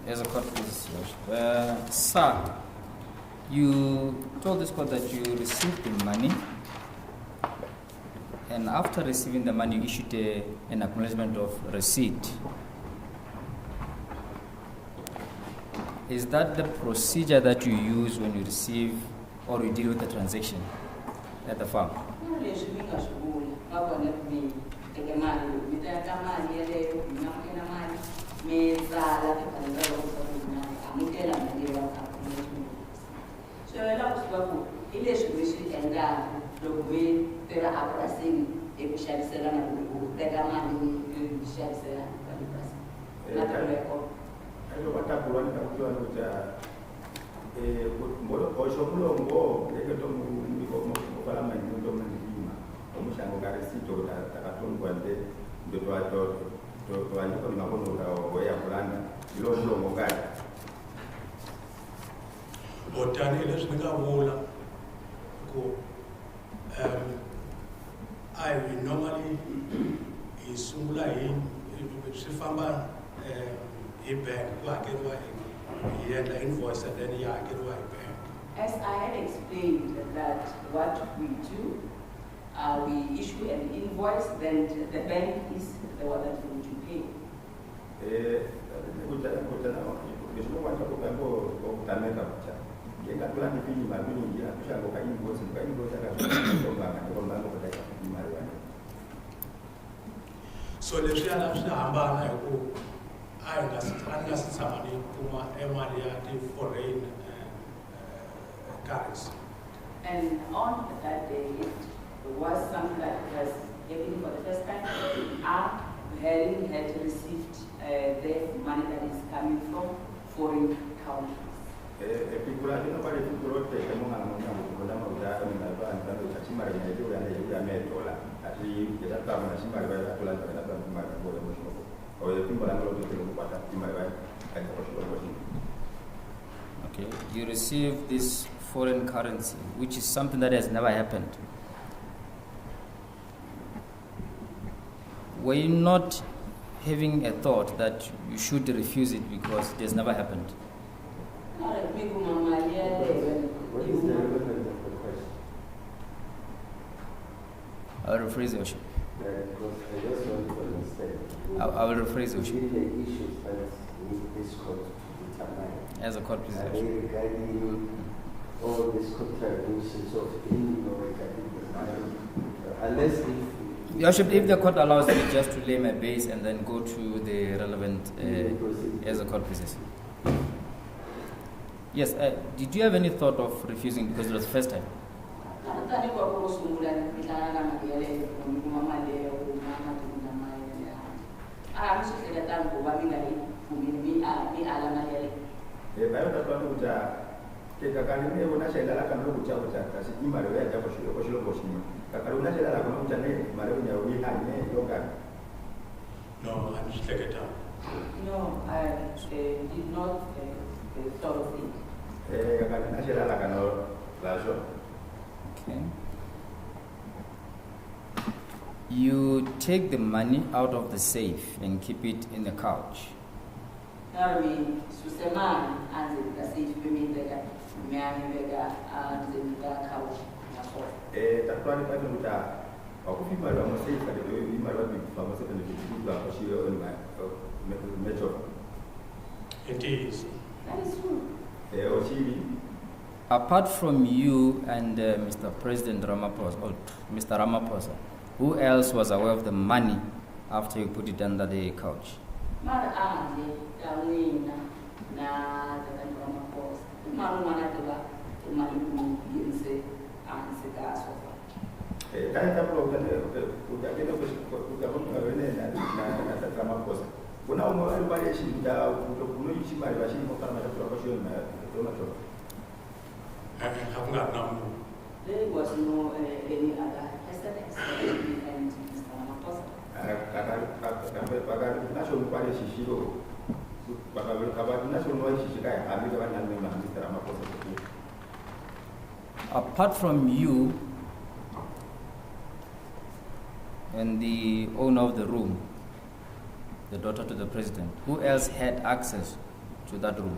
As a court please, Your Worship. Sir, you told this court that you received the money, and after receiving the money, you issued an acknowledgement of receipt. Is that the procedure that you use when you receive or you deal with the transaction at the farm? I will normally invoice and then as I had explained that what we do, we issue an invoice, then the bank is the one that's going to pay. So the foreign currency. And on that day, it was something that was happening for the first time. Having had received the money that is coming from foreign countries. okay, you receive this foreign currency, which is something that has never happened. Were you not having a thought that you should refuse it because it has never happened? What is the relevance of the question? I'll rephrase your issue. Because I just want to understand. I will rephrase your issue. Really the issues that need this court to determine. As a court Are they position. regarding all these contradictions of in or regarding the money? Unless if Your Worship, if the court allows me just to lay my base and then go to the relevant as a court position. Yes, did you have any thought of refusing because it was the first time? No, I'm just like it. No, I did not thought of it. Okay. You take the money out of the safe and keep it in the couch. It is. That is true. Apart from you and Mr. President Ramaphosa, or Mr. Ramaphosa, who else was aware of the money after you put it under the couch? There was no any other SMS and Mr. Ramaphosa. Apart from you and the owner of the room, the daughter to the president, who else had access to that room?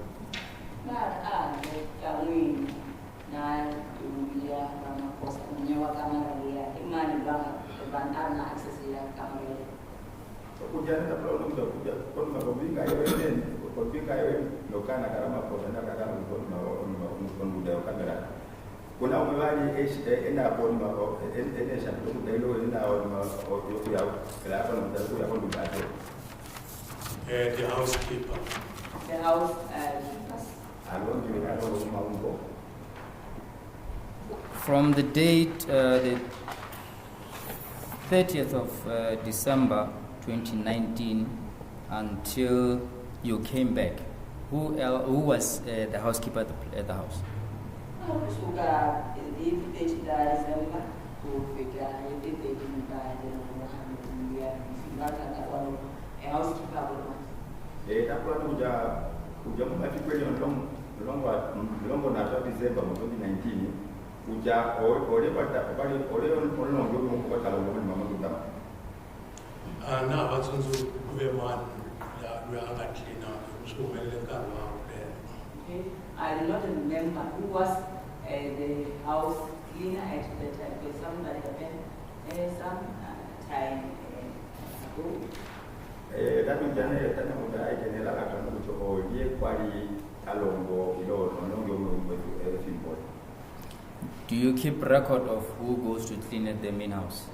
The housekeeper. The house From the date, the 30th of December 2019 until you came back, who was the housekeeper at the house? I do not remember who was the house cleaner at the time, because somebody happened some time ago. Do you keep record of who goes to clean at the main house?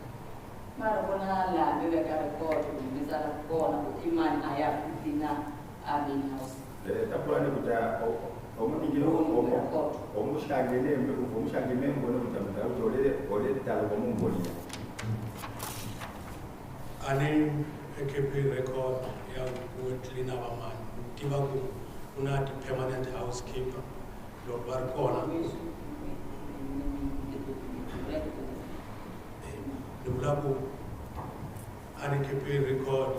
Ani ekepe record ya cleaner man. Tibaku una permanent housekeeper. Lo barkona. Dublaku ani kepe record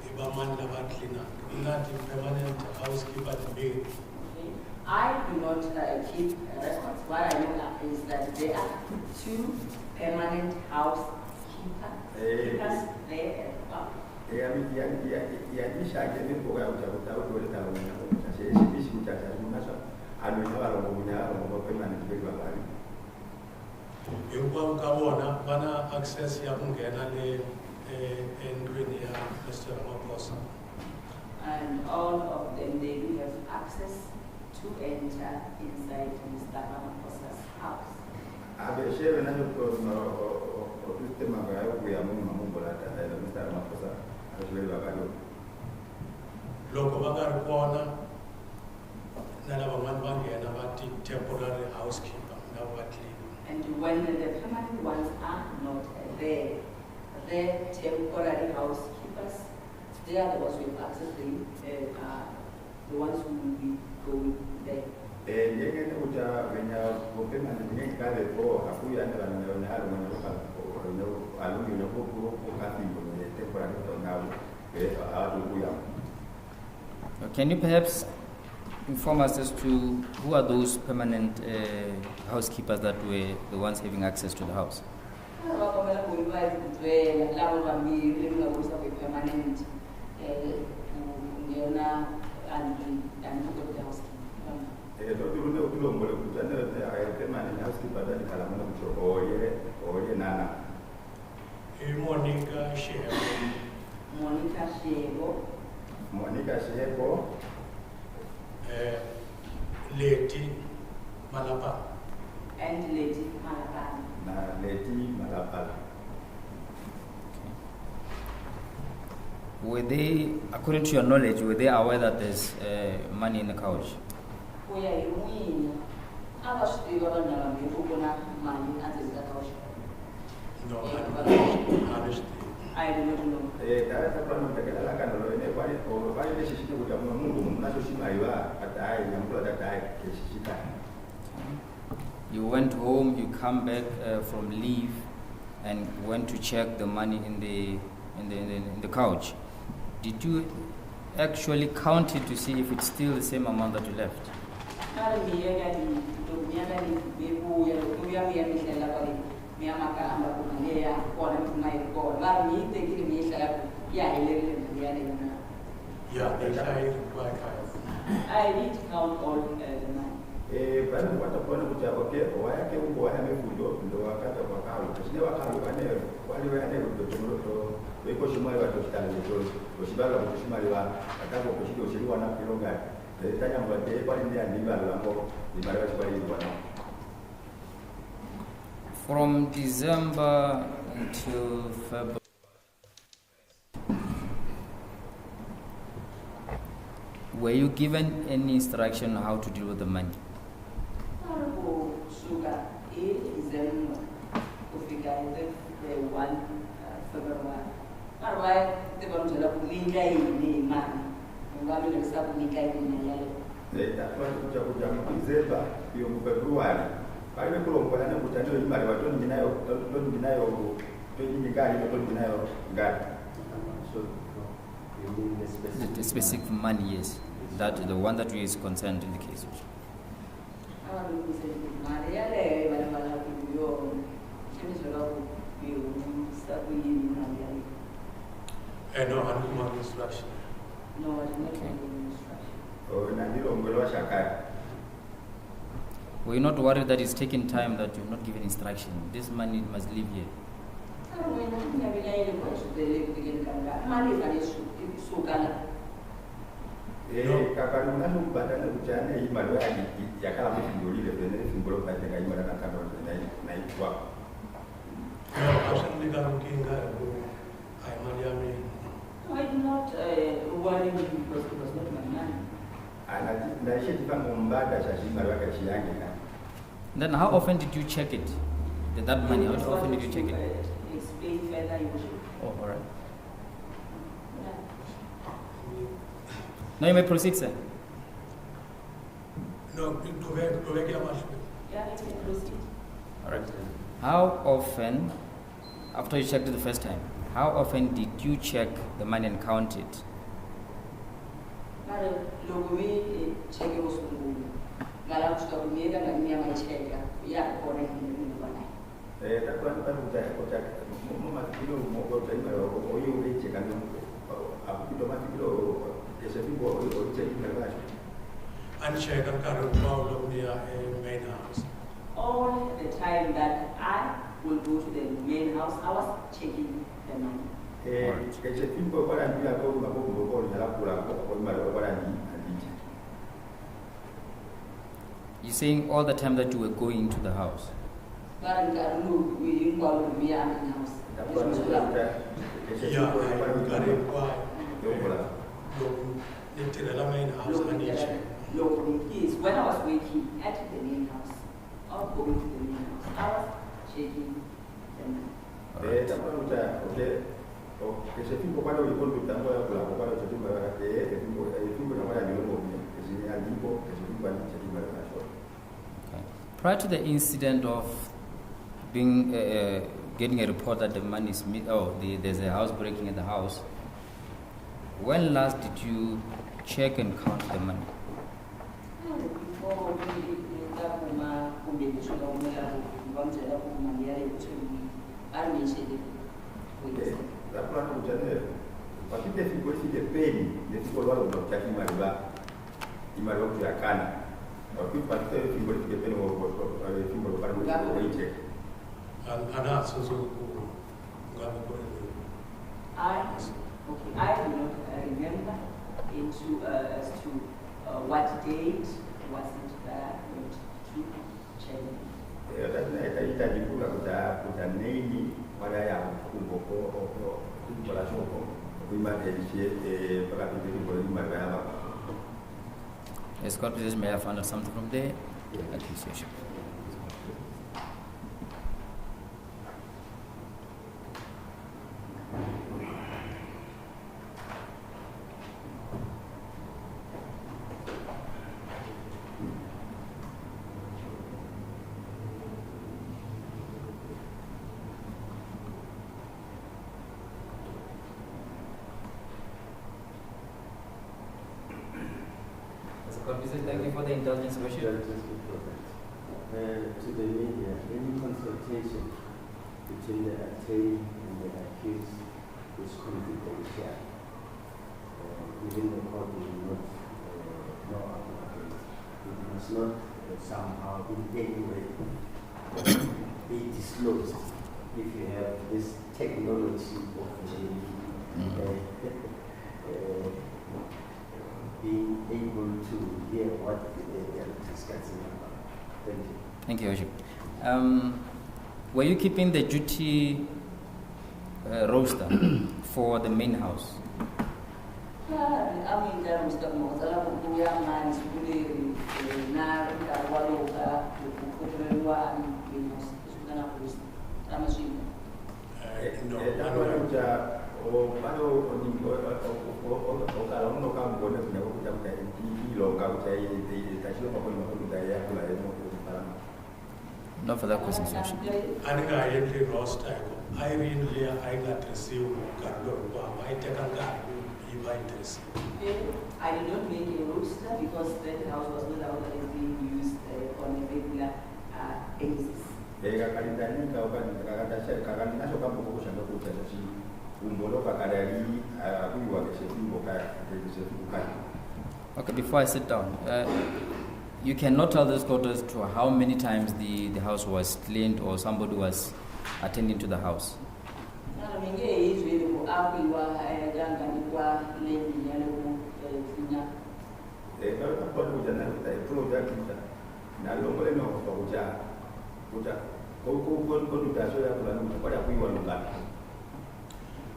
ibaman la cleaner. Una permanent housekeeper the I do not keep records. What I know is that there are 2 permanent housekeepers there as well. Hinkwavo ka vona va na access ya ku nghena le endlwini ya Mr. Ramaphosa. And all of them, they do have access to enter inside Mr. Ramaphosa's house. Loko va nga ri kona na lava van'wana va nghena va ti temporary housekeeper na va clean. And when the permanent ones are not there, the temporary housekeepers, they are the ones with access, the ones who will be going there. Can you perhaps inform us as to who are those permanent housekeepers that were the ones having access to the house? Monica Shebo. Lady Phala Phala. And Lady Phala Phala. Lady Phala Phala. Were they, according to your knowledge, were they aware that there's money in the couch? No, I do not know. You went home, you come back from leave, and went to check the money in the couch. Did you actually count it to see if it's still the same amount that you left? yeah, they tried like I did count all the money. From December until February, were you given any instruction on how to deal with the money? The specific money, yes. That the one that is concerned in the case. no, I didn't want instruction. No, I did not get any instruction. Were you not worried that it's taking time, that you're not given instruction? This money must leave here. I did not worry because it was not my money. Then how often did you check it? That money, how often did you check it? Explain further, you should. Oh, all right. Yeah. Now you may proceed, sir. No, to make your much. Yeah, you can proceed. All right. How often, after you checked it the first time, how often did you check the money and count it? ngala kusvika kumiyeka nganyama icheka yakhona ingoba nayo Uncheck and carry problem near a main house. all the time that I will go to the main house, I was checking the money. You're saying all the time that you were going to the house? But I don't know, we in the main house. Yeah, I got it. Why? The main house and each. Yes, when I was working at the main house, I was going to the main house. I was checking the money. Okay. Prior to the incident of being getting a report that the money is there's a house breaking in the house, when last did you check and count the money? Before I do not remember as to what date was it that to check. Yes, God, please, may I find out something from there? Appreciation. Thank you for the indulgence, Worship. To the media, any consultation between the attorney and the accused is confidential. Even the court will not know about it. It must not somehow in any way be disclosed if you have this technology of being able to hear what they are discussing about. Thank you. Thank you, Worship. Were you keeping the duty roster for the main house? No further questions, Worship. I really lost time. I really got received I take a guy who interest. I did not make a roster because that house was not already being used on a regular basis. Okay, before I sit down, you cannot tell this court as to how many times the house was cleaned or somebody was attending to the house.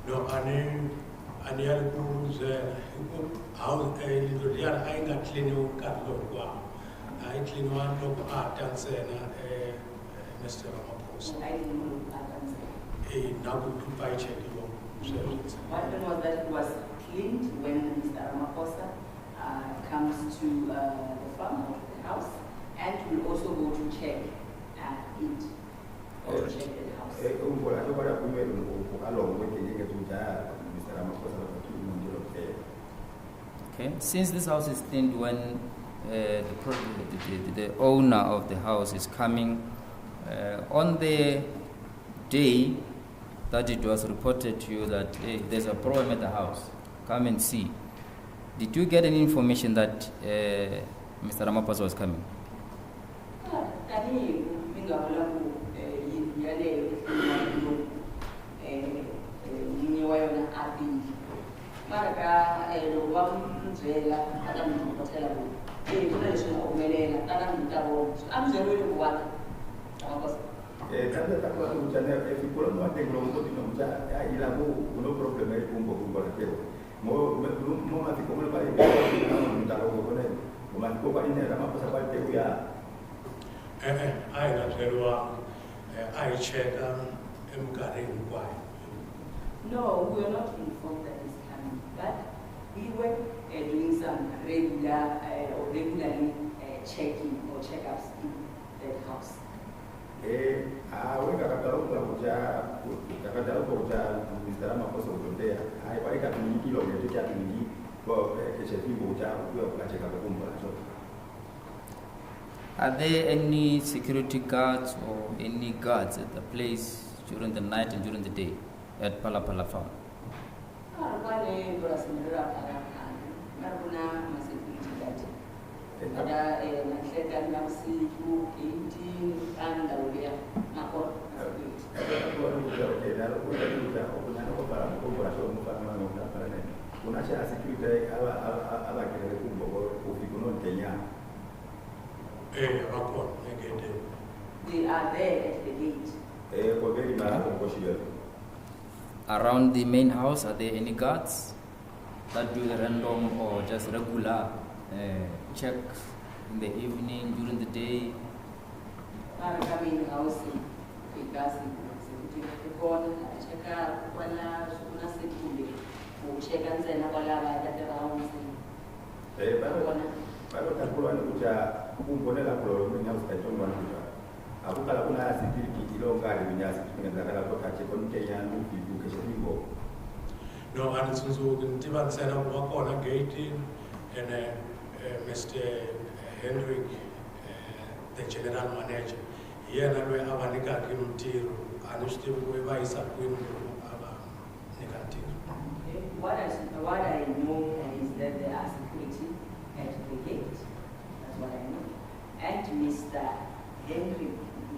No, and the other rules, how I got clean I clean one look at and say, Mr. Ramaphosa. I didn't look at and say. Now to buy check What happened was that it was cleaned when Mr. Ramaphosa comes to the farm or to the house, and will also go to check it or check the house. Okay, since this house is cleaned, when the owner of the house is coming on the day that it was reported to you that hey, there's a problem at the house, come and see. Did you get any information that Mr. Ramaphosa was coming? I check No, we are not informed that he's coming, but we were doing some regularly checking or checkups in that house. Mr. Ramaphosa kutondea haipalika tunikilo ngetokea tuningi kwa keshefibo cha kucheka kukumba. Are there any security guards or any guards at the place during the night and during the day at Phala Phala farm? They are there at the gate. Around the main house, are there any guards that do the random or just regular checks in the evening, during the day? House, no, and since we can set up work on a gate and Mr. Henrik, the general manager, here and we have a negative material, and still we buy some window of a negative. What I know is that there are security at the gate. That's what I know. And Mr. Henry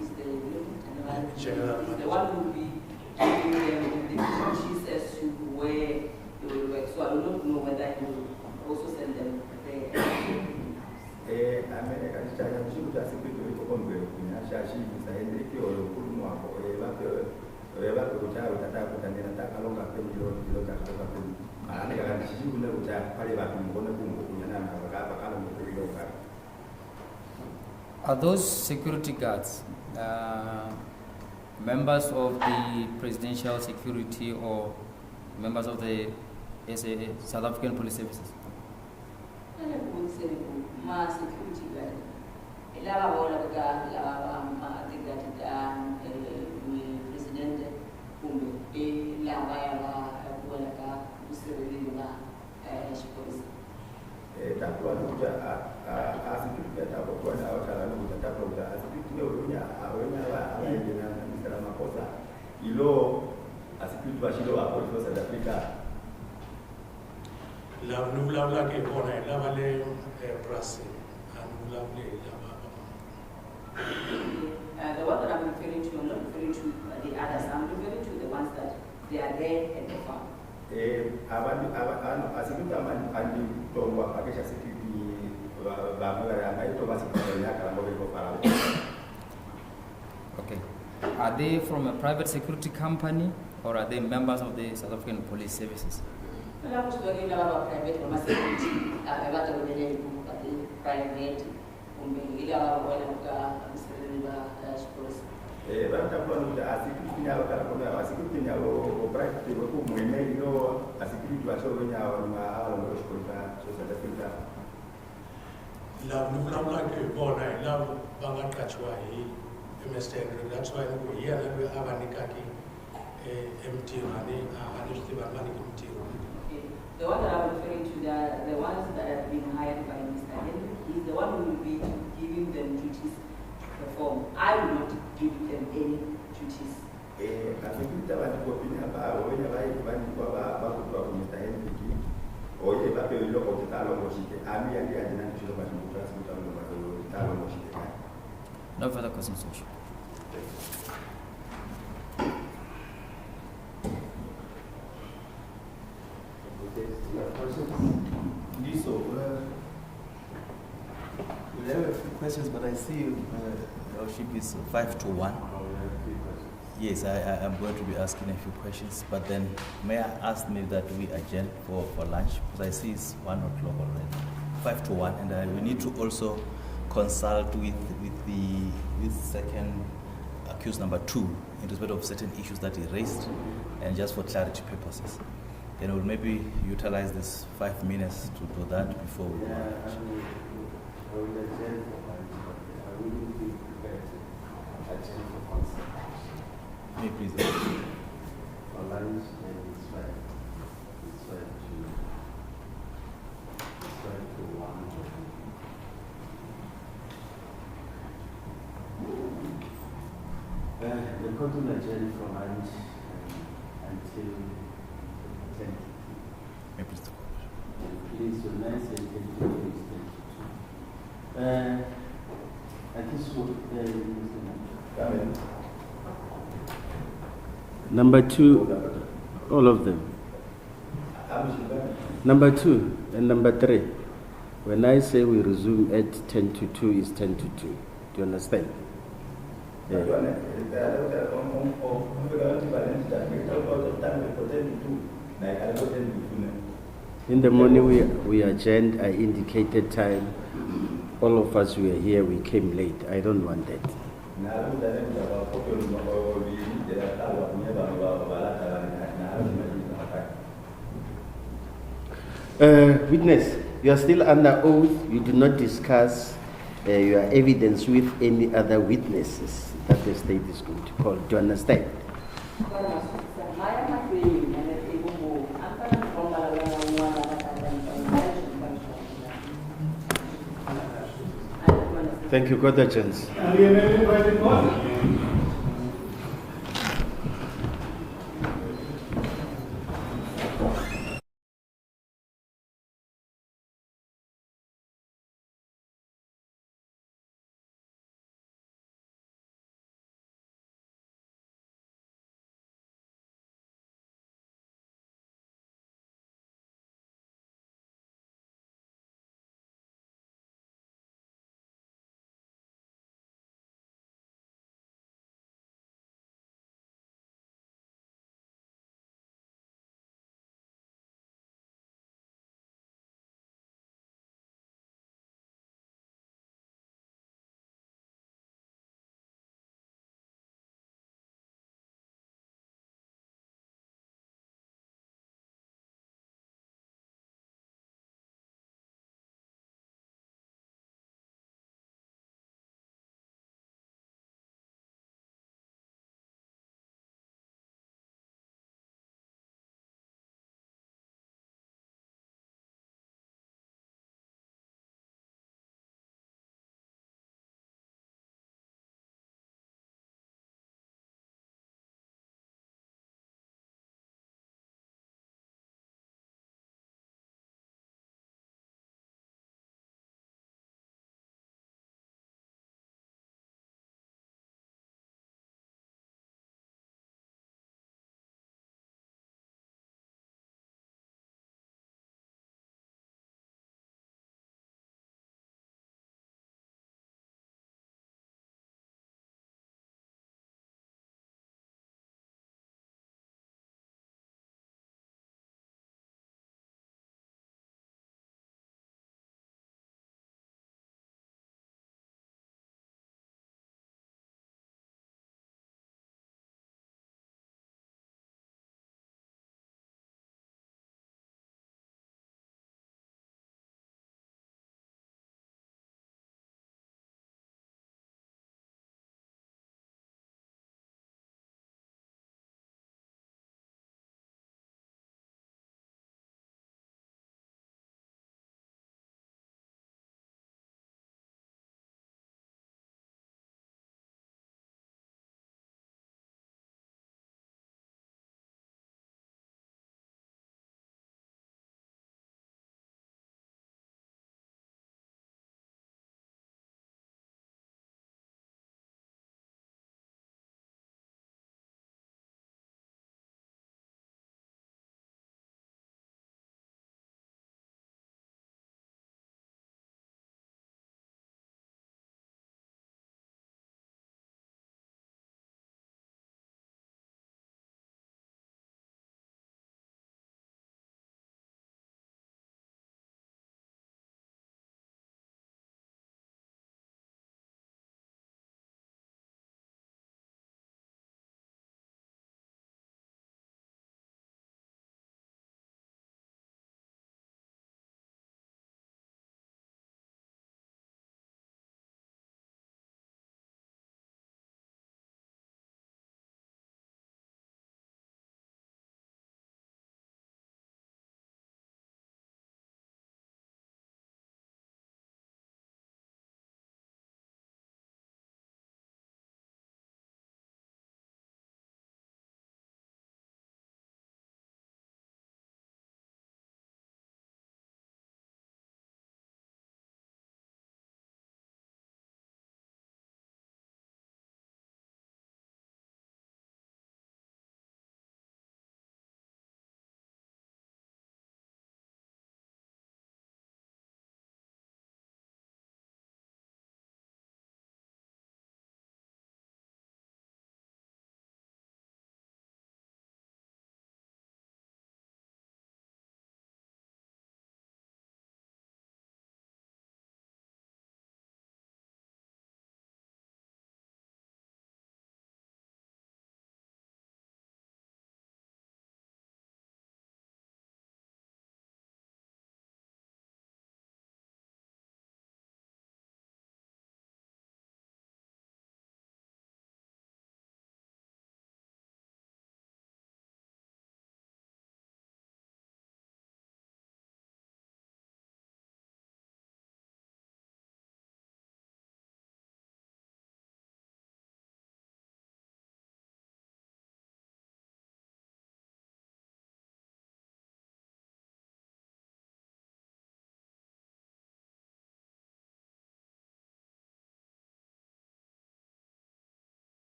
is the one who will be giving them the duties as to where they will work. So I do not know whether he will also send them there. Are those security guards members of the presidential security or members of the South African Police Services? My security guard. President the one that I'm referring to, I'm not referring to the others, I'm referring to the ones that they are there at the farm. Okay. Are they from a private security company or are they members of the South African Police Services? That's why we here we have a Nikaki empty money, The one that I'm referring to, the ones that have been hired by Mr. Henry, he's the I will not give them any duties. I think that was the opinion about when I about Mr. Henry. Or if I pay a lot of the Talon Washington, I mean, I didn't choose about the Talon Washington. No further questions, Worship. We have a few questions, but I see our ship is 5 to 1. Yes, I am going to be asking a few questions, but then may I ask me that we adjourn for lunch? Because I see it's 1 o'clock already. 5 to 1, and we need to also consult with second accused number 2 in respect of certain issues that he raised, and just for clarity purposes. Then we'll maybe utilize this 5 minutes to do that before we go. I will attend for lunch, but I wouldn't be prepared to attend for concert. May please. For lunch, then it's 5. It's 5 to 1. The court will adjourn from lunch until 10. May please. Please, your nice and 10 to 2 is 10 to 2. I guess Number 2, all of them. Number 2 and number 3. When I say we resume at 10 to 2, is 10 to 2. Do you understand? Yeah. In the morning we adjourned. I indicated time. All of us were here. We came late. I don't want that. Witness, you are still under oath. You do not discuss your evidence with any other witnesses that the state is going to call. Do you understand? Thank you. Got the chance.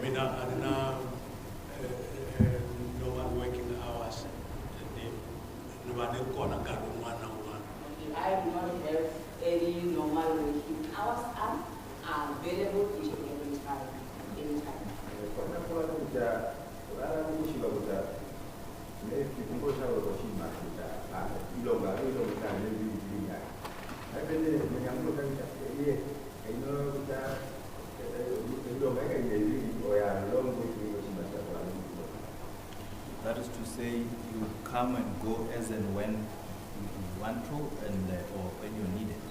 Mina adina normal working hours. I do not have any normal working hours. I'm available each and every time. Anytime. That is to say, you come and go as and when you want to, and or when you need it.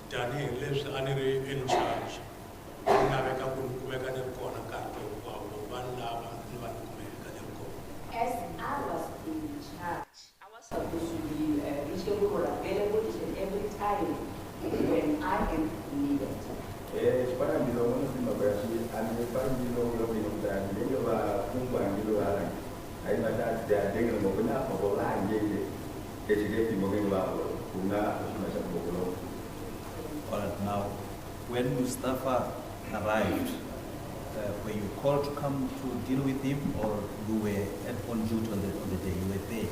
Danny lives in charge. As I was in charge, I was supposed to be reachable or available each and every time when I am needed. All right, now, when Mustafa arrived, were you called to come to deal with him, or you were on duty on the day you were there?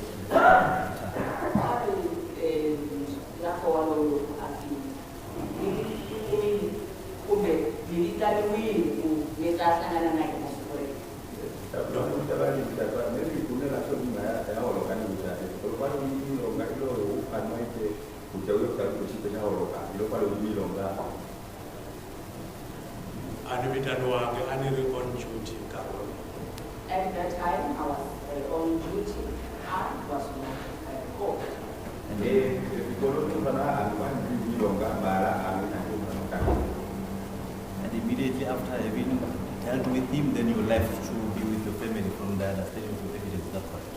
At that time, I was on duty. I was not called. And immediately after having dealt with him, then you left to be with your family from the understanding of your evidence. Is that correct?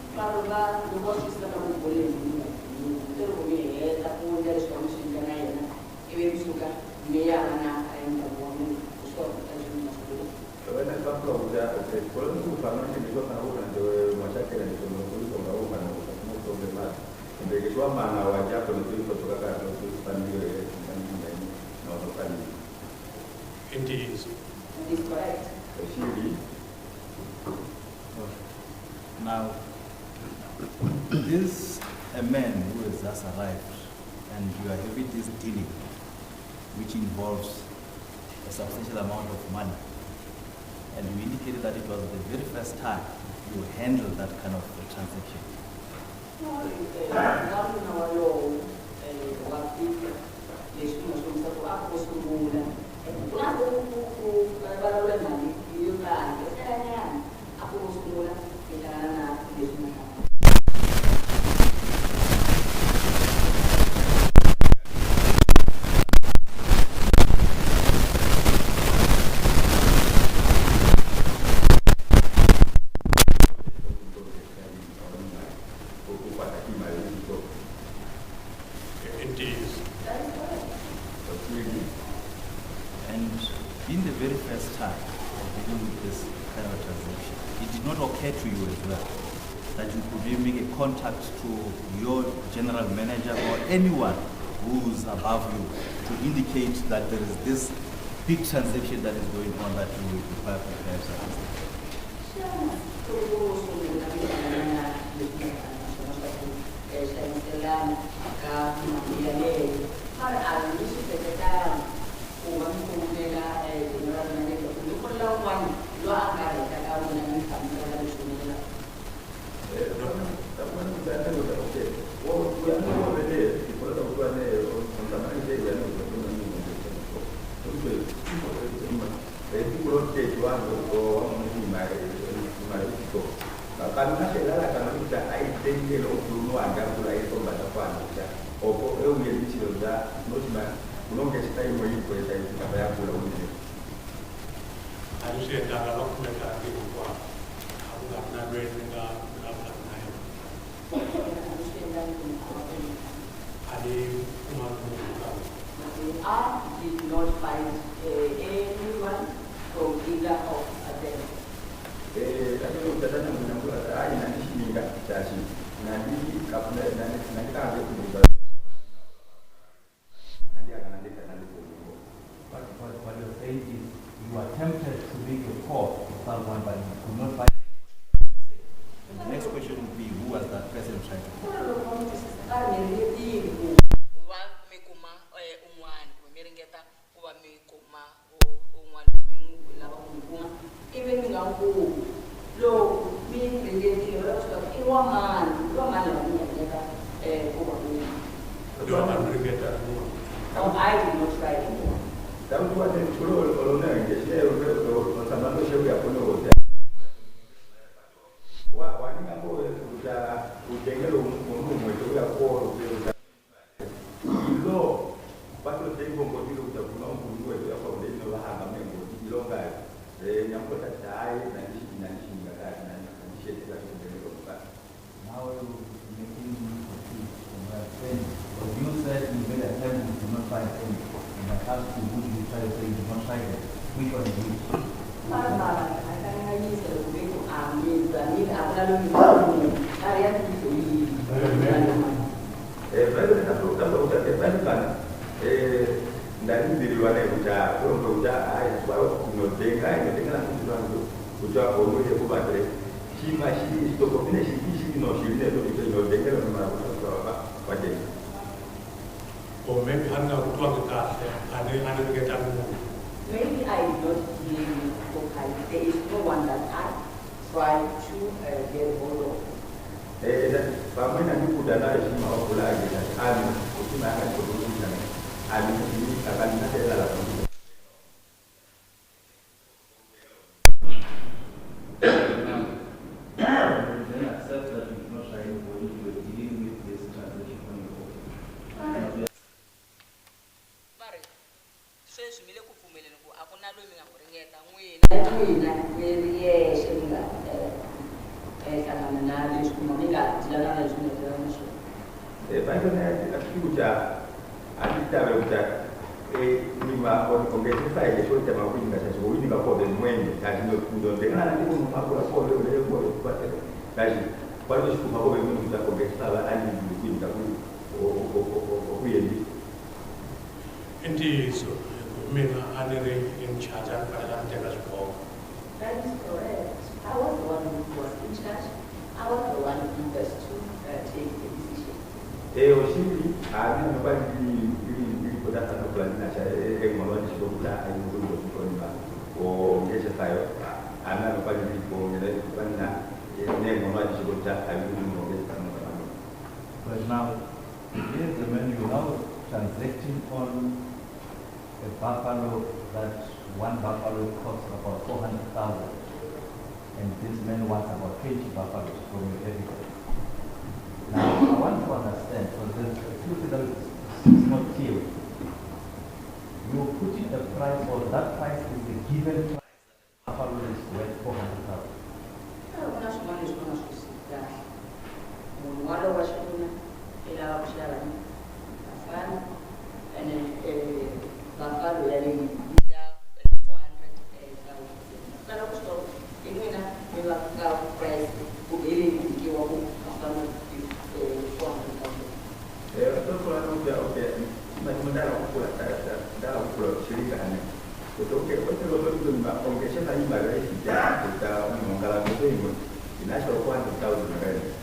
Indeed. That is correct. Now, this a man who has just arrived, and you are having this dealing, which involves a substantial amount of money, and you indicated that it was the very first time you handled that kind of transaction. And in the very first time of dealing with this kind of transaction, it did not occur to you as well that you could maybe make a contact to your general manager or anyone who's above you to indicate that there is this big transaction that is going on that you will require for the service. No, I did not try anyone. That was what they put on there. Yes, yeah, somebody should be a photo of that. Why did I go with the room where we are called? Law, but the thing will go to the long way of the Laham, the long guy. The young put a tie and she shit like the Now you're making me confused from what I'm saying. But you said you made an attempt to not find any. And I asked you, who did you try to say you did not find it? Which one is which? Dari diri luar udah, orang udah, ayah baru ngerti kan, ngerti kan aku udah orang dia buat dari, si masih itu kombinasi si no si dia tu itu ngerti kan orang apa wajib. Or maybe I'm not talking about that. Maybe I did not hear you vocally. There is no one that I tried to get hold of. Paman nanti sudah ada si mau pula lagi dan amin, itu makan produksi sana. Amin ini akan nanti ada lah. Indeed, so in charge and That is correct. I was the one who was in charge. I was the one who was to take the decision. Aussi, amin apa di kota tanah pelan saya mengelola di sebuah kota yang belum berfungsi. Oh, dia saya anak apa di sebuah negara bukan nak ini mengelola di sebuah kota yang belum berfungsi tanah. But now, here's the menu now transacting on a buffalo that one buffalo costs about 400,000, and this man wants about 20 buffaloes from your evidence. Now, I want to understand, because there's a few things that is not clear. You're putting a price, or that price is the given price that buffalo is worth 400,000. And then buffalo yani 400,000. Kalau stop ini na melakukan price kubeli ikiwa buffalo 400,000. Betul kalau udah oke, macam dalam pulau cerita ni. Betul betul itu mbak kongkesi lagi bagai sejak kita mengalah itu ini, ini soal tahu sebenarnya.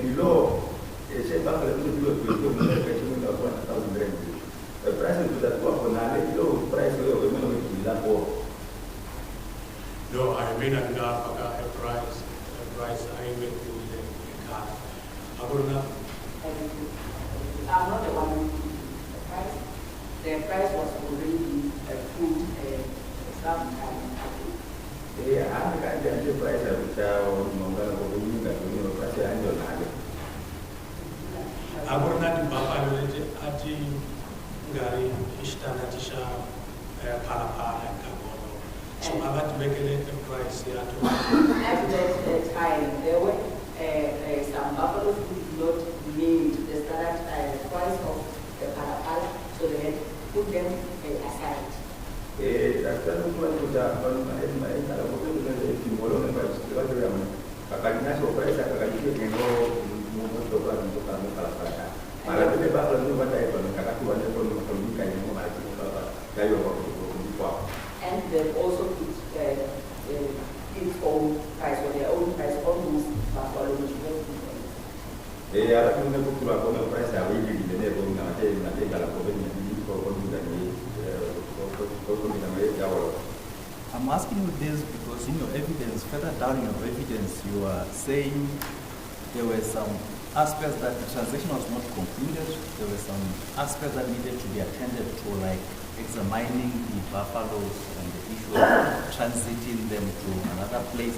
Ilo sebab kalau itu kongkesi mengalah tahu sebenarnya. Price itu dah tua penali itu price itu memang tidak po. No, I mean a price I will do the car. I'm not the one who did the price. The price was already approved some time ago. Ada kan janji price kita mengalah ini kan ini price yang jual ada. Aku nanti bapak aja dari istana tisha Phala Phala kabono. So I want to make a price here to. At that time, there were some buffaloes who did not meet the standard price of the Phala Phala, so they had put them aside. Dasar itu sudah main kalau betul betul simbol yang bagus itu yang kakaknya surprise kakaknya itu mau coba untuk kamu Phala Phala. Malah itu bakal itu pada itu kakak tuan itu kalau kayak mau maju apa kayak apa. And they also put its own price or their own price on those buffalo which was ada punya buku apa price yang ini di sini pun nanti kalau kau ini kau juga ni kau ni jawab. I'm asking you this because in your evidence, further down in your evidence, you are saying there were some aspects that the transaction was not concluded. There were some aspects that needed to be attended to, like examining the buffaloes and the issue of transiting them to another place.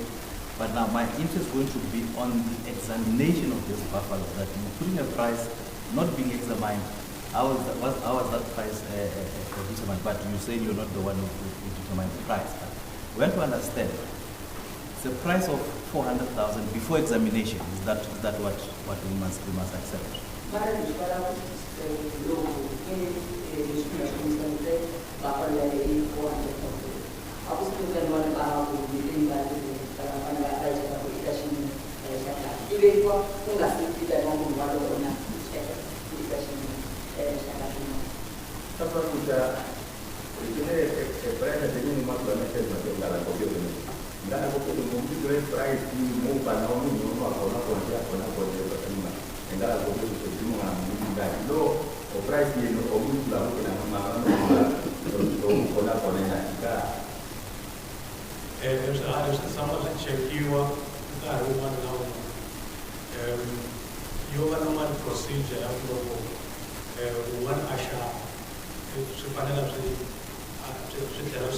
But now my interest is going to be on the examination of these buffaloes, that you're putting a price not being examined. How was that price determined? But you say you're not the one who determined the price. But we have to understand, it's a price of 400,000 before examination. Is that what we must accept? Procedure one asha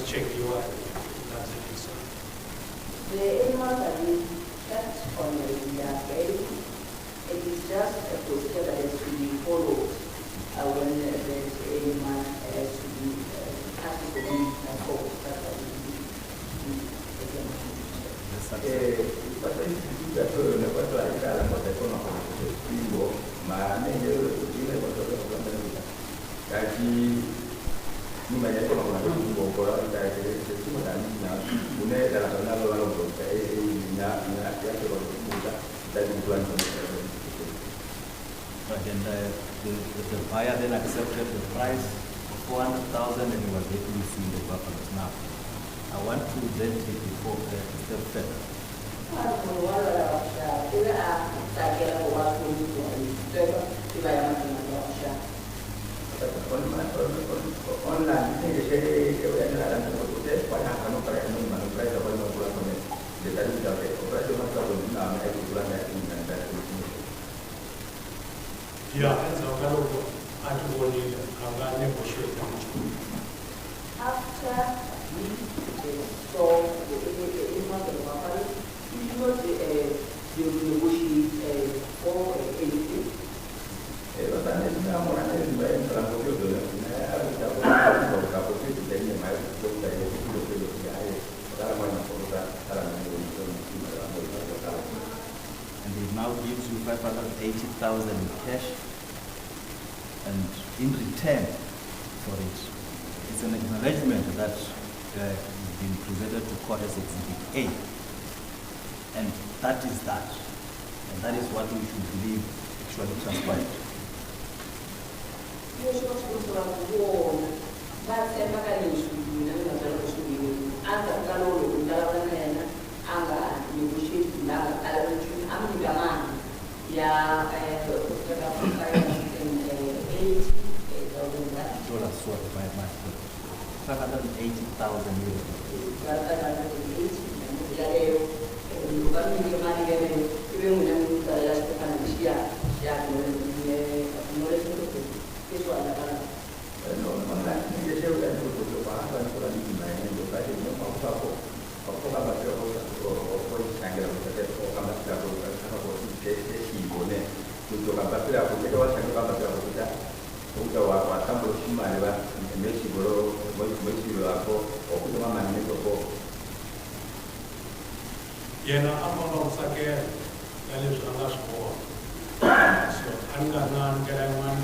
check the animals that we kept on the bed, it is just a procedure that is to be followed when the animal has to be cast to be sold. And the buyer then accepted the price of 400,000 and he was able to see the buffaloes. Now, I want to then take the step further. Yeah, so I don't negotiate. After we saw the impact of the buffalo, you know they will negotiate for anything. And it now gives you 580,000 in cash, and in return for it, it's an acknowledgement that is being presented to court as Exhibit A, and that is that, and that is what we should believe actually transpired. Yena among Sake, Alice Alasko. So, Anganan, Karaman,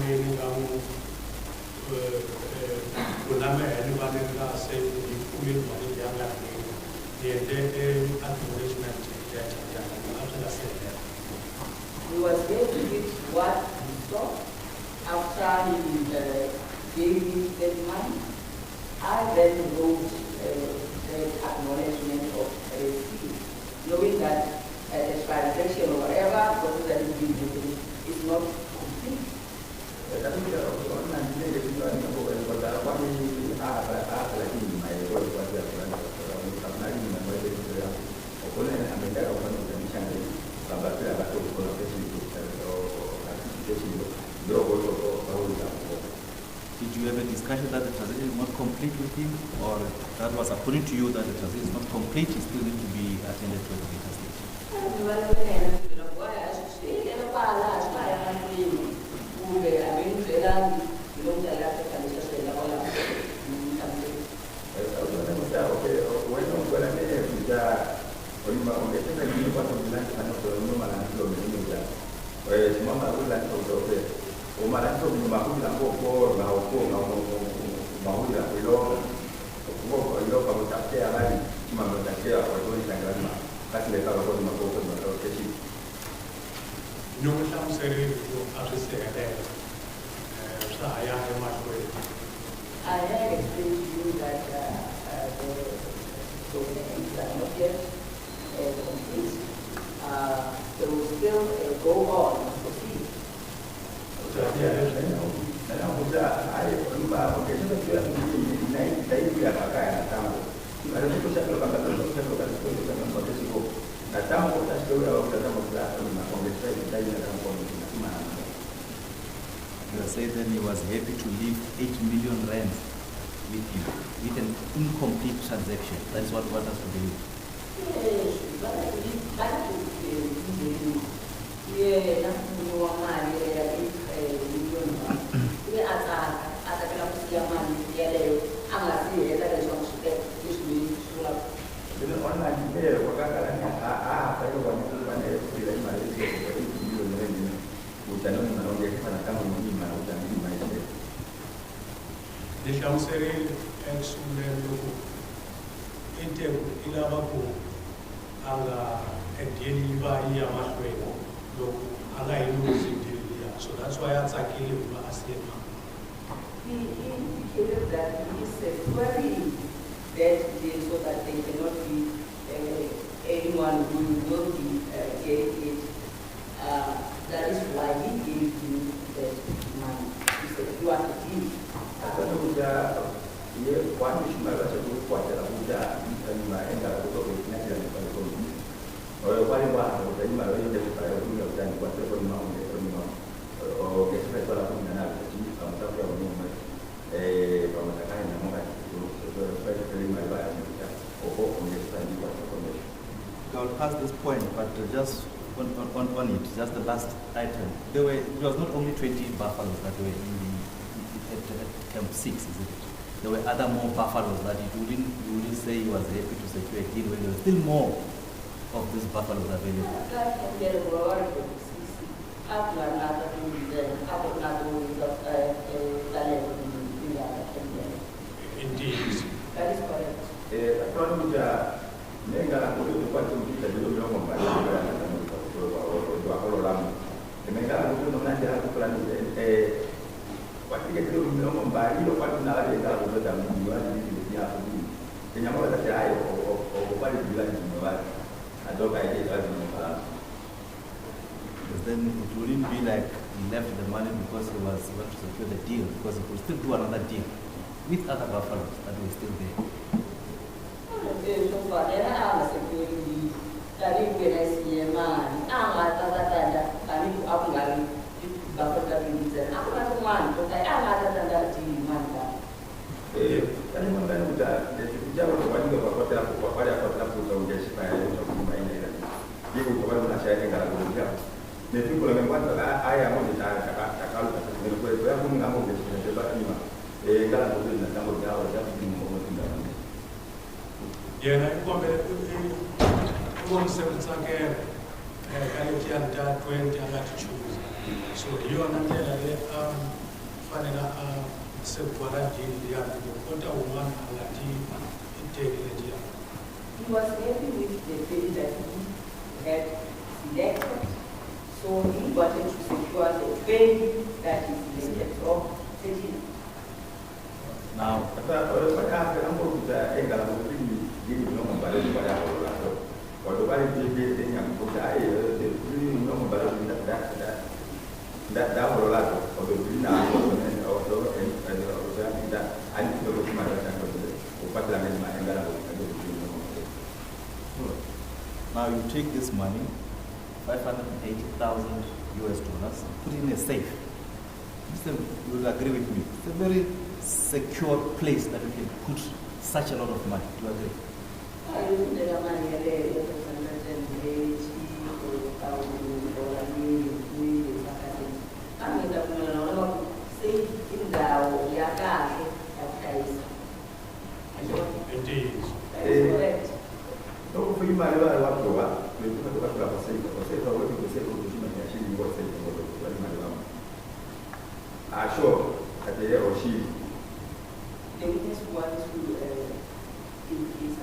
Uname, anyone in the same, Kumil, Young, the acknowledgement he was going to get what he saw after he gave me that money. I then wrote the acknowledgement of receipt, knowing that the transaction or whatever process that is being given is not complete. Did you have a discussion that the transaction is not complete with him, or that was according to you that the transaction is not complete, it still need to be attended to at a later stage? I had explained to you that the proceedings are not yet complete. There will still go on proceedings. You said then he was happy to leave 8 million rand with you, with an incomplete transaction. That's what has to do. Cyril ex-Umelo into Ilabaku anga edeliva iyamahlweni lokhu akayiluzi ideliya, so that's why atsakile ukuba asema. He indicated that he is querying that deal so that there cannot be anyone who will be getting it. That is why he gave you that money. He said, you are the deal. I'll pass this point, but just on it, just the last item. It was not only 20 buffaloes that were at Camp 6, is it? There were other more buffaloes that you wouldn't say he was happy to secure a deal when there were still more of these buffaloes available. Indeed. That is correct. Then it wouldn't be like he left the money because he was want to secure the deal, because he could still do another deal with other buffaloes that were still there. So far, there are security. That is when I see a man. I'm not that I need to up and buffalo that we need. I'm not one, but I am not that deal, man. Yena ukomsebenza ke kalityanda 20 angatichuza, so iyona ndlela le fanele sekwarantini yakhe kodwa umama angathi iteki letiya. He was happy with the bill that he had selected, so he wanted to secure the bail that he selected from 13. Now, now you take this money $580,000 US, put in a safe. You will agree with me. It's a very secure place that you can put such a lot of money. Do you agree? I don't think the money there is correct. So for you, my lord, I want to work. We do not have a safe or safe or what you say, actually, you were saying, sure that they or she. The witness wants to increase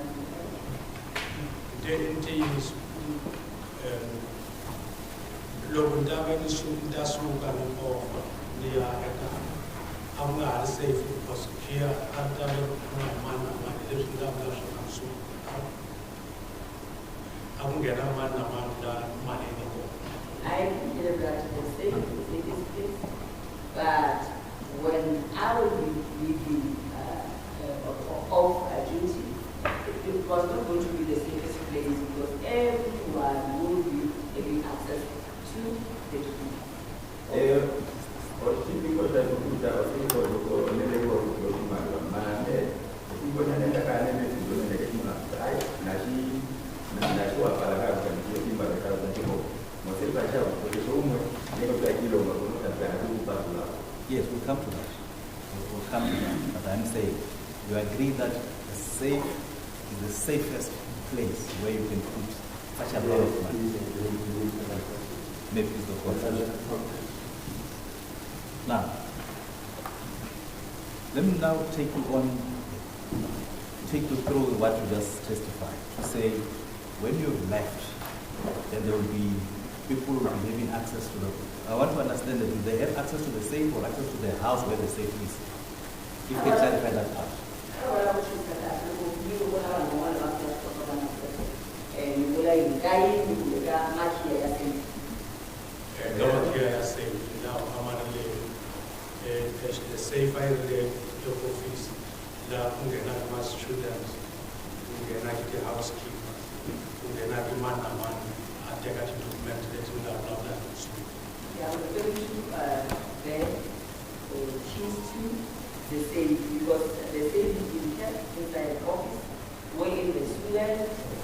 and loko ndaba intasuka ngokova ndiyaka awungari safe because here atale kungamani namani leswi ndaba naswona kusuka akungena mani namani la mali ngokova. I consider that the safest place, but when I will be leaving off duty, it was not going to be the safest place because everyone will be having access to the key. Yes, we'll come to that. We'll come to that. But I'm saying, you agree that the safe is the safest place where you can put such a lot of money. Maybe it's the question. Now, let me now take you through what you just testified. To say, when you've left, then there will be people who will be having access to the. I want to understand that do they have access to the safe or access to the house where the safe is? If they clarify that part. The safe I the office, the students, the housekeeper, the man, I take it to document that. Yeah, we're going to bed or choose to the safe because the safe is being kept inside the office where the student,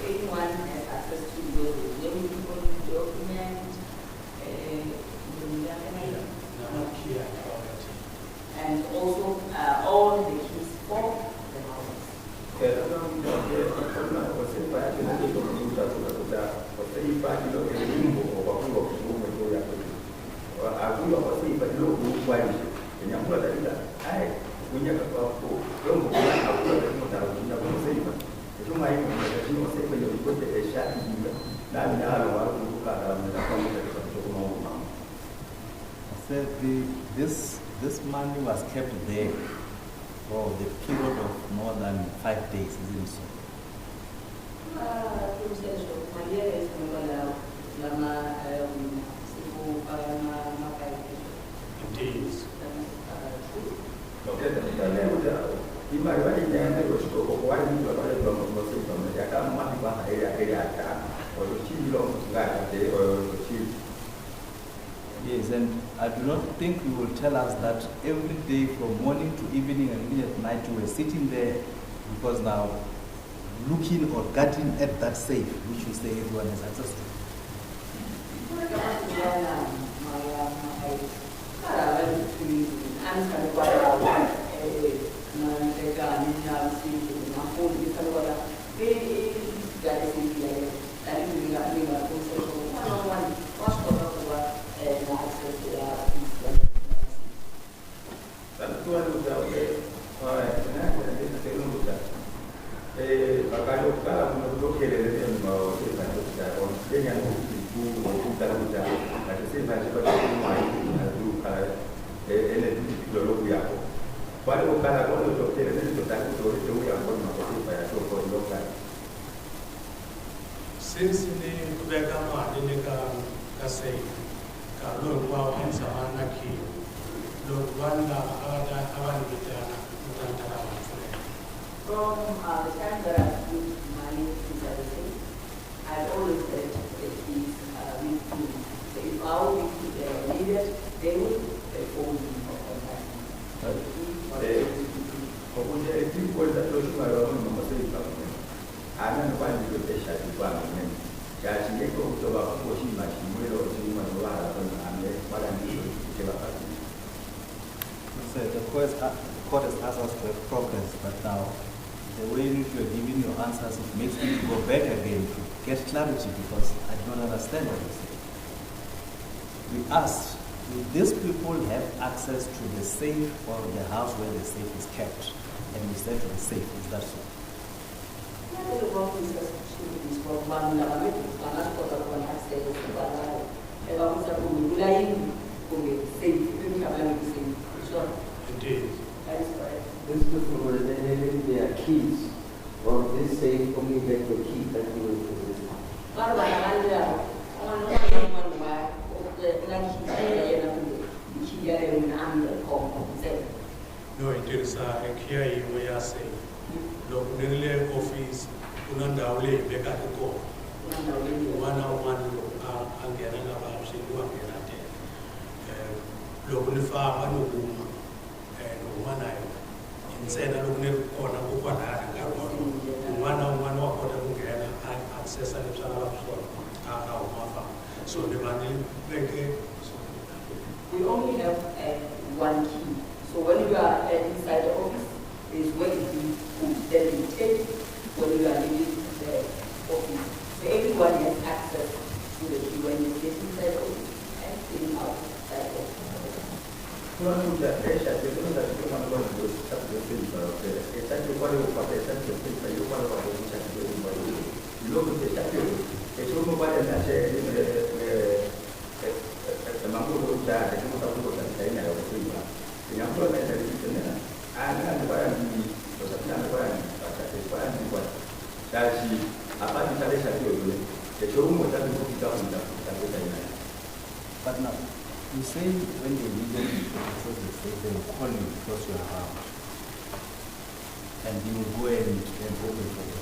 anyone has access to those document, and also all the keys for the house. This money was kept there for the period of more than 5 days, isn't it so? Yes, and I do not think you will tell us that every day from morning to evening and even at night you were sitting there because now looking or guarding at that safe which you say everyone has access to. Since the Kubeka Kasei, Look, wow, and Samanaki, look, one From the time that I put money inside the safe, I've always said that it is with course, the court has asked us to have progress, but now the way in which you are giving your answers, it makes me go back again to get clarity because I do not understand what you say. We asked, do these people have access to the safe or the house where the safe is kept? And we said to the safe, is that so? Indeed. These people were having their keys, or this safe only get the key that you will possess. No, it is a care where I say, look, nearly office, Unandawle, Becca to go. 101 and get another say, you are getting local farm and woman and one eye. Instead of looking at corner, one or access and so the money we only have one key. So when you are inside the office, is where it is put. Then you take when you are leaving the office. So everyone has access to the key when you get inside the office and in outside the office. But now, you say when they needed you to access the safe, they will call you because you are around. And you will go and open for them.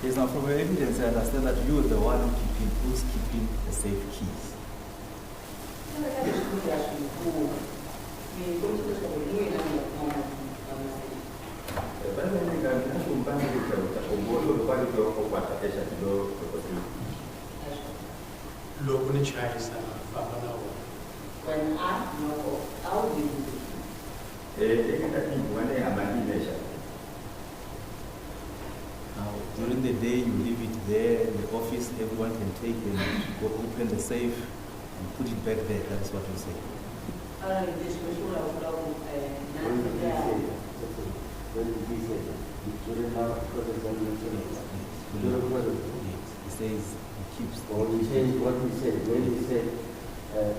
Yes, now from your evidence, I understand that you are the one who's keeping the safe keys. Now, during the day, you leave it there in the office, everyone can take it, go open the safe and put it back there. That's what you say. When did he say? During our presentation. He says he keeps. Or he changed what he said. When he said,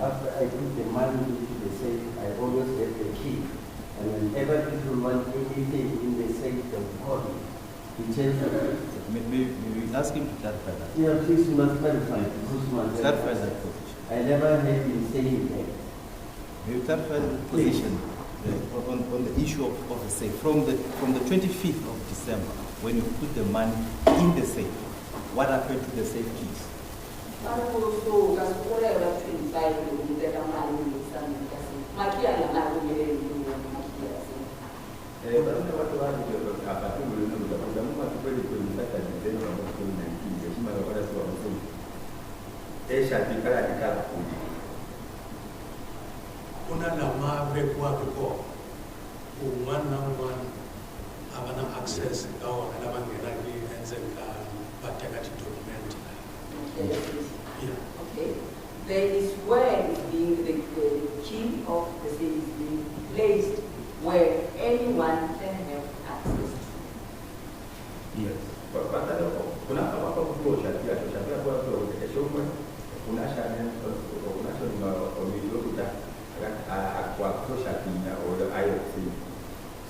after I put the money into the safe, I always get the key. And whenever people want anything in the safe, they call me. He changed it. Maybe ask him to clarify that. Yeah, please you must clarify. Clarify that position. I never heard him saying that. You clarify the position on the issue of the safe. From the 25th of December, when you put the money in the safe, what happened to the safe keys? Unalama vekwa veko umwana avana access kawa nabangena ki enzeka bateka document. Yeah. Okay. There is where is being the key of the safe is being placed where anyone can have access to. Yes.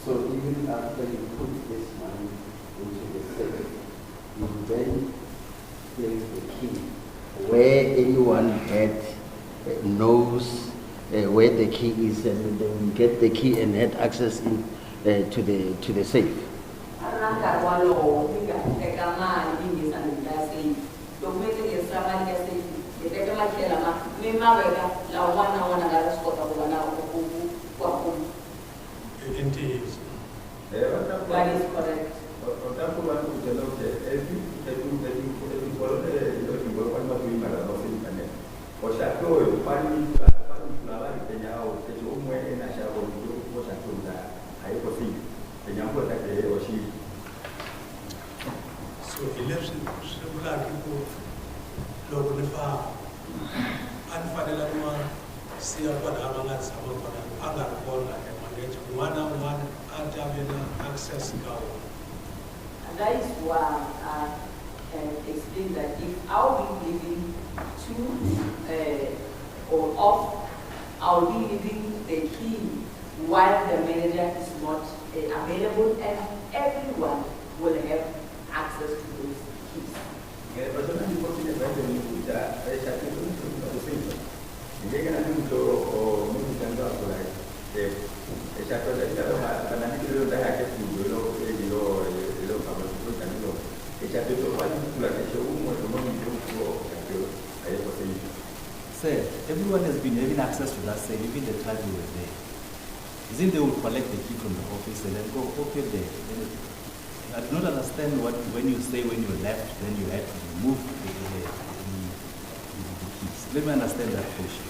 So even after you put this money into the safe, you then place the key where anyone knows where the key is, and they will get the key and had access to the safe. Indeed. That is correct. So he lives in similar people, Logunifa, Anfanela, Siapadamana, Samapana, Angapola, one Antavina access now. And that is why I explained that if I'll be leaving or off, I'll be leaving the key while the manager is not available, and everyone will have access to those keys. Sir, everyone has been having access to that safe, even the time you were there. Isn't they will collect the key from the office and then go open there? I do not understand what when you say when you left, then you had to remove the keys. Let me understand that question.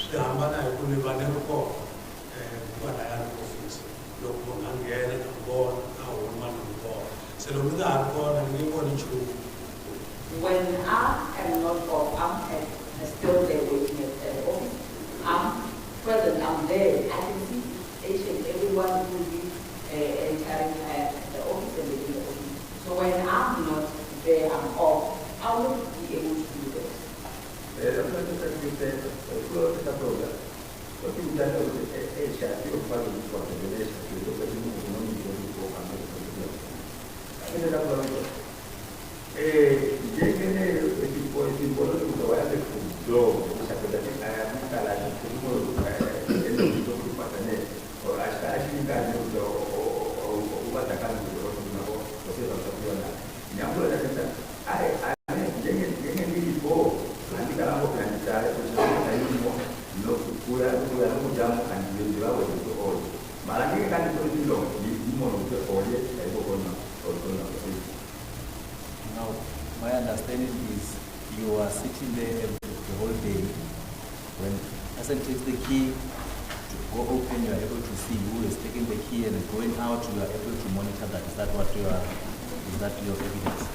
Sihambana hi ku ni vanele kona kwalaya office loko munhu a nghena na vona a huma na vona se loko ni nga ha ri kona ni nge voni nchumu. When I am not off, I'm still there waiting at the office. I'm present, I'm there. I can see each and everyone who will be entering the office and leaving the office. So when I'm not there, I'm off, I won't be able to do that. there the whole day. When the person takes the key to go open, you are able to see who is taking the key, and going out, you are able to monitor that. Is that what you are? Is that your evidence?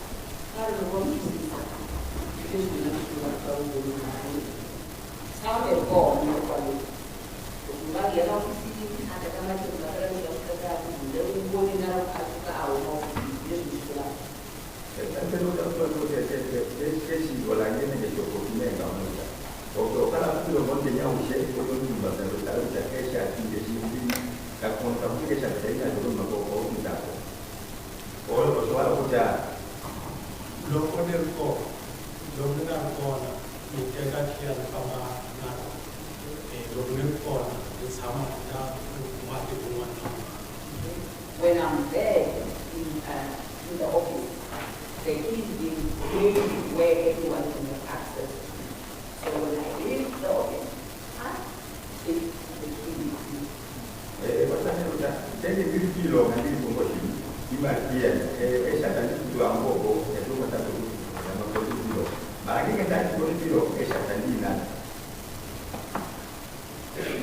When I'm there in the office, the key is being where everyone can have access. So when I leave the office, I take the key.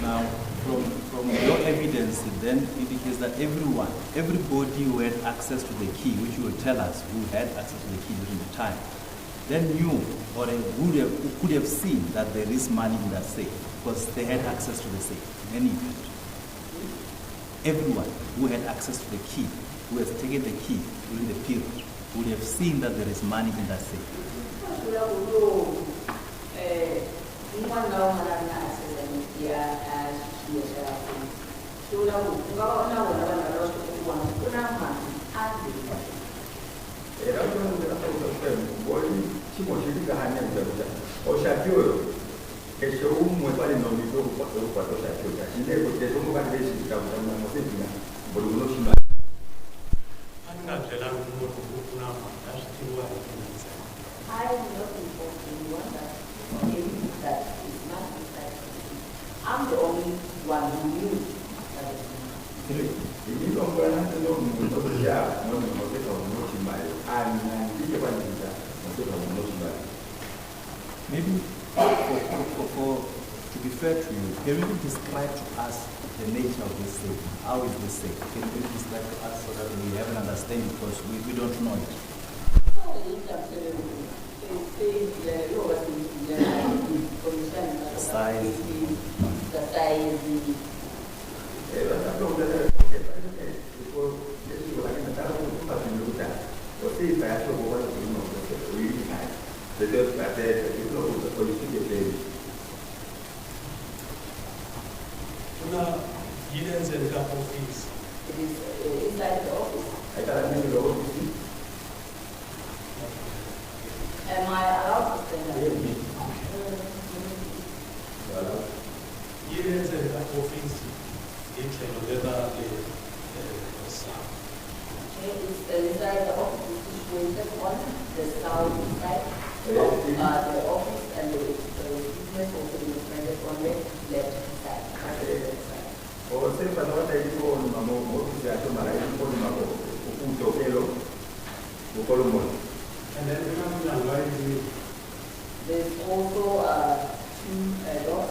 Now, from your evidence, then indicates that everybody who had access to the key, which you will tell us who had access to the key during the time, then knew or could have seen that there is money in that safe because they had access to the safe in any event. Everyone who had access to the key, who has taken the key during the period, would have seen that there is money in that safe. I'm the only one who knew that Maybe to be fair to you, can you describe to us the nature of this safe? How is this safe? Can you describe to us so that we have an understanding because we don't know it? The size. The size. It is inside the office. Am I allowed to stay there? It's inside the office, situated on the south side of the office, and the business also is on the left side. And then there's also two doors.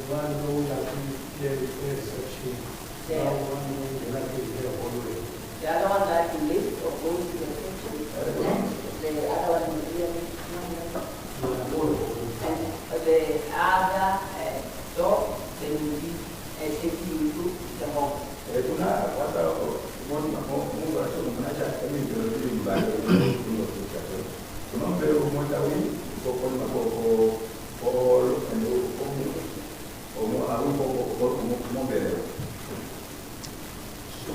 One room that is reception. The other one that you lift or go to the kitchen. The other one is here. And the other door, they will be taking you to the home. So,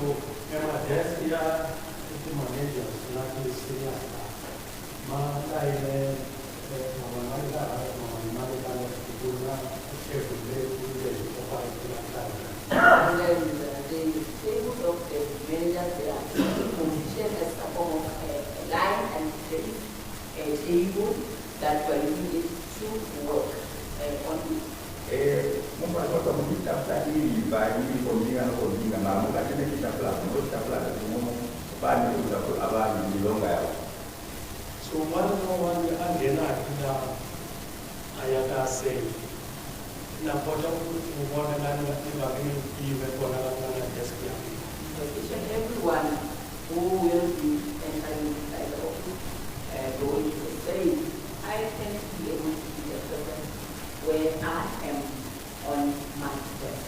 Emma, there's here, the managers, not the senior staff. And then the tables of the managers, they are positioned as a form of a line, and there is a table that we are using it to work on it. So one angena Each and everyone who will be entering inside the office, going to say, I tend to be able to be a person where I am on my desk.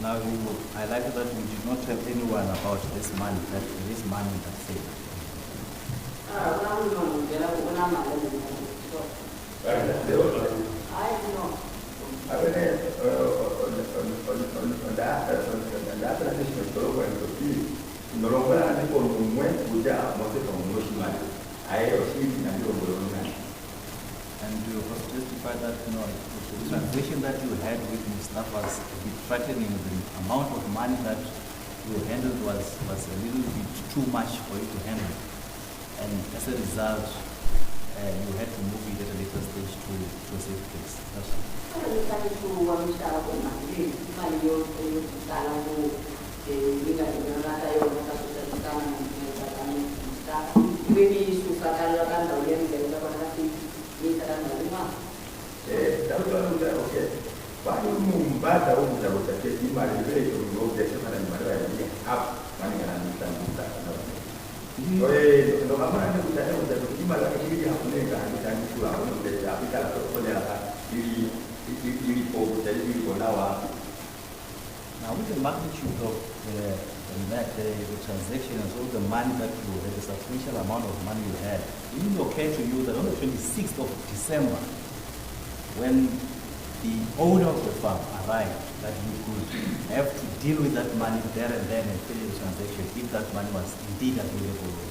Now, I like that we did not tell anyone about this money that saved. And you also testified that the transaction that you had with Mustafa was a bit frightening. The amount of money that you handled was a little bit too much for you to handle. And as a result, you had to move it at a later stage to a safe place. That's Now, with the magnitude of the transaction and all the money that you had, the substantial amount of money you had, it didn't occur to you that on the 26th of December, when the owner of the farm arrived, that you could have to deal with that money there and then and finish the transaction if that money was indeed available.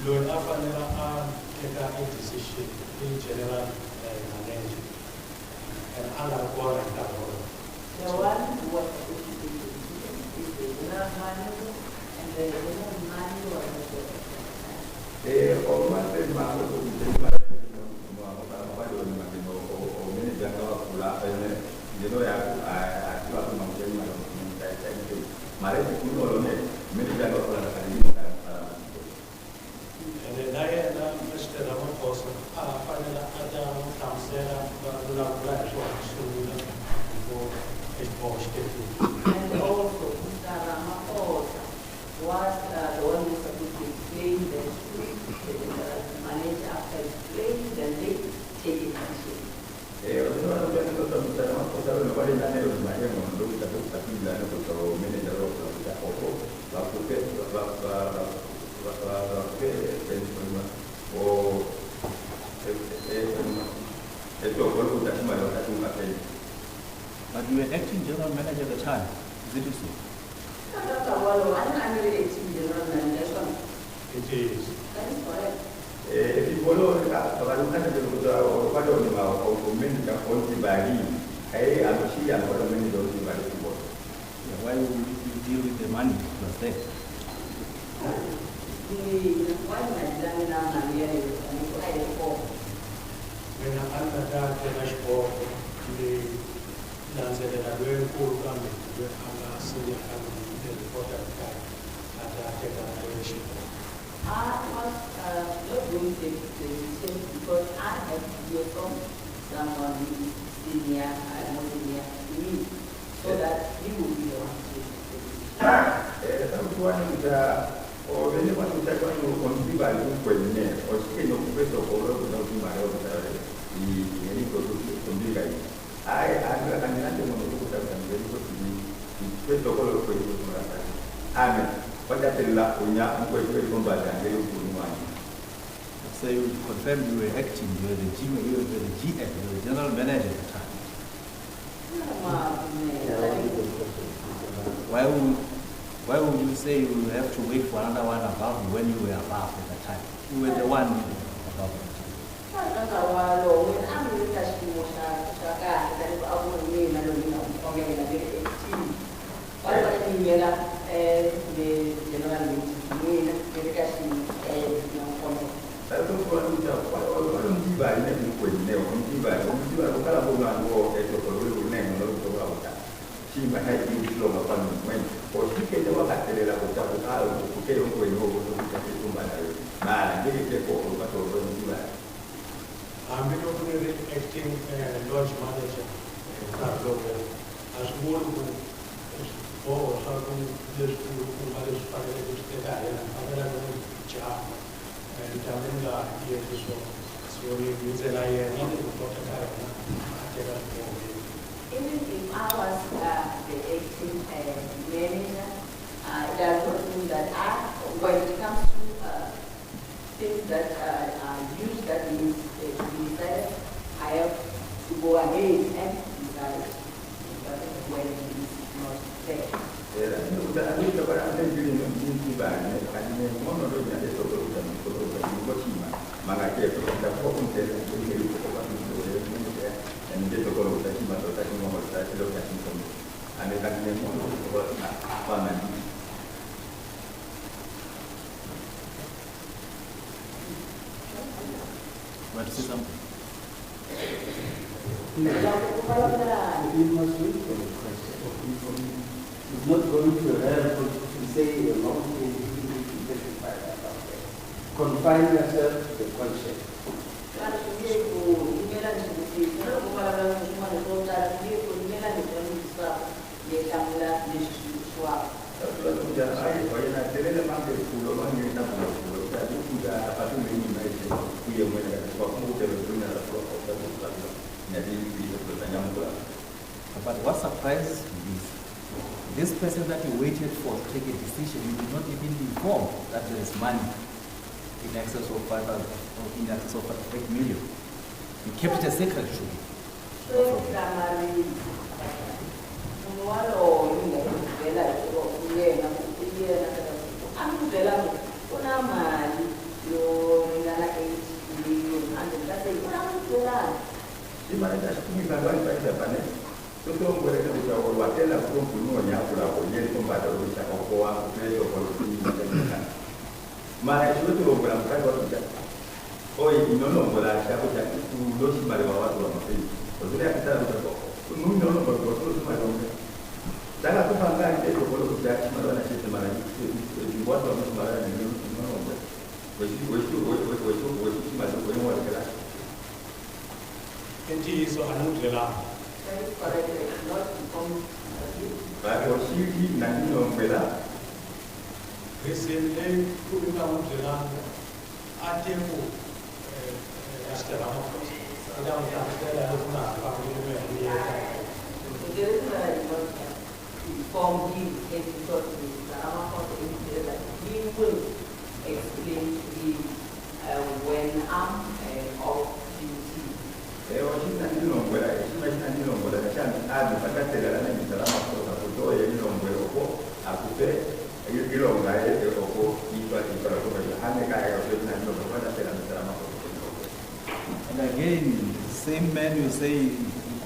Lord, after take a decision in general management and other core and that order. The one who was supposed to take the decision is the general manager, and the general manager was and then I Mr. Ramaphosa, finally, and also Mr. Ramaphosa was the one who was supposed to explain the street, the manager after explaining, then they take it action. you were acting general manager at the time. Is it so? It is. That is correct. If you follow the Kavalukana, the Wadonima or Minka Ontibari, I am she and what many those in Bari. Why would you deal with the money that was there? When I'm under that, the national Nancy that I will call government, we have a senior the reporter and take an evaluation. I was not going to take the decision because I had to hear from someone who is senior and more senior to me, so that he will be the one to take the decision. Or anyone who is going to contribute by doing for the name, or still no first of all, without doing my own any contribute. I am not the one who has done very good to me. First of all, for you to Amen. But that's a lot when you are going to come back and very good money. So you confirm you were acting, you were the GM, you were the GM, you were the general manager at the time. Why would you say you will have to wait for another one above you when you were above at the time? You were the one above at the time. She might have been slow upon when, or she can never have to let out of the house to get over and over to man, they get for what over and do that. I'm the acting lodge manager as more or something this job and Tamila here so we use an idea Even if I was the acting manager, it does not mean that when it comes to things that are used that is to be decided, I have to go ahead and decide when it is not there. And get the goal of the team at the moment that you look at him and they can name one of the work farming. Want to say something? You must wait for the question. It's not going to help to say a long thing to justify that. Confine yourself to the question. But what surprises me is this person that you waited for to take a decision, you did not even inform that there is money in excess of 5 or in excess of 8 million. You kept it a secret to me. Recently, putting out the land, I think Mr. Ramaphosa. I don't understand how inform him and to talk to Ramaphosa that he will explain to him when I'm off duty. And again, the same man you say you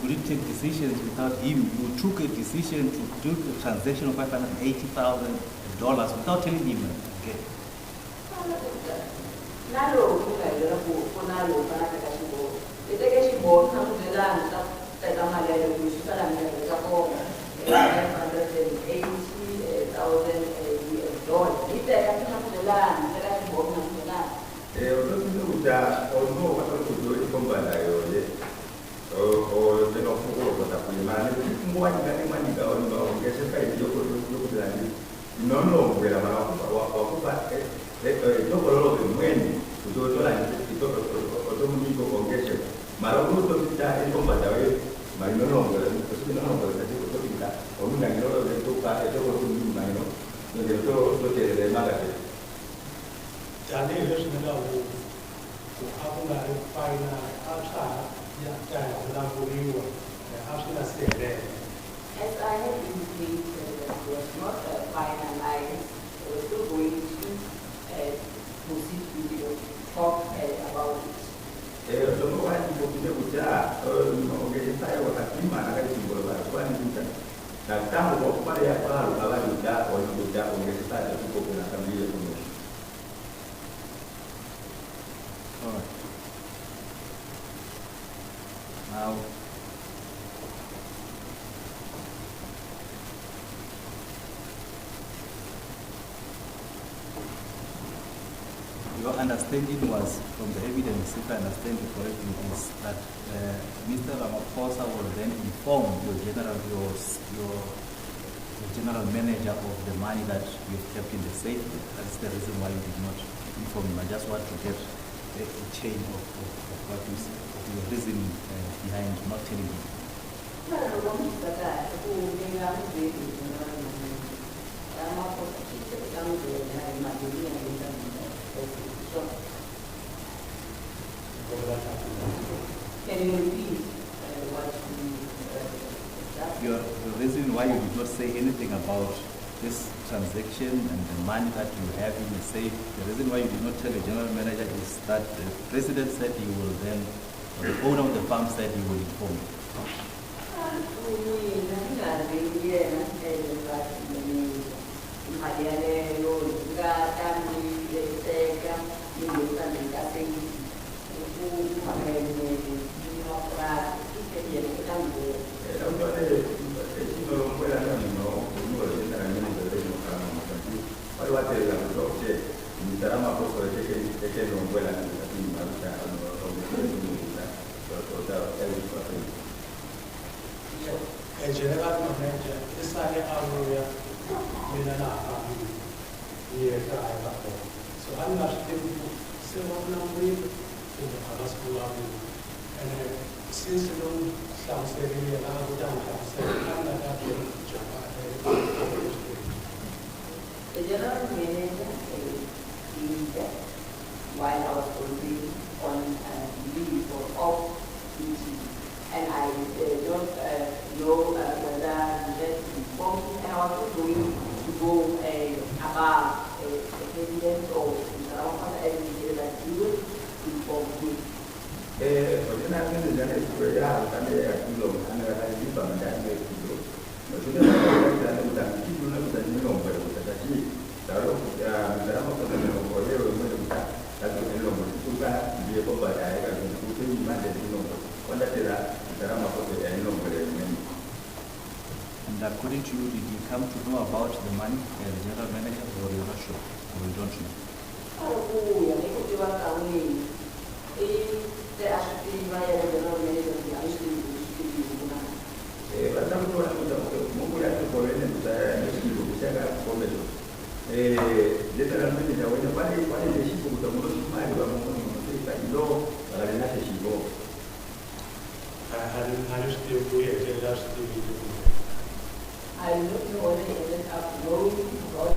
couldn't take decisions without him. You took a decision to do a transaction of $580,000 without telling him. Okay. As I had indicated, that was not finalized. We're still going to proceed with the talk about it. All right. Now, your understanding was, from the evidence, if I understand it correctly, is that Mr. Ramaphosa will then inform your general manager of the money that you've kept in the safe. That's the reason why you did not inform him. I just want to get a chain of what you say, of your reason behind not telling him. Can you repeat what you Your reason why you did not say anything about this transaction and the money that you have in the safe, the reason why you did not tell the general manager is that the president said he will then, or the owner of the farm said he will inform you. General manager, this is the area so I'm not still in the palace and since you know some say the general manager is while I was already on leave or off duty, and I don't know whether that informed me, and I was not going to go above the president or the Ramaphosa administrator that he will inform me. And according to you, did you come to know about the money, the general manager, or you're not sure, or you don't know? I don't know whether he ended up knowing about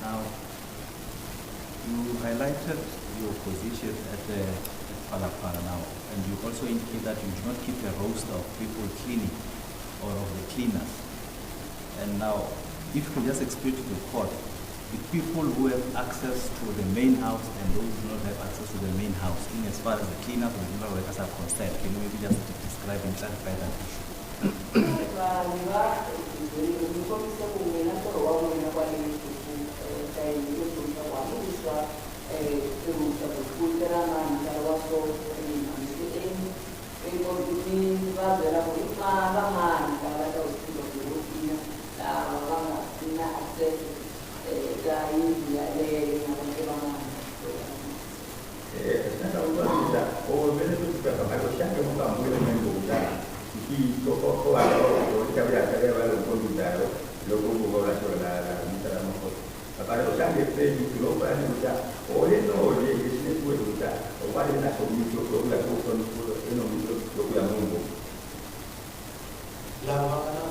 Now, you highlighted your position at the Phala Phala now, and you also indicate that you do not keep a roster of people cleaning or of the cleaners. And now, if you can just explain to the court, the people who have access to the main house and those who do not have access to the main house, in as far as the cleaners or the general workers are concerned, can you maybe just describe and clarify that issue?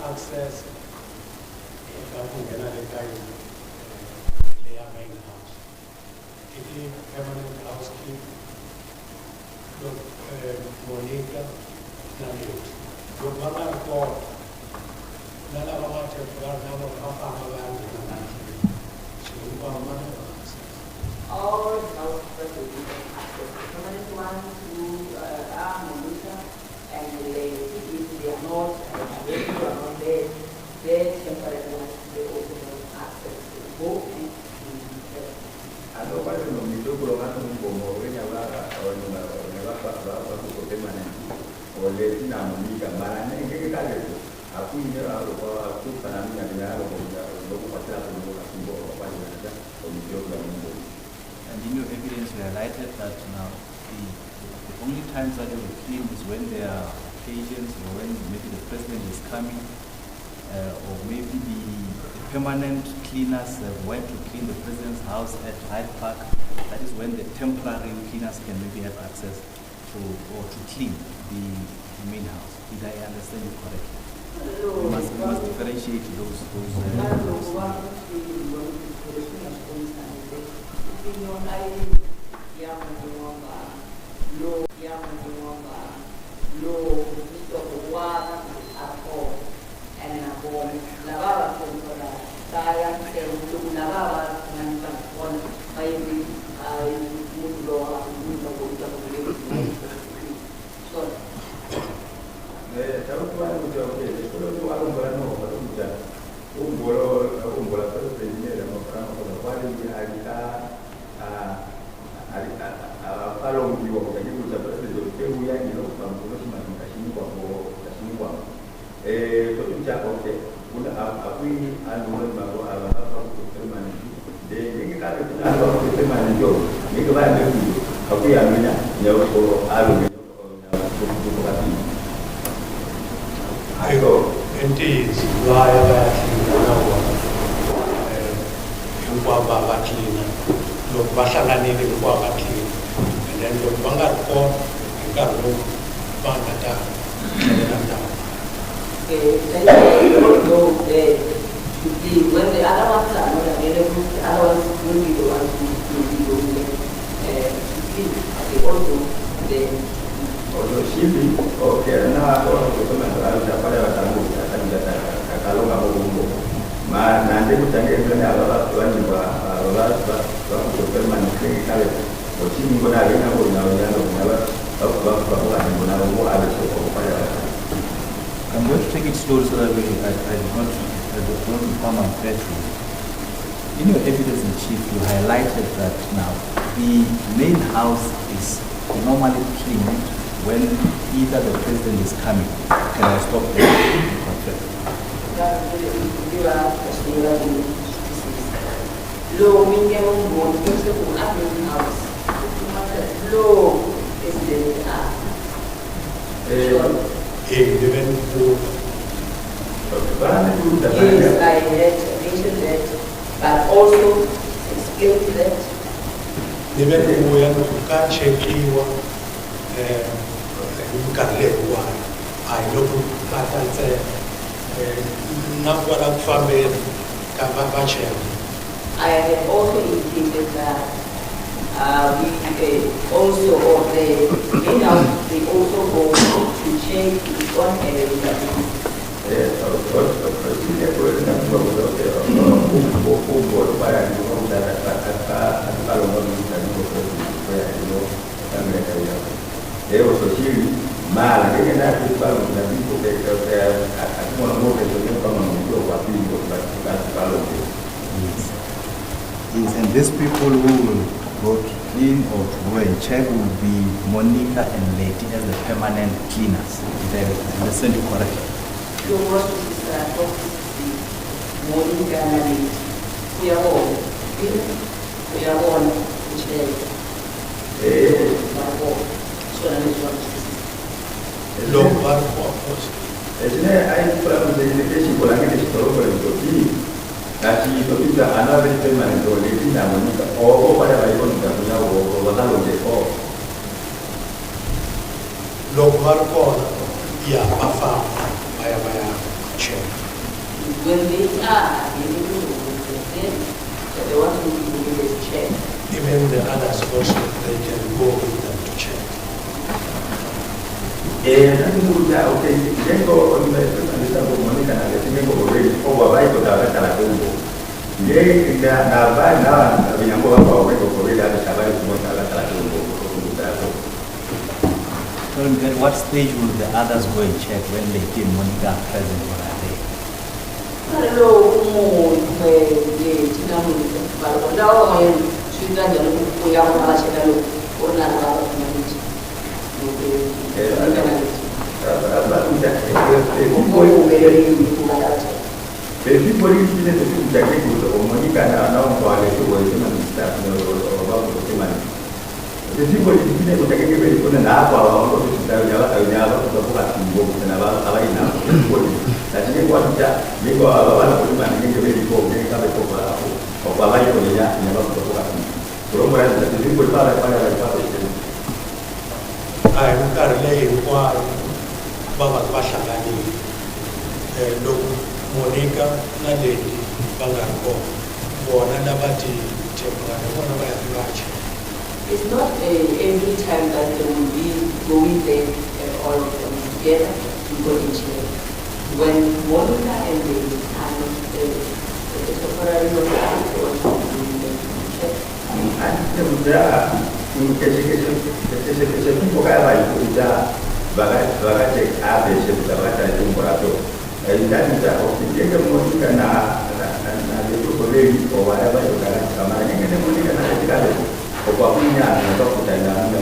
Access permanent housekeeping, Monica, Namut. Look, Mama called Nala Mama to Garnamo, Papa, and so Mama access. All house facilities access. The permanent ones who are Monica and they are not, they are not there. Their temporary ones, they also have access to both and Nobody knows me to go on when you are or never permanent or letting a Monica man and get a queen out of our two family and the other local hotel And in your evidence, you highlighted that now the only times that they will clean is when there are occasions or when maybe the president is coming, or maybe the permanent cleaners went to clean the president's house at Hyde Park. That is when the temporary cleaners can maybe have access to or to clean the main house. Did I understand you correctly? We must differentiate those. Indeed, via and then the Bangar Court and Carlo Bangata. When the other ones are not available, the other ones will be the ones who will be going to also Shimbi, okay, now I want to come and Ma nanti kucangnya itu ni adalah tuan juga adalah tuan permanent klinikal. Bocil ni guna lagi nak guna tuan guna umur ada cukup pada. I'm going to take it slow so that I don't become unfair to you. In your evidence in chief, you highlighted that now the main house is normally cleaned when either the president is coming. Can I stop there? Low minimum board, first of all, admin house. Low is the yes, I had mentioned that, but also skill that. Even we are not checking what I look at and say, not what I'm family I have also indicated that we also, or they also go to check the one area that is Yes, and these people who will go in or to go and check will be Monica and Lady as the permanent cleaners. If I understand you correctly. Your work is Monica and Lady. We are all. We are all which day. So that is what it is. Long one for us. Isn't it? I put up the education for language to That she is another permanent or lady now, or whatever you want to know, or what I would say. Long one yeah, Bafa, by check. When they are, they want to do this check. Even the others also, they can go with them to check. Okay, then go on the Monica and the thing already over by the Talago. Yea, now by now, we are more about the At what stage will the others go and check when they see Monica present or are they? Hello, Monica na Lady Bangako, it's not every time that they will be going there all of them together to go in check. When Monica and Lady are not temporary or they want to do check. And that is the Monica and the lady or whatever you can come and the Monica and the Papina and the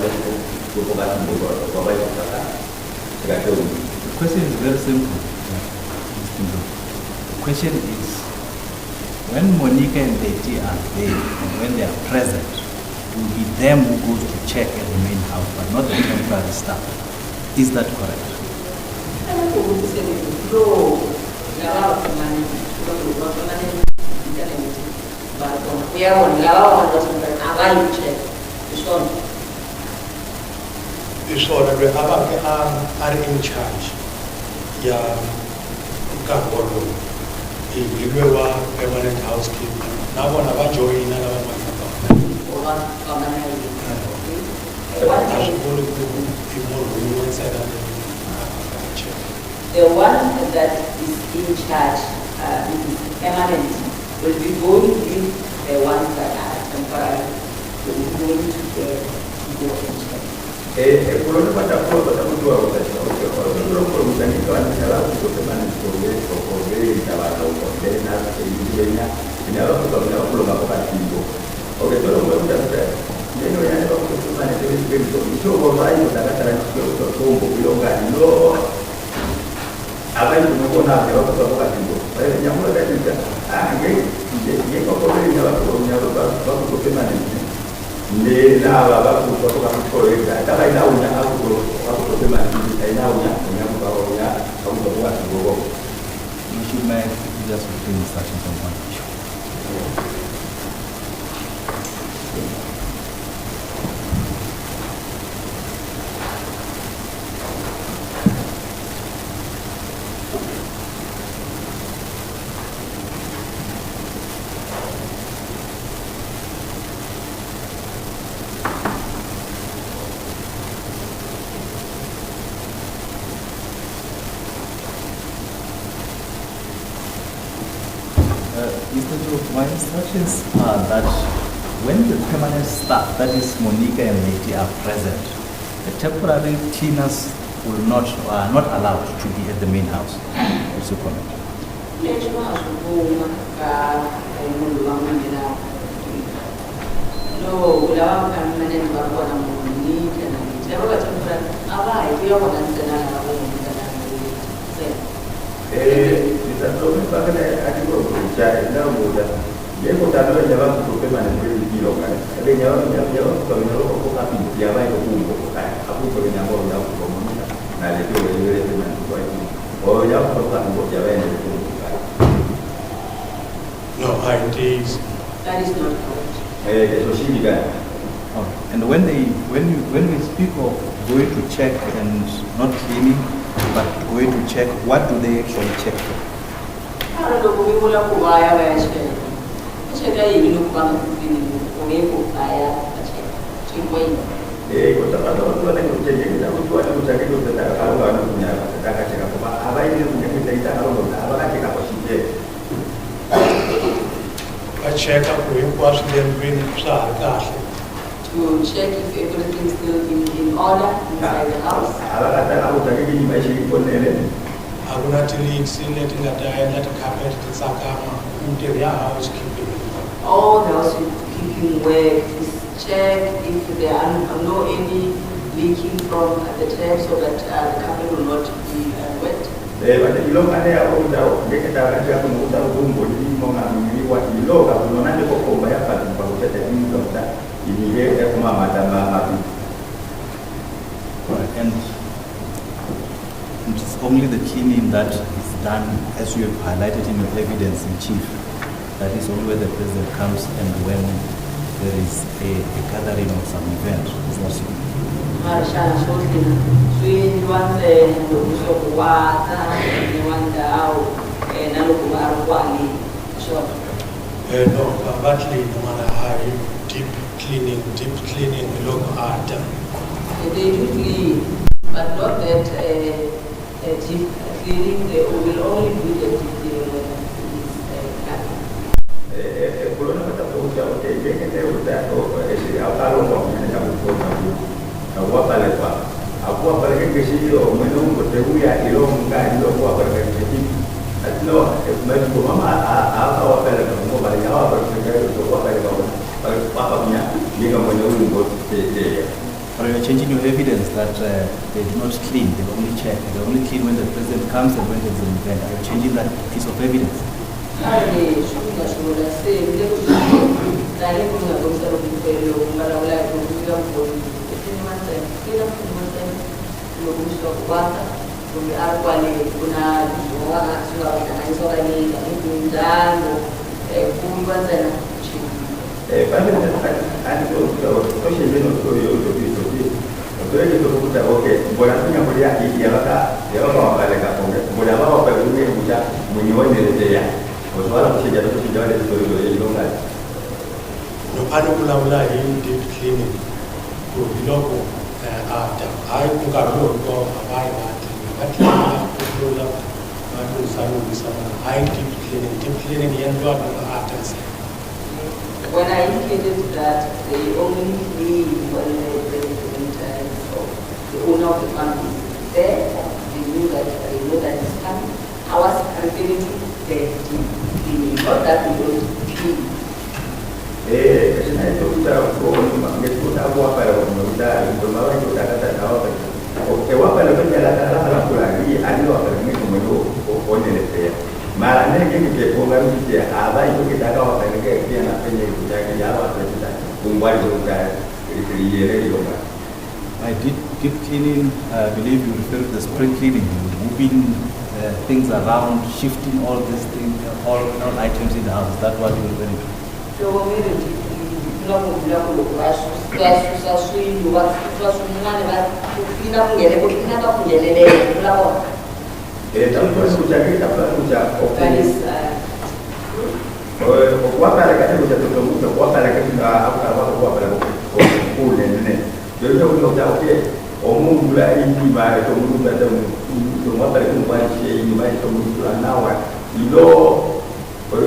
The question is very simple. The question is, when Monica and Lady are there and when they are present, it will be them who goes to check at the main house, but not the temporary staff. Is that correct? Are in charge. Yeah, Kakolo, permanent housekeeper. Now, one of our joy in another The one that is in charge, permanent, will be going with the ones that are temporary, will be going to go and check. Just between instructions on one issue. Mr. Joe, my instructions are that when the permanent staff, that is Monica and Lady, are present, the temporary cleaners are not allowed to be at the main house. What's your comment? No, IDs. That is not correct. And when we speak of going to check and not cleaning, but going to check, what do they actually check for? I don't know, we will have to buy a check. Check I even look back at the way for fire, check wait. I check up with what's them bring to to check if everything's still in order inside the house. All the housekeeping work is checked if there are no any leaking from the tap so that the carpet will not be wet. And it's only the cleaning that is done, as you have highlighted in your evidence in chief. That is only where the president comes and when there is a gathering or some event. It's not so. No, but no matter how deep cleaning, look harder. They do clean, but not that deep cleaning. They will only do the deep cleaning when Or you're changing your evidence that they do not clean, they only check. They only clean when the president comes and when there's an event. Are you changing that piece of evidence? When I indicated that they only clean when the owner of the family is there, they know that it's coming. I was referring to the cleaning, not that we don't clean. I did deep cleaning, I believe you refer to the spring cleaning, moving things around, shifting all these things, all items in the house. That's what you're referring to.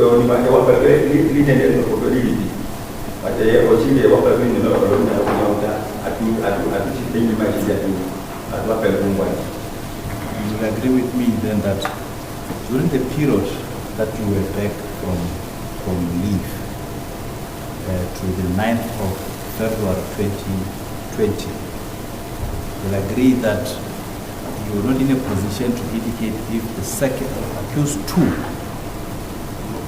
You will agree with me then that during the period that you were back from leave to the 9th of February 2020, you will agree that you were not in a position to indicate if the second accused 2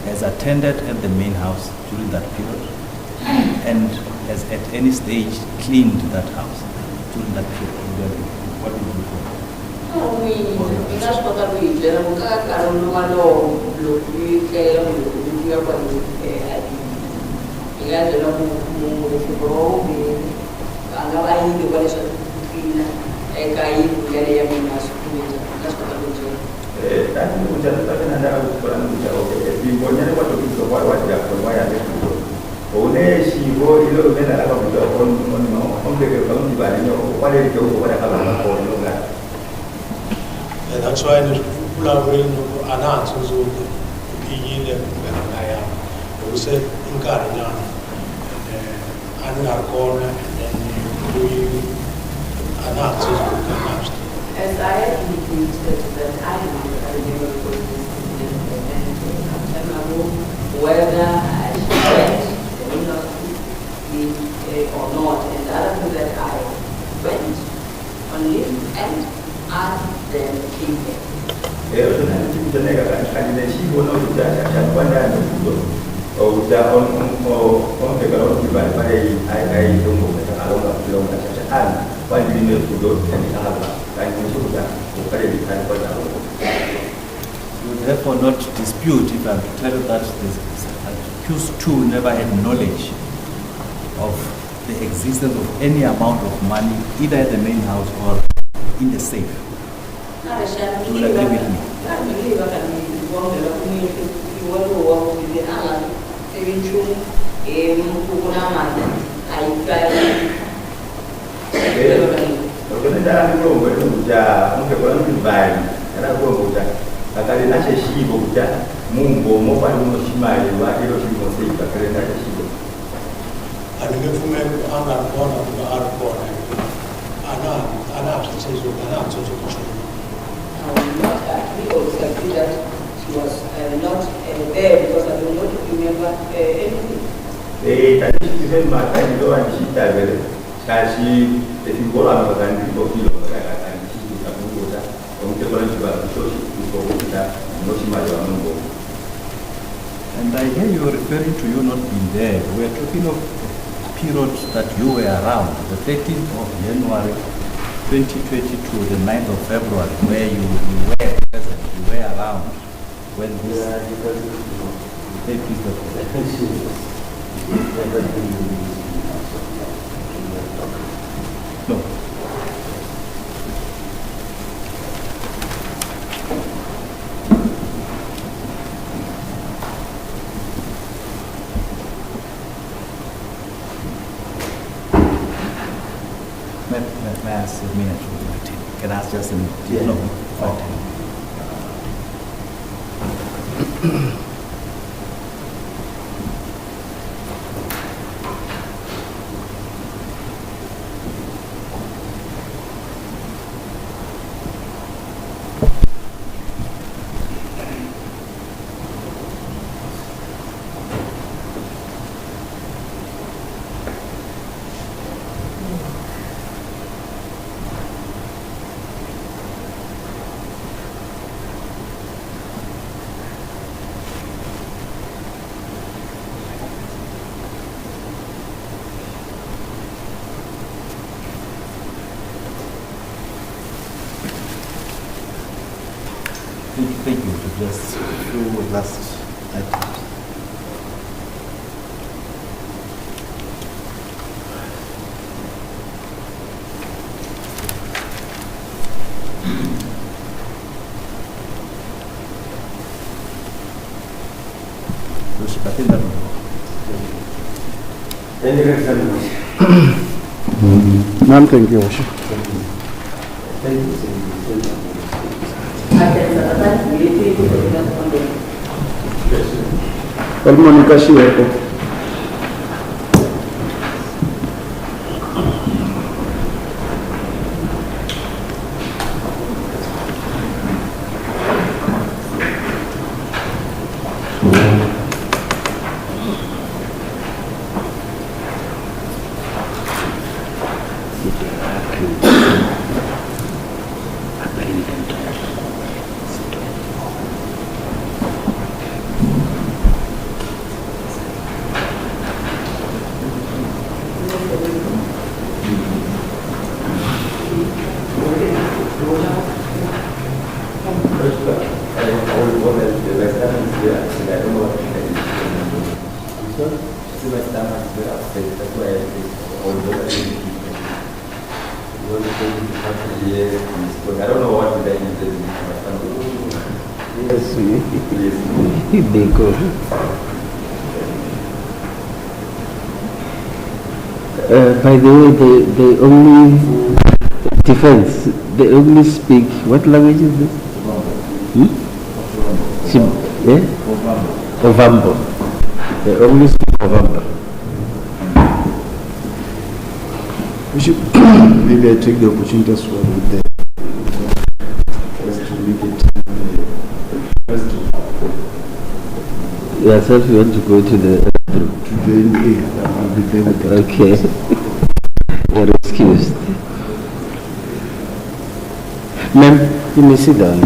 has attended at the main house during that period and has at any stage cleaned that house during that period. What did you do? That's why the people are willing to announce also the Naya. We said in Garina and our corner, and then we announce it. As I indicated that I never put this and whether I should went or not, and the other thing that I went on leave and asked them came here. You would therefore not dispute if I am to tell you that the accused 2 never had knowledge of the existence of any amount of money either at the main house or in the safe. You will agree with me? We also agree that she was not there because I do not remember anything. And I hear you referring to you not being there. We are talking of a period that you were around, the 13th of January 2022, the 9th of February, where you were present, you were around when this no. May I ask a minute? Can I ask just a minute? Yeah. No. Thank you. To just few last items. Ma'am, thank you. I can Monica Shireko. By the way, they only defense, they only speak, what language is this? Ovambo. They only speak Ovambo. Maybe I take the opportunity as well with them. Just to make it yourself, you want to go to the to the NA. I'll be there with them. Okay. You're excused. Ma'am, you may sit down.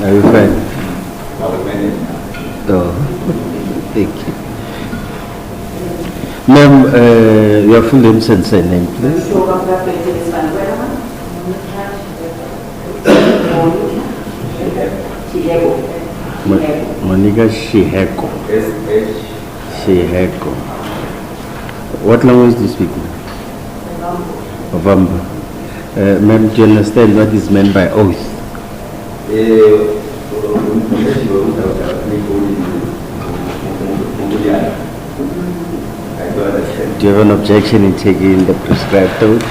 Are you fine? Oh, thank you. Ma'am, your full name and surname, please. Monica Shiheko. Shiheko. What language do you speak? Ovambo. Ma'am, do you understand what is meant by oath? Do you have an objection in taking the prescribed oath?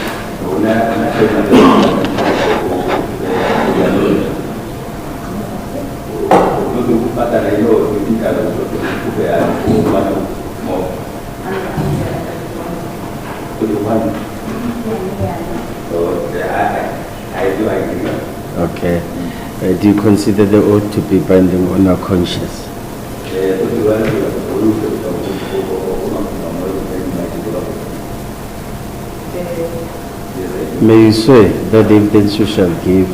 I do agree. Okay. Do you consider the oath to be binding on our conscience? May you swear that the evidence you shall give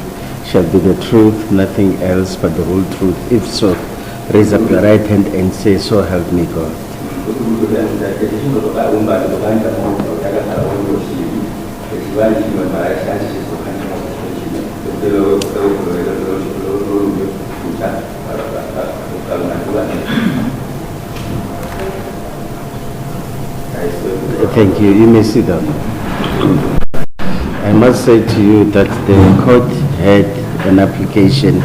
shall be the truth, nothing else but the whole truth. If so, raise up your right hand and say, so help me God. Thank you. You may sit down. I must say to you that the court had an application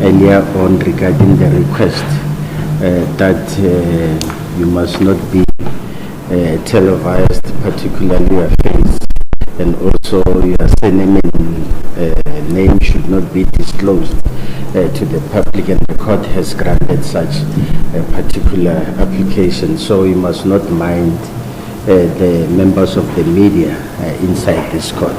earlier on regarding the request that you must not be televised, particularly your face, and also your surname and name should not be disclosed to the public, and the court has granted such a particular application. So you must not mind the members of the media inside this court.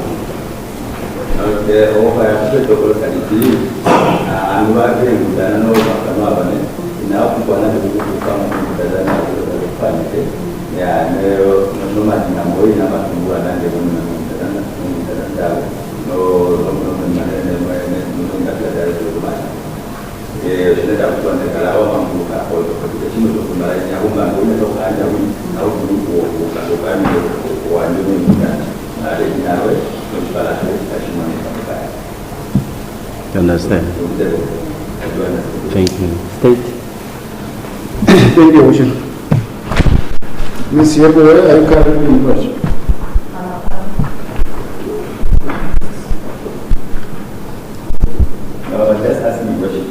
You understand? Thank you. State. Thank you, Ocean. Ms. Yebo, are you currently in question? Let's ask me a question.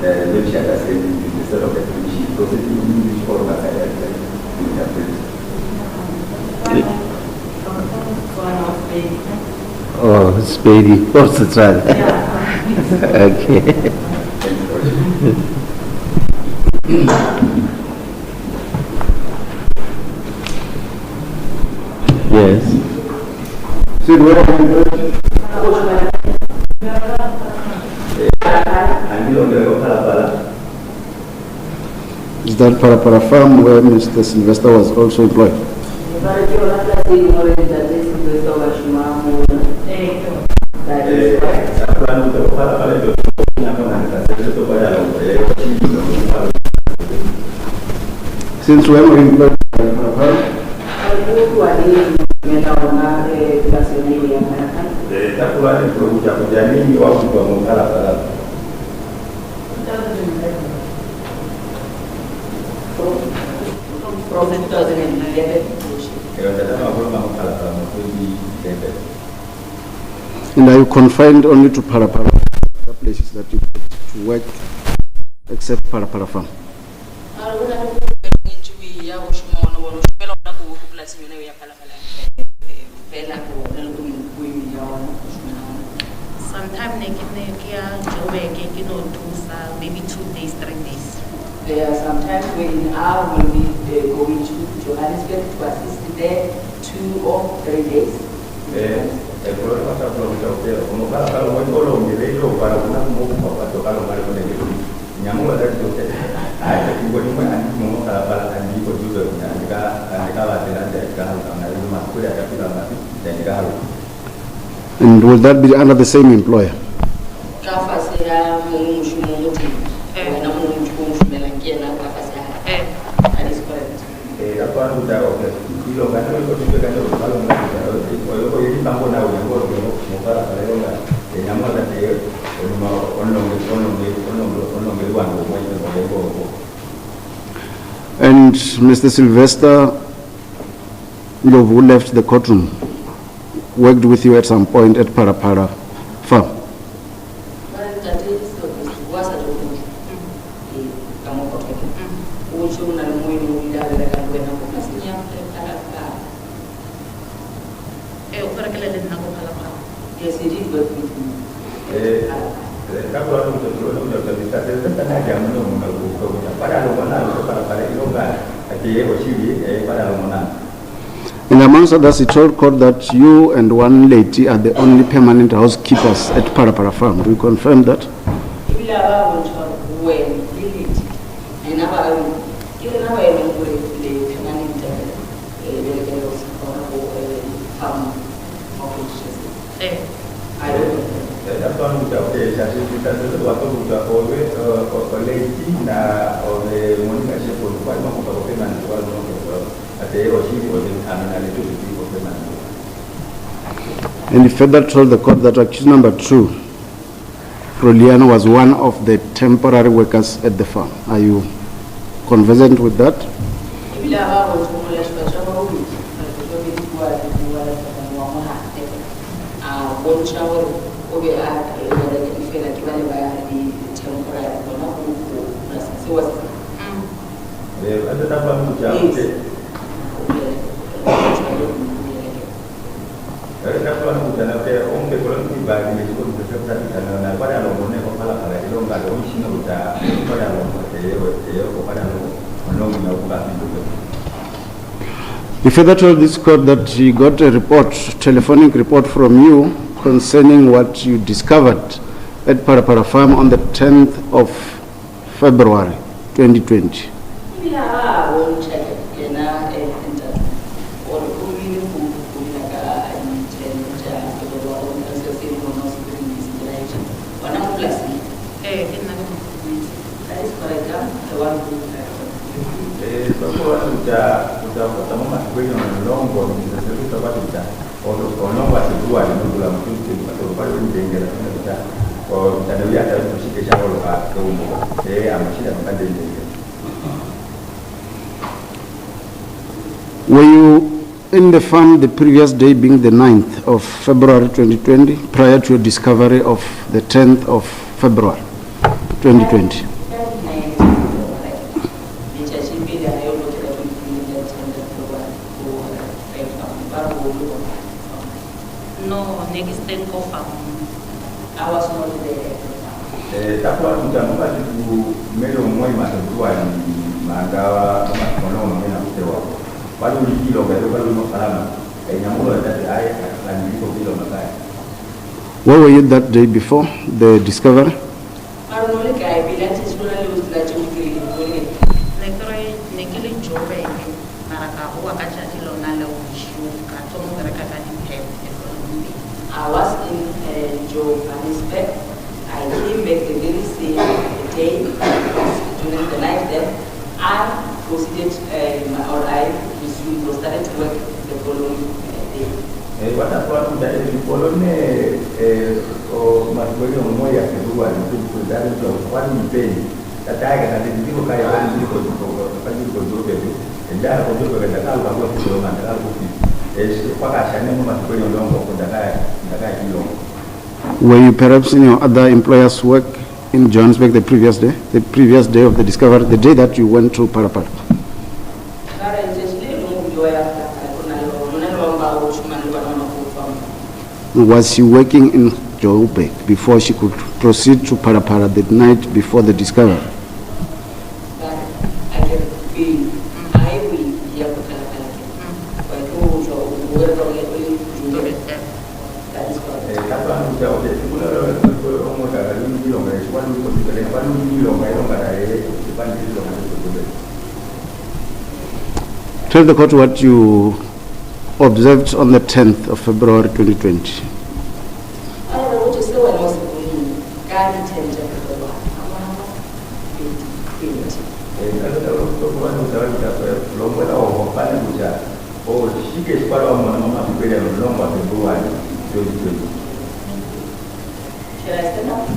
Maybe she has said instead of the she proceeded in English for my Oh, Spady. What's the trial? Okay. Yes. Sid, where are you going? Is that Phala Phala farm where Mr. Sylvester was also employed? Since when were you employed by Phala Phala? From 2011. And are you confined only to Phala Phala? Other places that you get to work except Phala Phala farm? Sometimes maybe 2 days, 3 days. There are sometimes when I will be going to Johannesburg to assist there 2 or 3 days. And will that be under the same employer? That is correct. And Mr. Sylvester, who left the courtroom, worked with you at some point at Phala Phala farm? Yes, he did work with me. In amongst others, he told court that you and one lady are the only permanent housekeepers at Phala Phala farm. Do you confirm that? And he further told the court that accused number 2, Floriana, was one of the temporary workers at the farm. Are you conversant with that? He further told this court that he got a report, telephonic report from you concerning what you discovered at Phala Phala farm on the 10th of February 2020. Were you in the farm the previous day, being the 9th of February 2020, prior to your discovery of the 10th of February 2020? No, next day confirm. I was not there. Where were you that day before the discovery? I was in Johannesburg. I came back the very same day, during the night there, and proceeded, or I resumed, started to work the following day. What happened that the following or my way on Moya to do and that is one pay that I had a little guy and that was over the Alba and the Alba. Were you perhaps in your other employer's work in Johannesburg the previous day of the discovery, the day that you went to Phala Phala? Was she working in Joburg before she could proceed to Phala Phala the night before the discovery? Tell the court what you observed on the 10th of February 2020. Shall I stand up?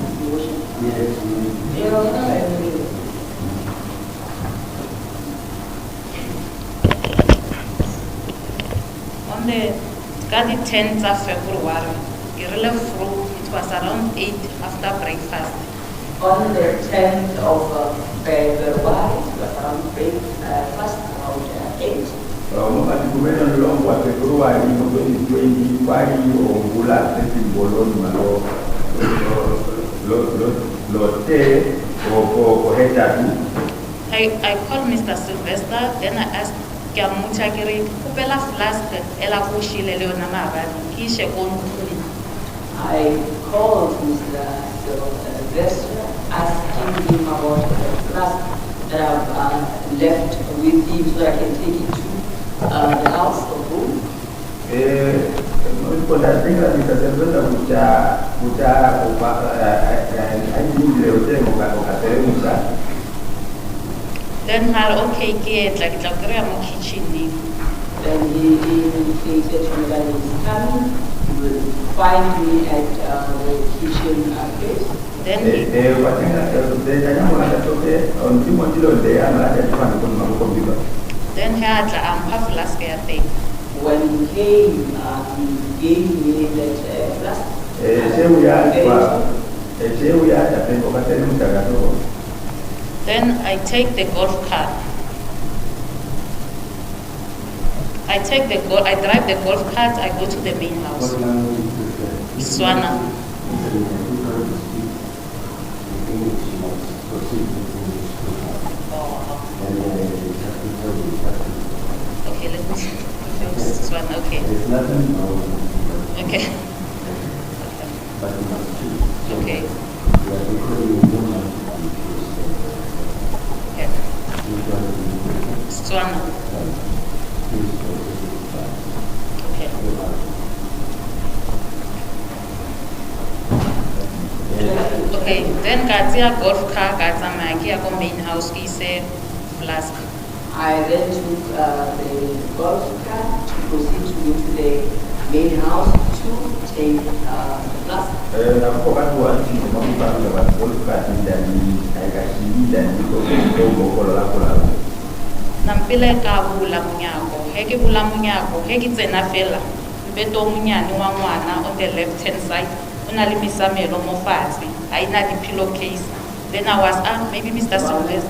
On the 10th of February, it was around 8 after breakfast. On the 10th of February, it was around breakfast, around 8. I called Mr. Sylvester, then I asked ke a mmotsa ke re kopela flask ela go shile le yona maabane ke ishe ko ntlong. I called Mr. Sylvester asking him about the flask that I've left with him so I can take it to the house of room. Then her okay ke tla kry mo kitchen. Then he indicated to me that he's coming. He will find me at the kitchen place. Then her tla ampa flask ya teng. When he came, he gave me that flask. Then I take the golf cart. I drive the golf cart, I go to the main house. Swana. Okay, let me see. Swana, okay. Okay. Okay. Swana. Okay. Okay, then Katia golf car, Katama, Kia main house, he said flask. I then took the golf cart to proceed to go to the main house to take the flask. Nampile ka bula munyako, heke bula munyako, heke tsena fela. Beto munyani wa ngwana on the left hand side. Una le misamelo mo fatshe. Aina di pillowcase. Then I was maybe Mr. Sylvester.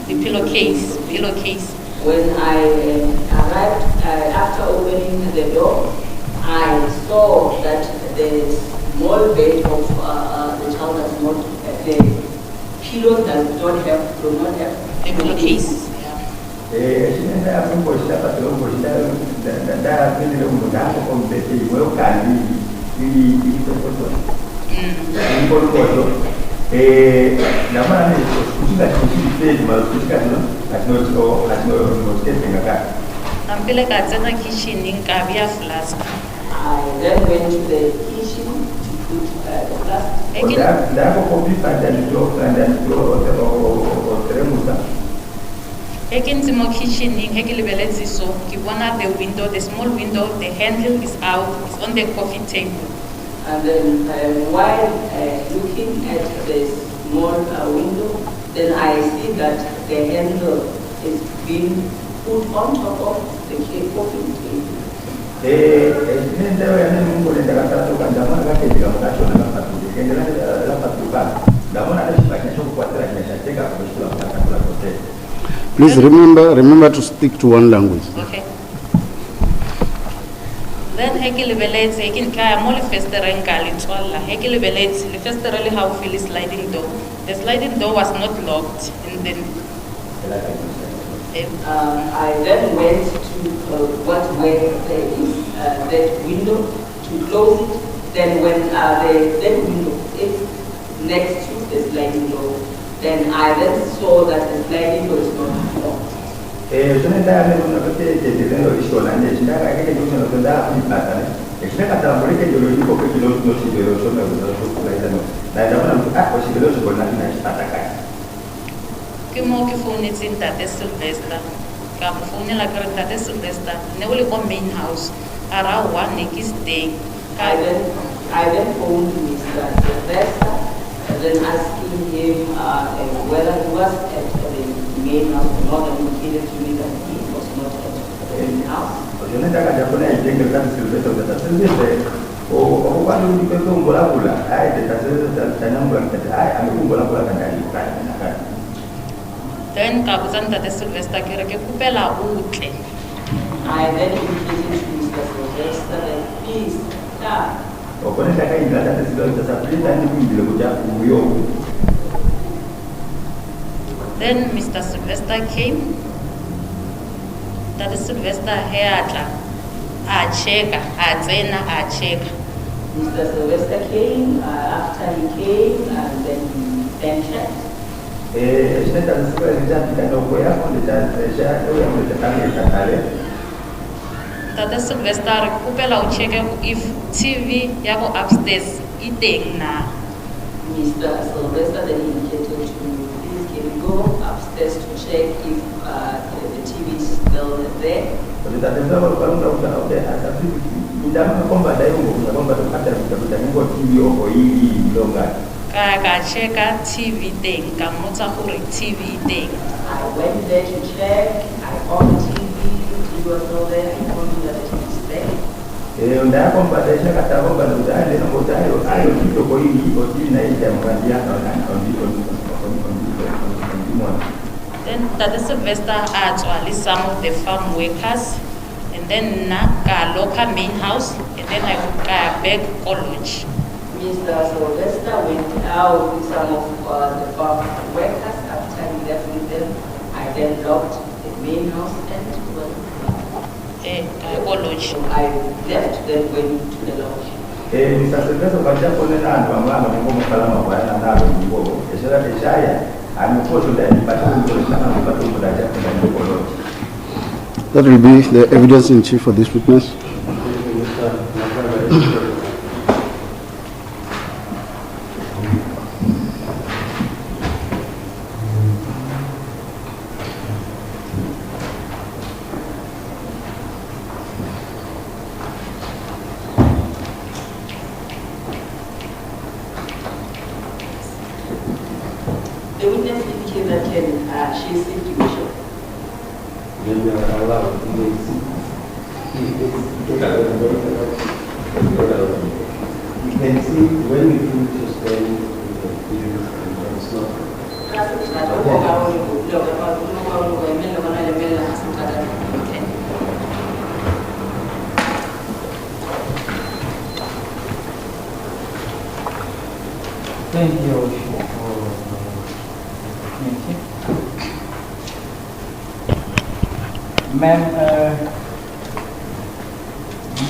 The pillowcase. When I arrived, after opening the door, I saw that the small bed of the child does not, the pillow do not have the pillowcase. Nampile ka tsena kitchen ka bia flask. I then went to the kitchen to put the flask. Heke mo kitchen heke lebeletse so ke bona the window, the small window, the handle is out, it's on the coffee table. And then while looking at the small window, then I see that the handle is being put on top of the coffee table. Please remember to stick to one language. Okay. Then heke lebeletse heke kaya mo le festereng ka le tswalla heke lebeletse le festerele how feel sliding door. The sliding door was not locked and then I then went to where there is that window to close it. Then when that window is next to the sliding door, then I then saw that the sliding door is not locked. ke mo ke founetseng Tate Sylvester ka mo founela ke re Tate Sylvester ne o le ko main house ara one next day. I then phoned Mr. Sylvester and then asking him whether he was at the main house or not, and he indicated to me that he was not at the main house. Then ka botsa Tate Sylvester ke re ke kopela utle. I then indicated to Mr. Sylvester that please come. Then Mr. Sylvester came. That is Sylvester Heatla. Check. Mr. Sylvester came, after he came, and then he then checked. That is Sylvester kupela check if TV yako upstairs iteng na. Mr. Sylvester then indicated to me, please can you go upstairs to check if the TV is still there? Ka checka TV thing, ka motsa gore TV thing. I went there to check, I on the TV, it was not there, I told you that it was there. Then that is Sylvester actually some of the farm workers, and then ka local main house, and then I ka back college. Mr. Sylvester went out with some of the farm workers. After he left with them, I then locked the main house and went college. So I left them going to the lodge. Mr. Sylvester That will be the evidence in chief for this witness. The witness indicated that she is sick to Bishop. Then you are allowed to You can see when you do to stand it's not. Thank you. Ma'am,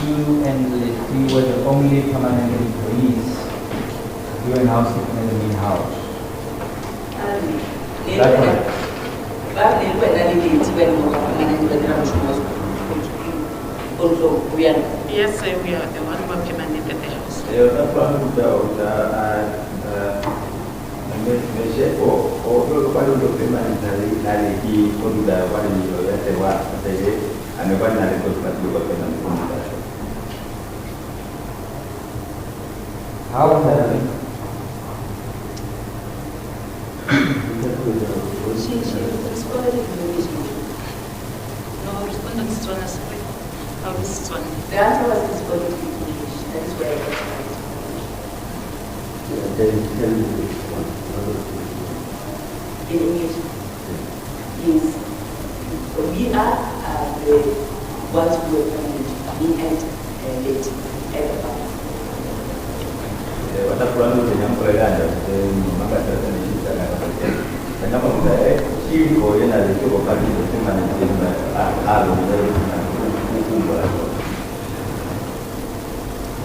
you and Letty were the only permanent employees. You and housekeeping in the main house. Is that correct? Yes, sir, we are the one who are permanent at the house. How was that? She responded in the meeting. No, I responded to one as well. How is this one? The answer was responded in English. That is where I got it. In English, is we are the ones who were permanent, me and late at the back.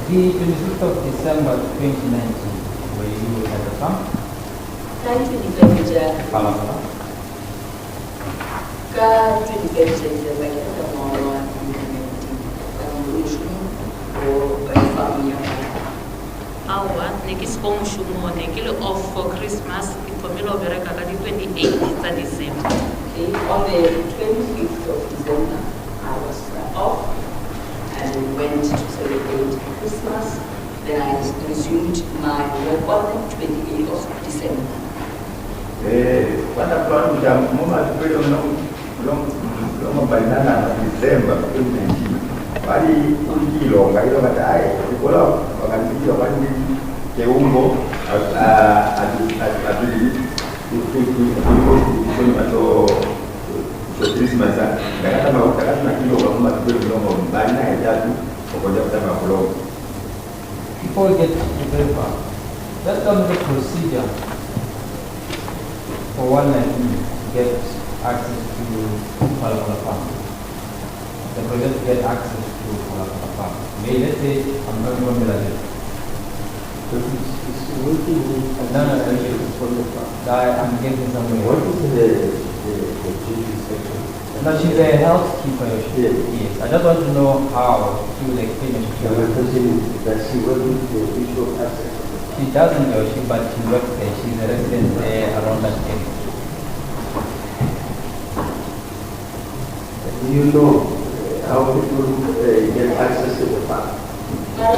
The 26th of December 2019, were you at the farm? 25 Phala Phala. 25 December, Awa, nekisiko mushumo, nekilo off for Christmas, ikomilo bereka kadi 28th December. Okay, on the 25th of December, I was off and went to celebrate Christmas. Then I resumed my work on the 28th of December. Before we get to very far, let's come to the procedure for one like me to get access to Phala Phala farm. the project to get access to Phala Phala. Maybe let's say I'm not from Bela-Bela. It's working with No, I'm getting somewhere. What is the duty section? No, she's a housekeeper. Yes. I just want to know how she will explain it. Does she work with the issue of access? She doesn't know, but she works there. She's a resident there around that area. Do you know how people get access to the farm? What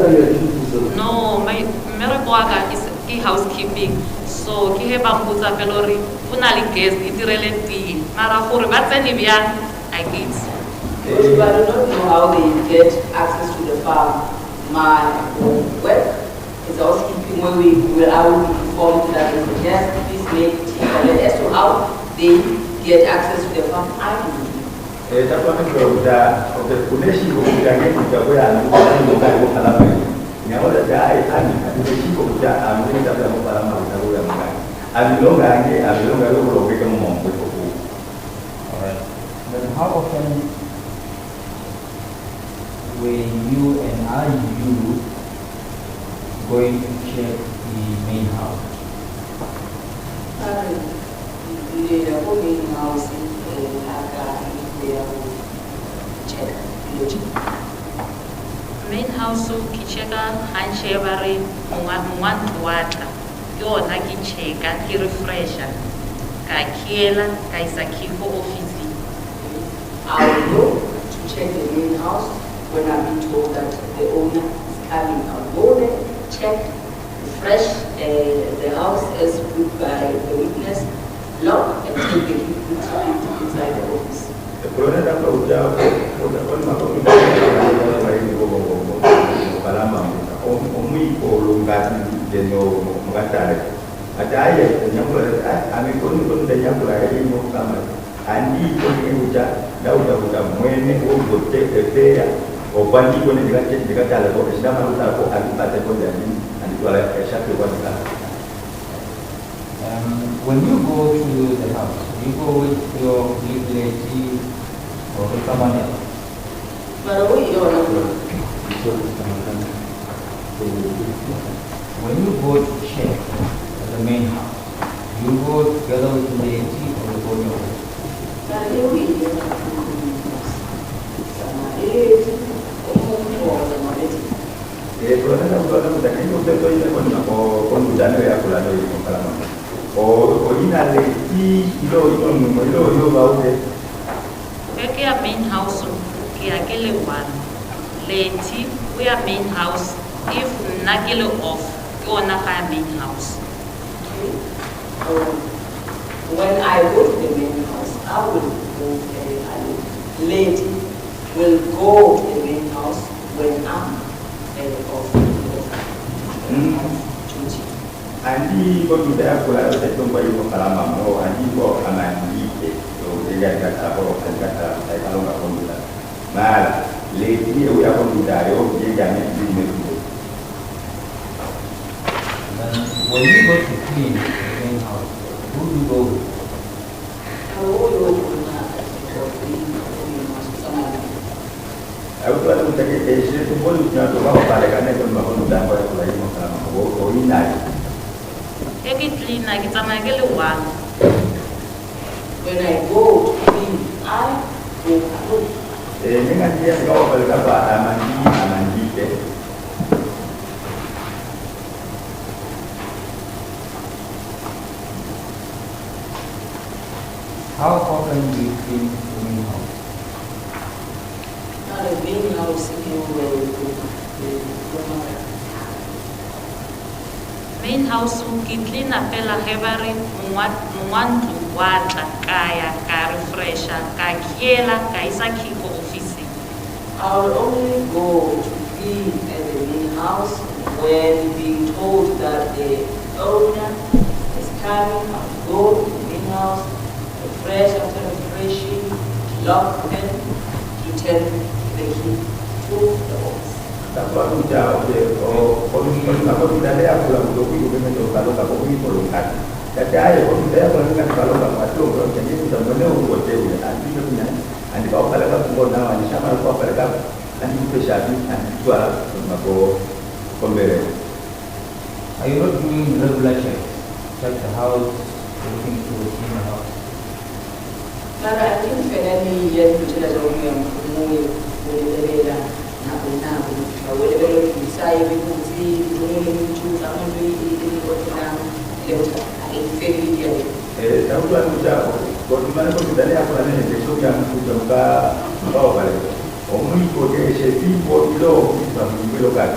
are your duties? No, my merakwaka is housekeeping. So ki he bambutsa pelori funali guest itirele mara gore ba tsene bya I guess. But I don't know how they get access to the farm. My work is housekeeping where I will be informed that yes, please make tea. And as to how they get access to the farm, I don't know. But how often when you and are you going to check the main house? The whole main house Main house ki cheka hanche bare mwantu wata yona ki cheka ki refresher ka kiela ka isa kifo office. I will go to check the main house when I've been told that the owner is coming. I'll go there, check, refresh the house as put by the witness, lock, and take the key inside the office. Andi uja dauda mwene ugote obandi kone dikatala ko sidama utako alipata ko yani anditwala shaka kwa ndika. When you go to the house, you go with your lady or with someone else? When you go to check the main house, you go together with the lady or you go on your own? Eke ya main house ki akele one. Leti we are main house if nakele off yona ka main house. When I go to the main house, I will go, lady will go to the main house when I'm off duty. Andi ko tuda ko la se to bayi ko kala mamno andi ko amandi to dia kata ko kata saya kalau nggak komputer. Nah, lady we are komputer yo dia jangan di meja. When you go to clean the main house, who do you go with? Aku tuh ada untuk itu tu pun punya tu bawa pada kan itu makan udang pada pulai makan oh ini. Eke clean na kitama kele one. When I go to clean, I go close. Ini kan dia bawa pada apa amandi deh. How often do you clean the main house? Not a main house Main house ki clean na pela hebari mwantu wata kaya ka refresher ka kiela ka isa kiko office. I will only go to clean at the main house when being told that the owner is coming. I will go to the main house, refresh after refreshing, lock and return the key to the office. Dapat udah kalau tidak ada aku lalu itu memang kalau kamu ini perlu kan That I was there when I follow up my two and you don't know what they will and the Phala go now and Shaman Phala and you fish at it and 12 from a go from there. Are you not doing regular checks? Check the house, looking to clean the house? Mara, I think finally yet to tell us only a movie with the now, whatever you decide, we can see, we can choose, I'm going to be what now, I feel it. Tahu job, kalau mana pun kita ni apa ni, besok yang kita buka bawa balik. Omni kode sepi buat lo, kita mungkin kan.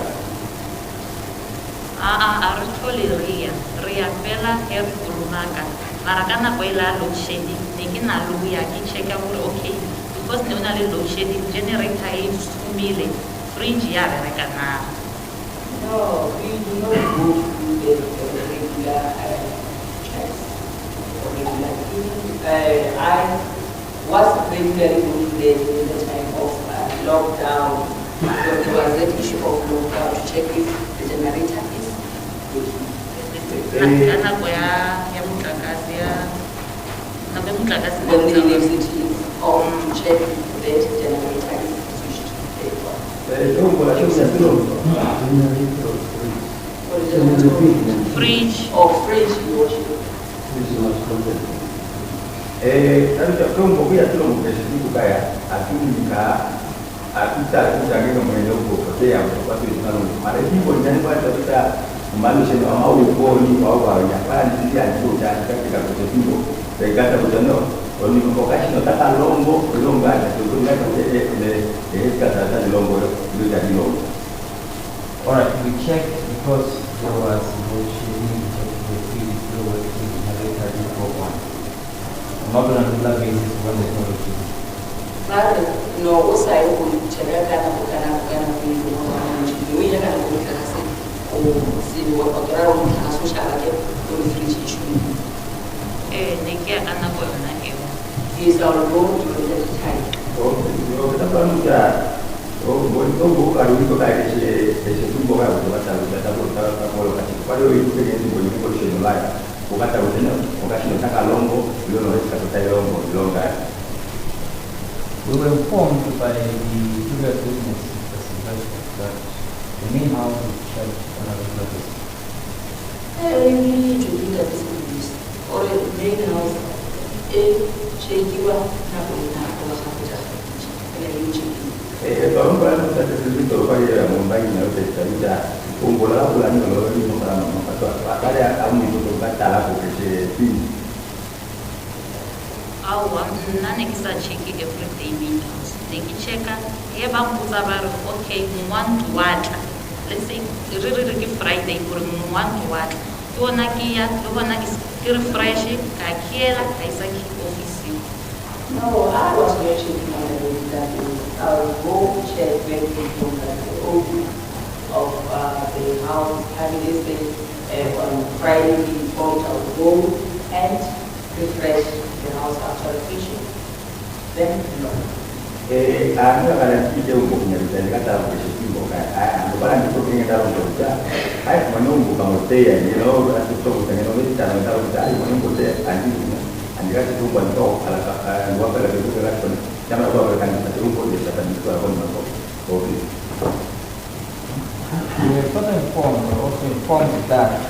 Arutoli ria pela her kulumaka. Marakana kwela load shedding. Nikina luya kicheka muri okay. Because ni una load shedding generator is umile. Fridge ya rekana. No, we do not go to the regular checks. I was very good in the time of lockdown. So there was that issue of lockdown to check if the generator is good. When the university check that generator is switched to fridge or fridge washing. Tanto como voy a todo lo que se dice kaya, aquí kita ni kama leo kupotea kwa sababu mara hiyo ndani kwa tafuta maanisha ni au ni kwa ya bali ndio ndio katika kutetemeko rekata kutano ni mkokashi nataka longo hata tunga ile kata longo ndio ya longo. Alright, we checked because there was negotiating the field flow not on a regular basis when there's no routine. No, also I would check out kind of thing. We are going to see what around the social fridge issue. Nikia kana kwa na ewa. Is our goal to the time. Kita perlu mau buka dulu kaya sesuatu bukan kita kalau pada itu kita boleh polisi mulai bukan tahu bukan kita kalongo belum kita tahu longo. We were informed by the previous witness that the main house is checked on a regular basis. We need to do that this or the main house chekiwa na kwa Kalau orang kita sendiri kalau pada Mumbai ni ada cerita, bola ni kalau di mana mana ada kamu itu berkata lah boleh sih. Nani kisa cheki every day main house. Nikicheka, mbuza baro okay, mwantu wata. Let's say riri Friday for mwantu wata. Tuona kia, tuona refresh, kakiela, kaisaki office. No, I was mentioning that I will go check when people the open of the house candidates on Friday before I will go and refresh the house after fishing. Then no. Anu akan kita umumnya kita kata bersih bukan. Bukan itu punya dalam kerja. Saya menunggu kamu teh, atau tu dengan orang kita dalam kerja, menunggu teh anjing. Anda itu bantu kalau dua kali itu kan jangan lupa berikan kita rumput di depan itu apa nama kopi. We were further informed, we were also informed that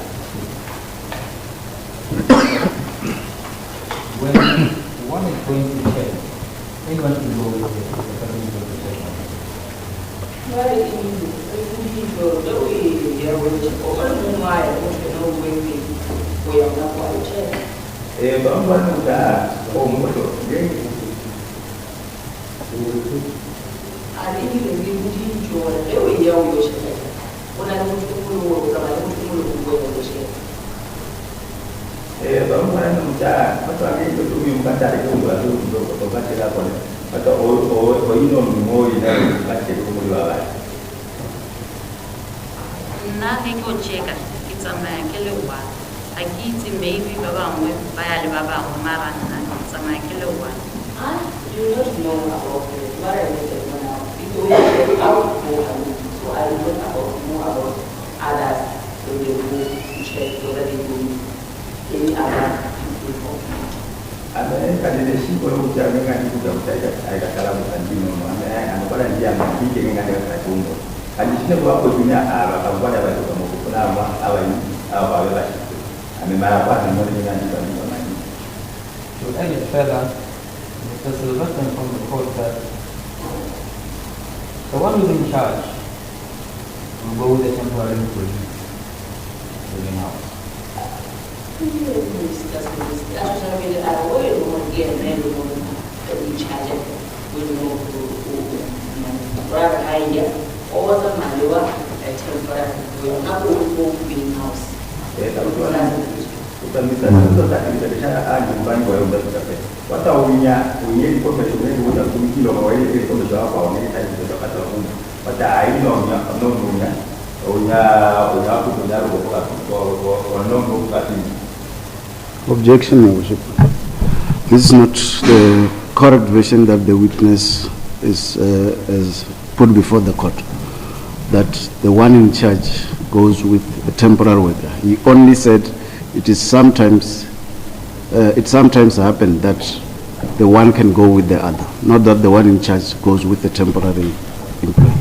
when one is going to check, anyone can go with the person who goes to check. Well, the way they are going to check, or why I want to know when we are not going to check. Bang sudah betul. Hari ini lebih mungkin jual. Lepas dia udah cakap, orang mungkin mulu, orang mungkin mulu buat udah cakap. Bang sudah betul ni itu tu yang kata itu baru untuk baca laporan. Atau ini mau ini baca itu mulu apa? Nah, heko ceka, kita mengelak. Akiti maybe baba mwe bayali baba mara na sama kilowa. You don't know about the environment now. People are out for so I don't know more about others. So they go to check whether they do any other katumbo andishine kwa kutumia abakwada batoka mu kufuna abawe bashitse amemara kwa ndio ni nani kwa nini. To end it further, Mr. Sylvester from the court that the one who's in charge will go with the temporary employee to the house. Objection, Your Worship. This is not the correct version that the witness is put before the court, that the one in charge goes with a temporary worker. He only said it sometimes happens that the one can go with the other, not that the one in charge goes with the temporary employee.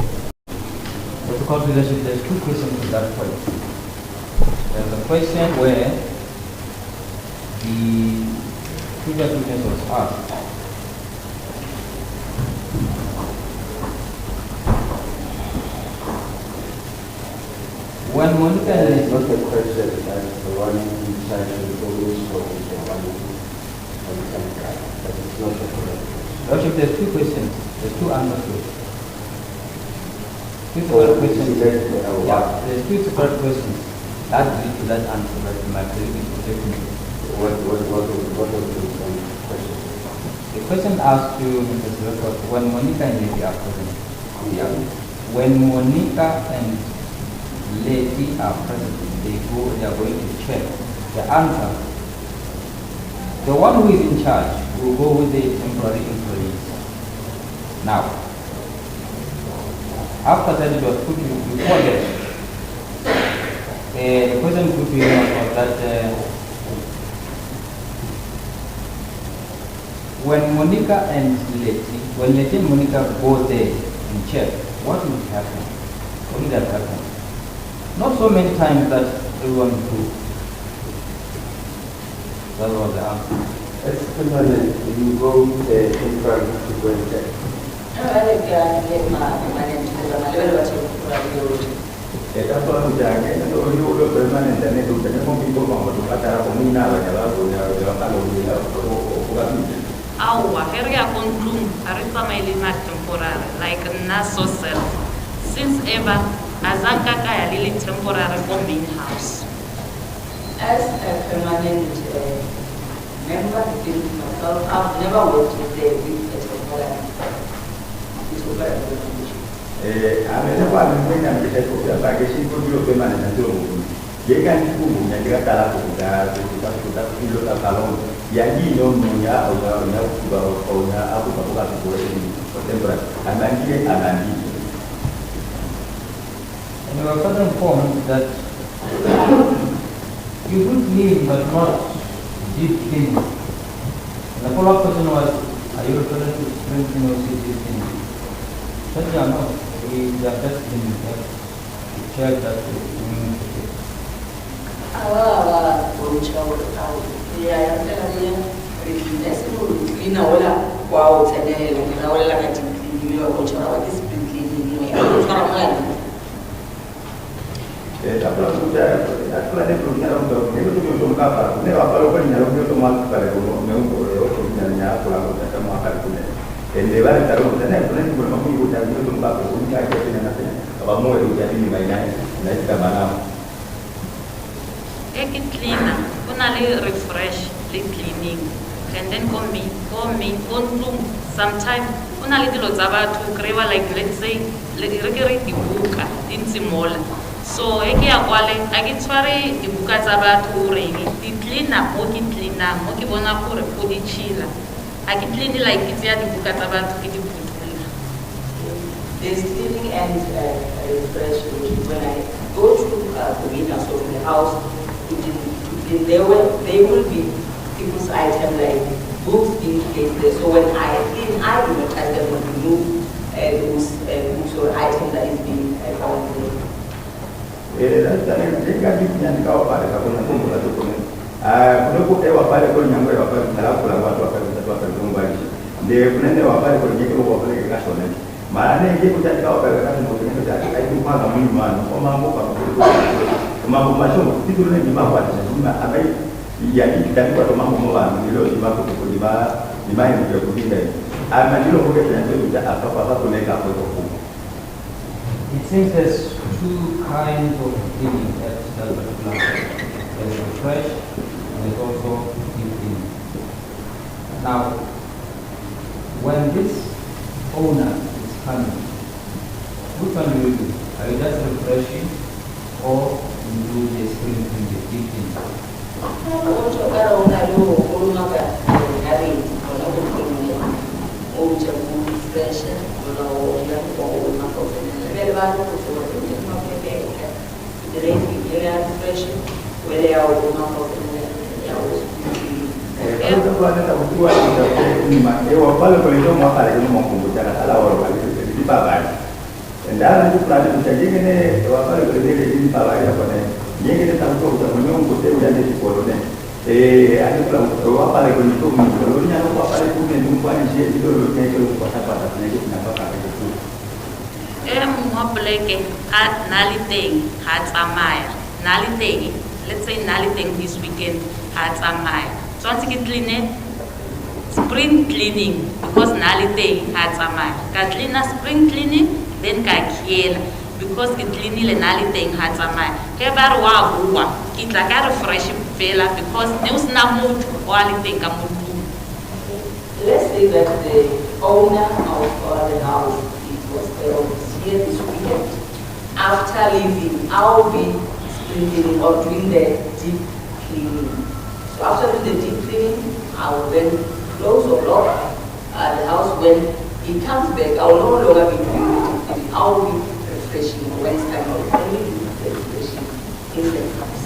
But the court leadership, there's two questions to that point. There's a question where the previous witness was asked, when Monica is not a question that the one in charge will always go with the one on the same card. That is not a correct question. Worship, there's two questions, there's two answers to it. Two separate questions. Yeah, there's two separate questions that lead to that answer, but my colleague is protecting it. What was the question? The question asked to Mr. Sylvester, when Monica and Lady are present. Yeah. When Monica and Lady are present, they are going to check. The answer, the one who is in charge will go with the temporary employees. Now, after that it was put before that, the question put to him was that when Monica and Leti, when Leti and Monica go there and check, what will happen? What will that happen? Not so many times that everyone will do. That was the answer. As permanent, you go there in front to go and check. Awa, here ya conclude, arisa mailima temporary, like naso self. Since ever, azanka kaya lili temporary for main house. As a permanent member, myself, I've never worked with the temporary. And we were further informed that you do clean but not deep cleaning. And the follow-up question was, are you referring to spring cleaning or deep cleaning? But yeah, no, we are just cleaning. We check that Cleaner, kunali refresh, the cleaning, and then sometimes kunali dilo zabatu krewa like let's say rekere dibuka insimole. So eke ya kwale agitware dibuka zabatu ureni di cleaner moki bona kure podi chila. Agi clean like itia dibuka zabatu kiti putula. There's cleaning and refresh when I go to the windows of the house. They will be people's items like books in cases. So when I clean, I do not touch them with new those items that is being found there. It seems there's two kinds of cleaning at that particular place. There's a fresh and there's also deep cleaning. Now, when this owner is coming, which one do you do? Are you just refreshing or you do the spring cleaning, the deep cleaning? Let's say Naliteng this weekend had Samaya. So once you clean spring cleaning, because Naliteng had Samaya. Ka clean spring cleaning, then ka kiela. Because it clean le Naliteng had Samaya. Kebar wa buwa, it like a refresh fella because news na mood or Naliteng ka mood. Let's say that the owner of the house, it was here this weekend. After leaving, I'll be cleaning or doing the deep cleaning. So after doing the deep cleaning, I will then close or lock the house. When he comes back, I will no longer be doing the deep cleaning. I will be refreshing when it's time. I will only do the refreshing in the house.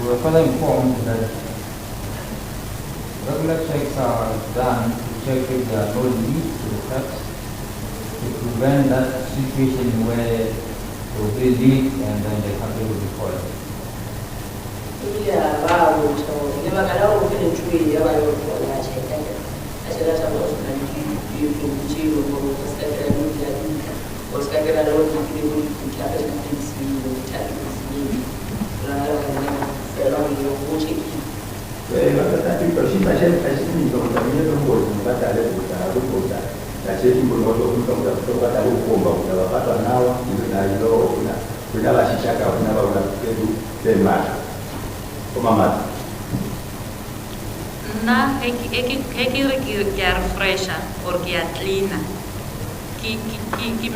We were further informed that regular checks are done to check if there are no leaks to the taps to prevent that situation where there will be leaks and then the company will be called. Na ki refresher or ki cleaner ki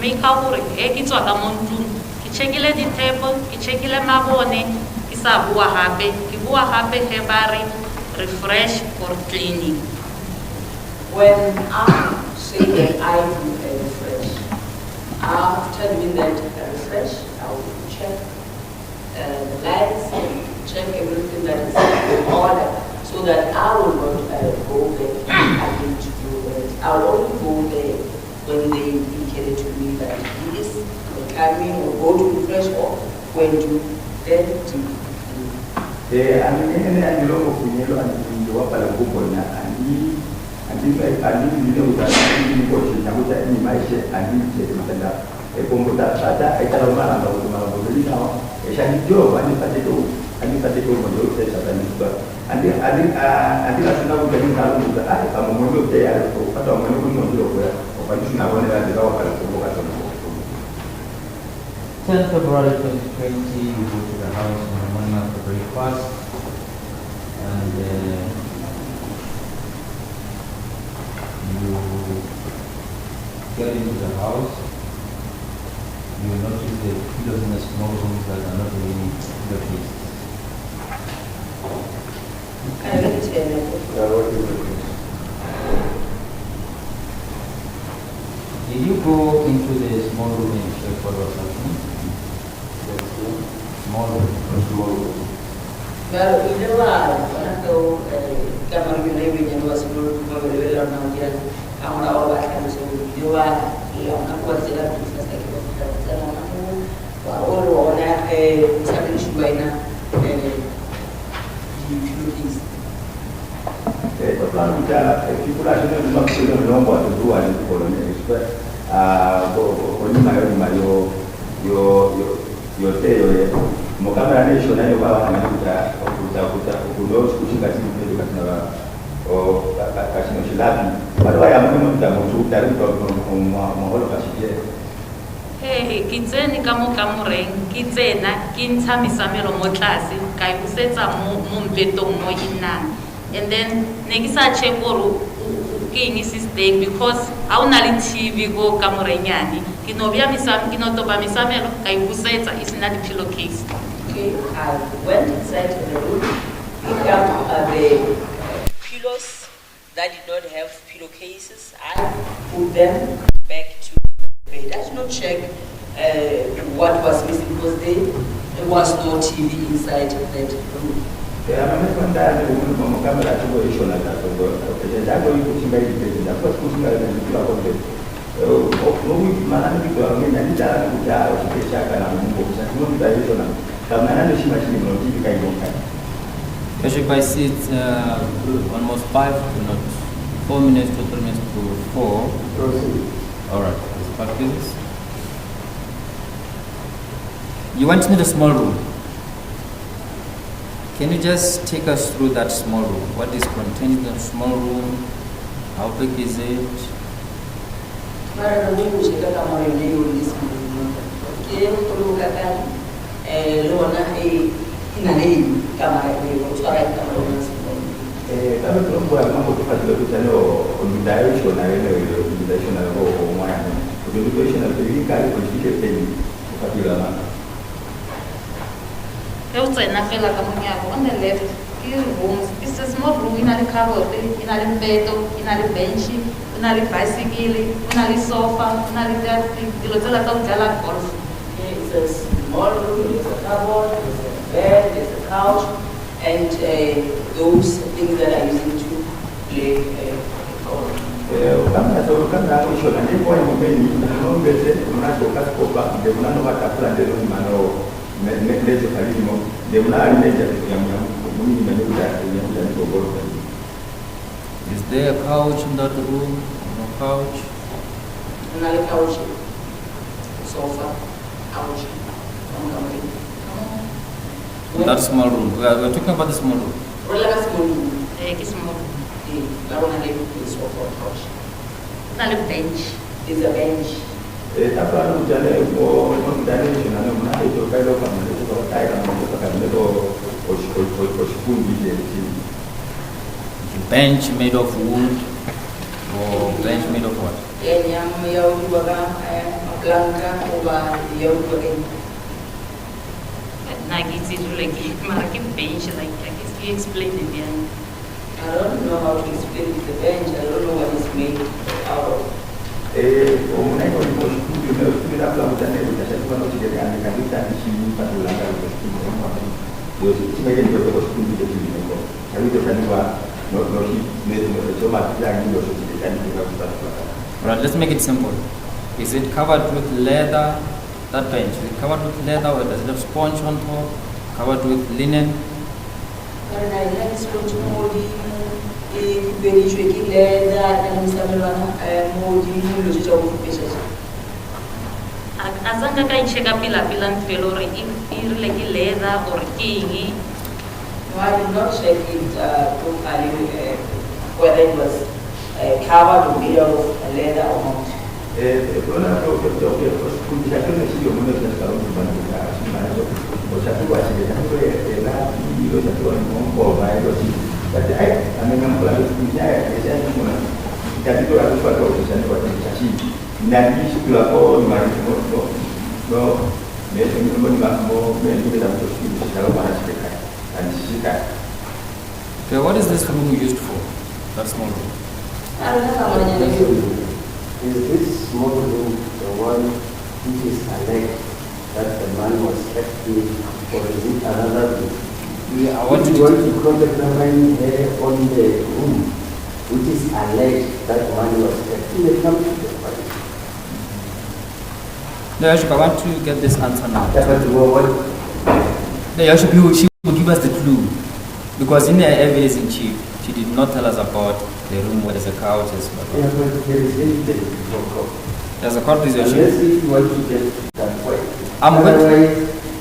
make sure ki tswa ka mo ntlong ki checkile di table ki checkile mabone ki sa bua hape ki bua hape he bare refresh or cleaning. When I say that I do a refresh, after doing that refresh, I will check the lights, check everything that is in order, so that I will not go there again to do it. I will only go there when they indicated to me that it is coming or go to refresh or when to get to. February 2020, we go to the house in the morning after breakfast, and get into the house, you will notice the pillows in the small rooms that are not really pillowcases. Did you go into the small room and check what was happening? Small room. Small room. Well, either one, kamar binay binyan was good, Bela-Bela now here, I'm not all that kind of thing. You are, I'm not sila business like all on a certain issue by now. Plan kita, people actually not sure know what to do and people on it. But Mukamera nation nayo baba anakuta kushinga chini katika kasino shilabi bado ya mno mtamutu taarifa maholo kashije kitseni ka mo kamoreng kitsena ke ntsha mesamelo mo tlase ka e busetsa mo mpetong mo inang and then ne ke sa check gore ke eng system because ha una le TV go kamorenyane ke no bia misam ke no toba misamelo ka e busetsa is not the pillowcase. Okay, I went inside the room, picked up the pillows that did not have pillowcases. I put them back to the bed. I did not check what was missing because there was no TV inside that room. Bishop, I see it's almost 5 to not 4 minutes to 3 minutes to 4. All right, please. You went into the small room. Can you just take us through that small room? What is contained in the small room? How big is it? On the left, rooms. It's a small room. In a cupboard, in a bed, in a bench, in a bicycle, in a sofa, in a that. It's a small room. There's a cupboard. There's a bed. There's a couch, and those things that are using to play golf. Is there a couch in that room? No couch? Another couch, sofa, couch. That small room. We're talking about the small room. Relax small room. Small room. Sofa, couch. Another bench. There's a bench. Bench made of wood or bench made of what? Bench, like I guess you explained it again. I don't know how to explain the bench. I don't know what it's made out of. Alright, let's make it simple. Is it covered with leather? That bench, is it covered with leather or does it have sponge on top? Covered with linen? Azanga ka icheka pila nfelo re like leather or king. No, I did not check it properly whether it was covered or made out of leather or not. Jadi tu aku suatu urusan buat organisasi. Nanti setelah kau mari no, mesem mau kita dapat solusi kalau mana sekarang dan sekarang. Okay, what is this room used for? That small room. Is this small room the one which is alleged that the man was kept in, or is it another room? Yeah, I want to cross-examine here on the room which is alleged that man was kept in the country. No, Yashuk, I want to get this answer now. No, Yashuk, she will give us the clue. Because in the evidence in chief, she did not tell us about the room where there's a couch. Yeah, but there is evidence for court. There's a court decision. Unless if you want to get that point. Otherwise,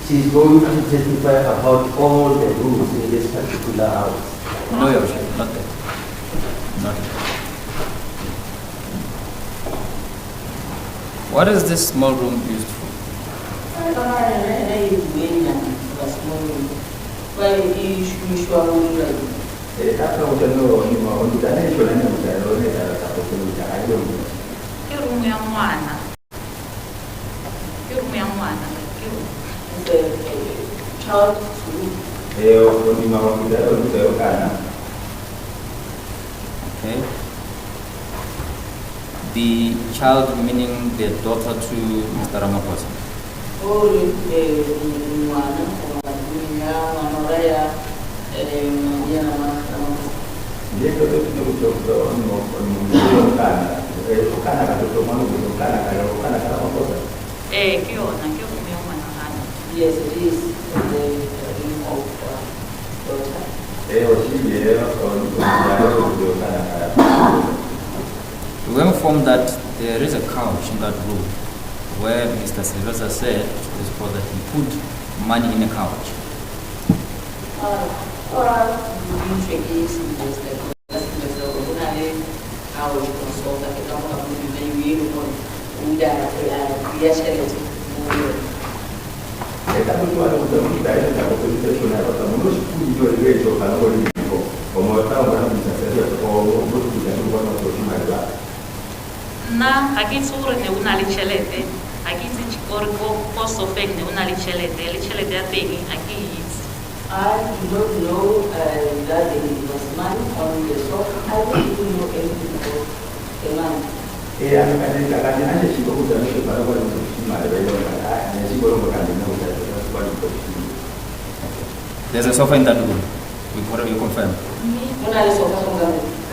she's going to testify about all the rooms in this particular house. No, Yashuk, not that. Not that. What is this small room used for? Okay. The child meaning the daughter to Mr. Ramaphosa. Yes, it is the room of daughter. We were informed that there is a couch in that room where Mr. Cyril said to his brother he put money in a couch. Na akitsi gore ne una le tšhelete akitsi gore ko sofeng ne una le tšhelete ya teng a ke itse. I do not know that there was money on the sofa. I don't even know anything about the money. There's a sofa in that room. You confirm?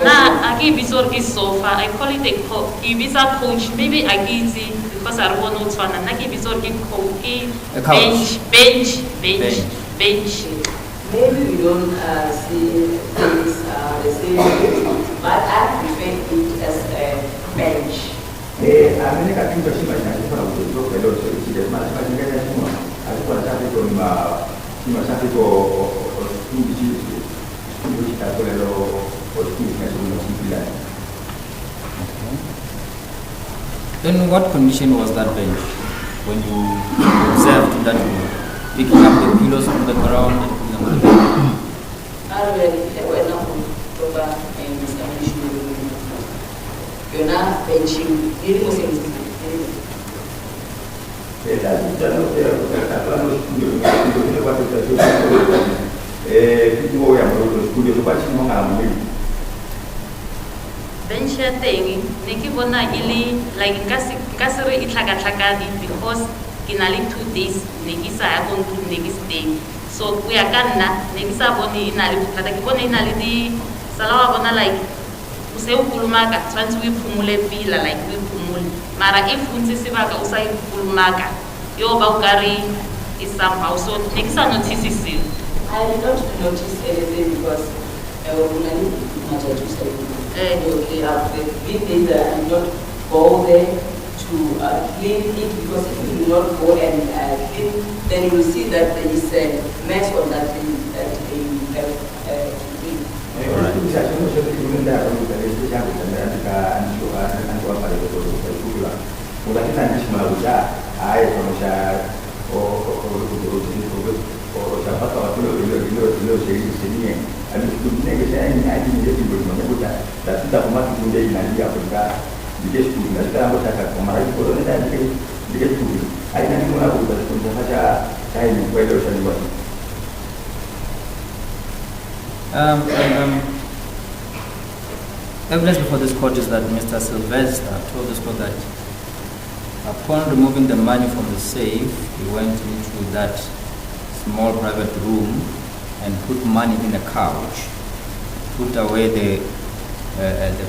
Na aki bisor ki sofa I call it a ibisa coach maybe akitsi because I don't know tswana na ki bisor ki bench. Maybe we don't see things the same way, but I prefer it as a bench. Then what condition was that bench when you observed in that room? Picking up the pillows from the ground and putting them on the bed? Bench ya teng ne ke bona ile like nka se re itlhakatlhakane because ke na le 2 days ne ke sa ya go ntlo ne ke stay so go ya ka nna ne ke sa bone ina le bothata ke bona ina le di sala wa bona like o se o kulumaka tshwantse o iphumule pila like o iphumule mara if o ntse sebaka o sa iphumulaka yo ba o kare is somehow so ne ke sa notice seo. I did not notice anything because I was really much to say. Okay, after big days I did not go there to clean it because if you do not go and clean, then you will see that there is a mess on that thing that you have to clean. Alusunege saya ini aja menjadi berbeda bukan. Dan tidak umat menjadi nanti Afrika dia studi. Sekarang masyarakat kemarin itu orang ada dia studi. Ayo nanti mulai udah studi saja saya ini boleh usah buat. Evidence before this court is that Mr. Sylvester told this court that upon removing the money from the safe, he went into that small private room and put money in a couch, put away the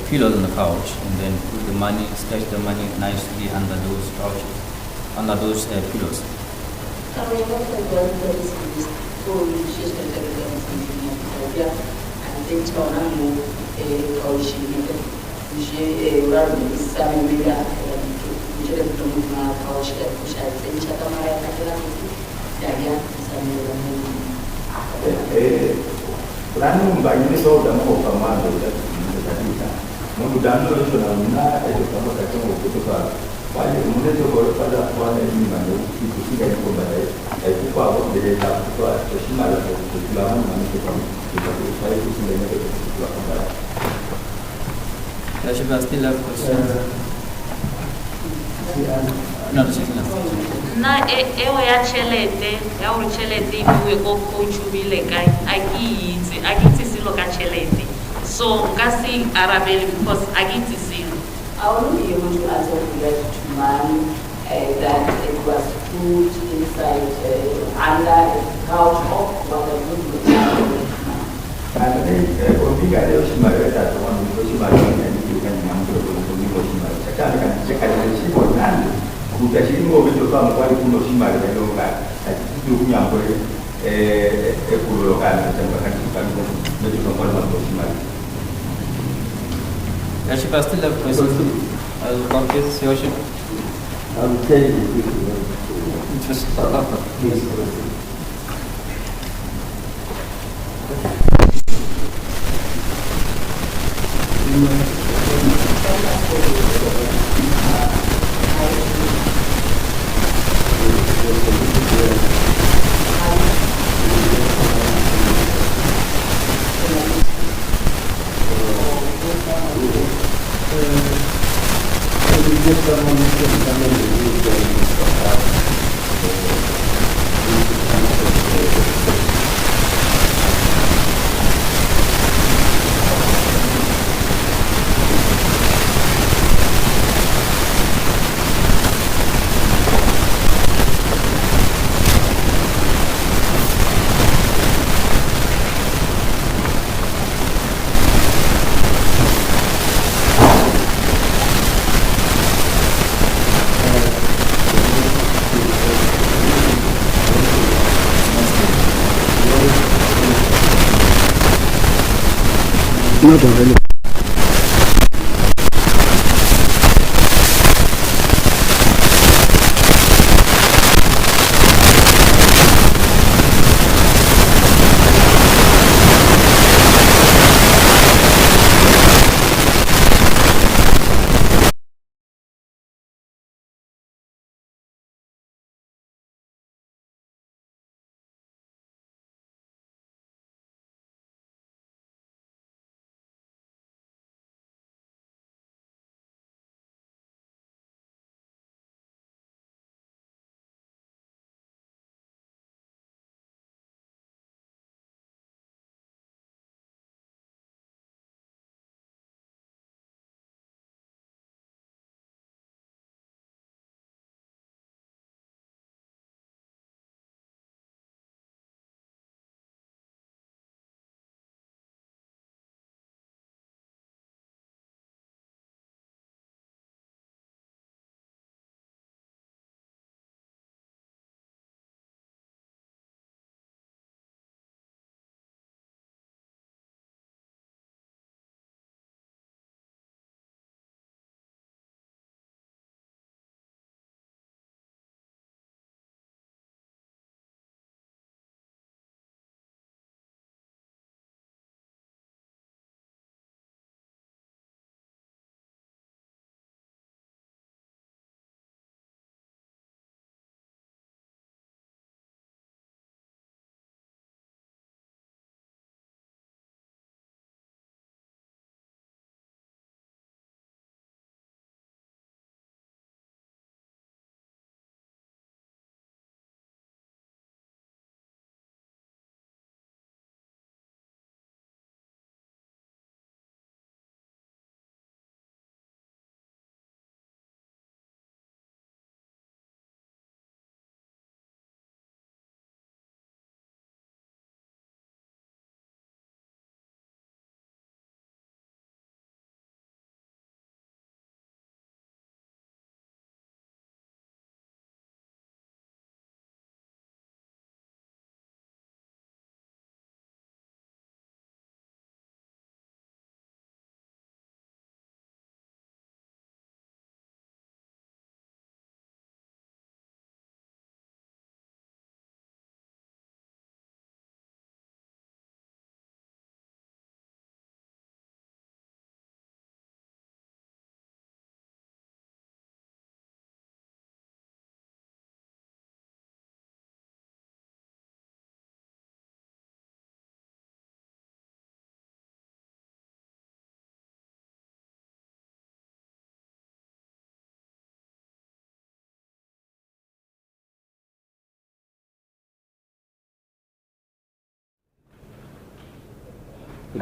pillows on the couch, and then put the money, stashed the money nicely under those couches, under those pillows. Kurang banyak ni so dah mau pemain tu dah kita. Mungkin dah no itu nak mana itu kamu dah cakap itu kan. Banyak mungkin tu baru pada orang ini mana itu sih kan pun ada. Itu apa dia tak itu ada semua ada itu lama mana itu kamu itu saya itu sebenarnya itu apa. I should still have questions. No, na eo ya tšhelete ya gore tšhelete e bue ko coachubile kae a ke itse selo ka tšhelete so nka se arabele because a ke itse selo. I will be able to answer with to man that it was put inside under a couch of what I would do. Ketika ada semua ada orang itu semua yang dilakukan yang berhubungan dengan semua. Sekarang kan sekarang semua nanti. Bukan sih mau betul kamu kalau pun semua ada lokal. Itu yang boleh pulau lokal dan bahkan kita betul kamu kalau semua. I should still have questions. I will confess your worship. I'm telling you. Just not available.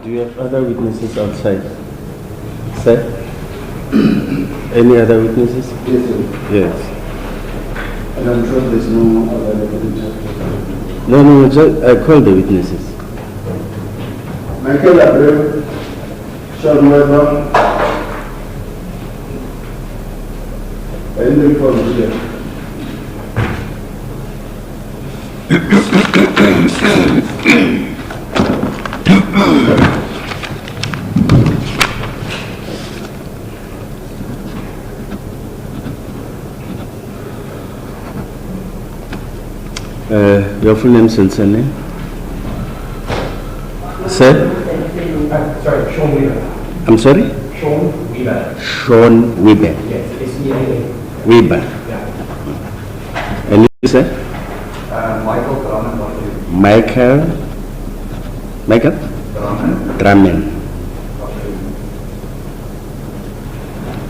Do you have other witnesses outside? Sir? Any other witnesses? Yes, sir. Yes. And I'm sure there's no other evidence. No, I call the witnesses. Michael Abreu, Sean Weber, and the report here. Your full name and surname? Sir? Sorry, Sean Weaver. I'm sorry? Sean Weaver. Sean Weaver. Yes, it's EA. Weaver. Yeah. And you, sir? Michael Drummond. Michael? Drummond.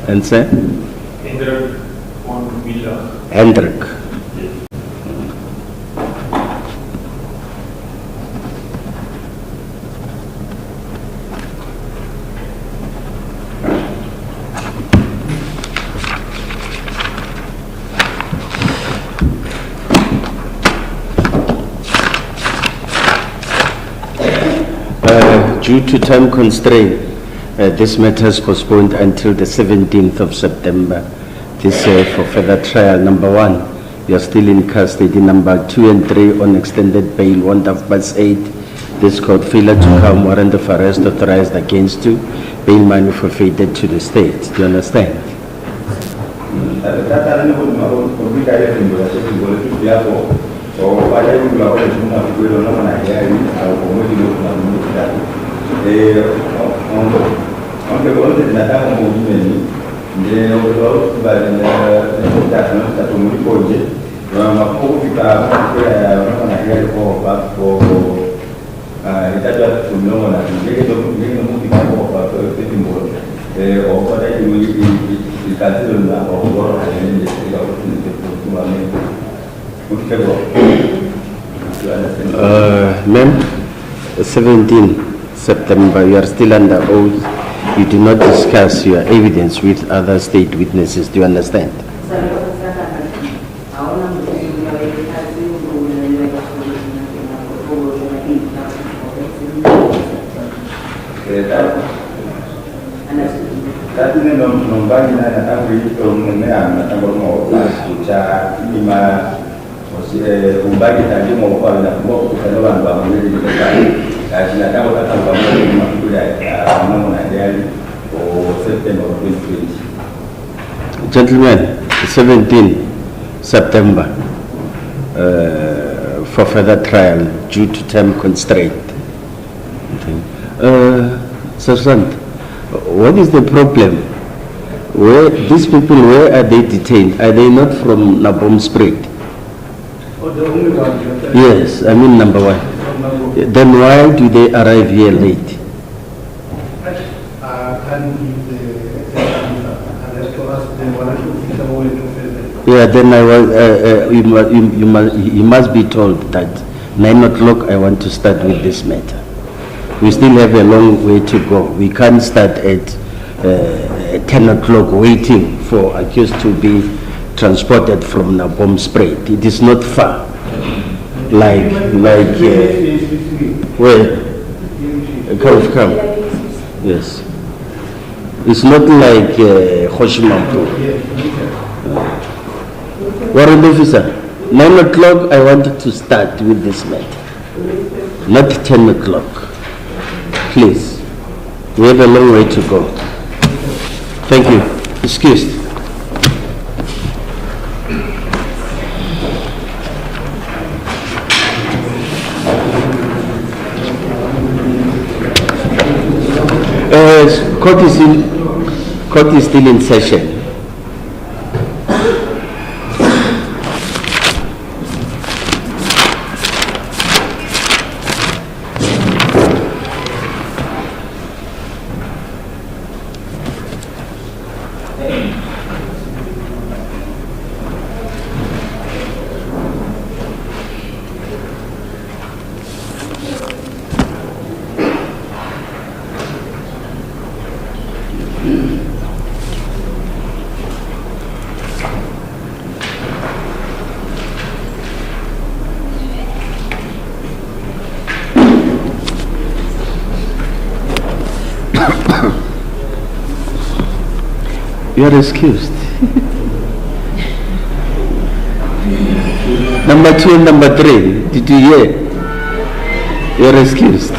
And sir? Hendrik van Wheeler. Hendrik. Due to time constraint, this matter is postponed until the 17th of September this year for further trial. Number 1, you are still in custody. Number 2 and 3 on extended bail, 1/8. This court failure to come, warrant of arrest authorized against you, bail money forfeited to the state. Do you understand? Ma'am, 17 September, you are still under oath. You do not discuss your evidence with other state witnesses. Do you understand? Gentlemen, 17 September for further trial due to time constraint. Sergeant, what is the problem? Where these people, where are they detained? Are they not from Nabom Spring? Yes, I mean number 1. Then why do they arrive here late? Yeah, then you must be told that 9 o'clock I want to start with this matter. We still have a long way to go. We can't start at 10 o'clock waiting for accused to be transported from Nabom Spray. It is not far. Where? Come. Yes. It's not like Hoshimampo. Warrant officer, 9 o'clock I wanted to start with this matter. Not 10 o'clock. Please. We have a long way to go. Thank you. Excused. Court is still in session. You are excused. Number 2 and number 3, did you hear? You are excused.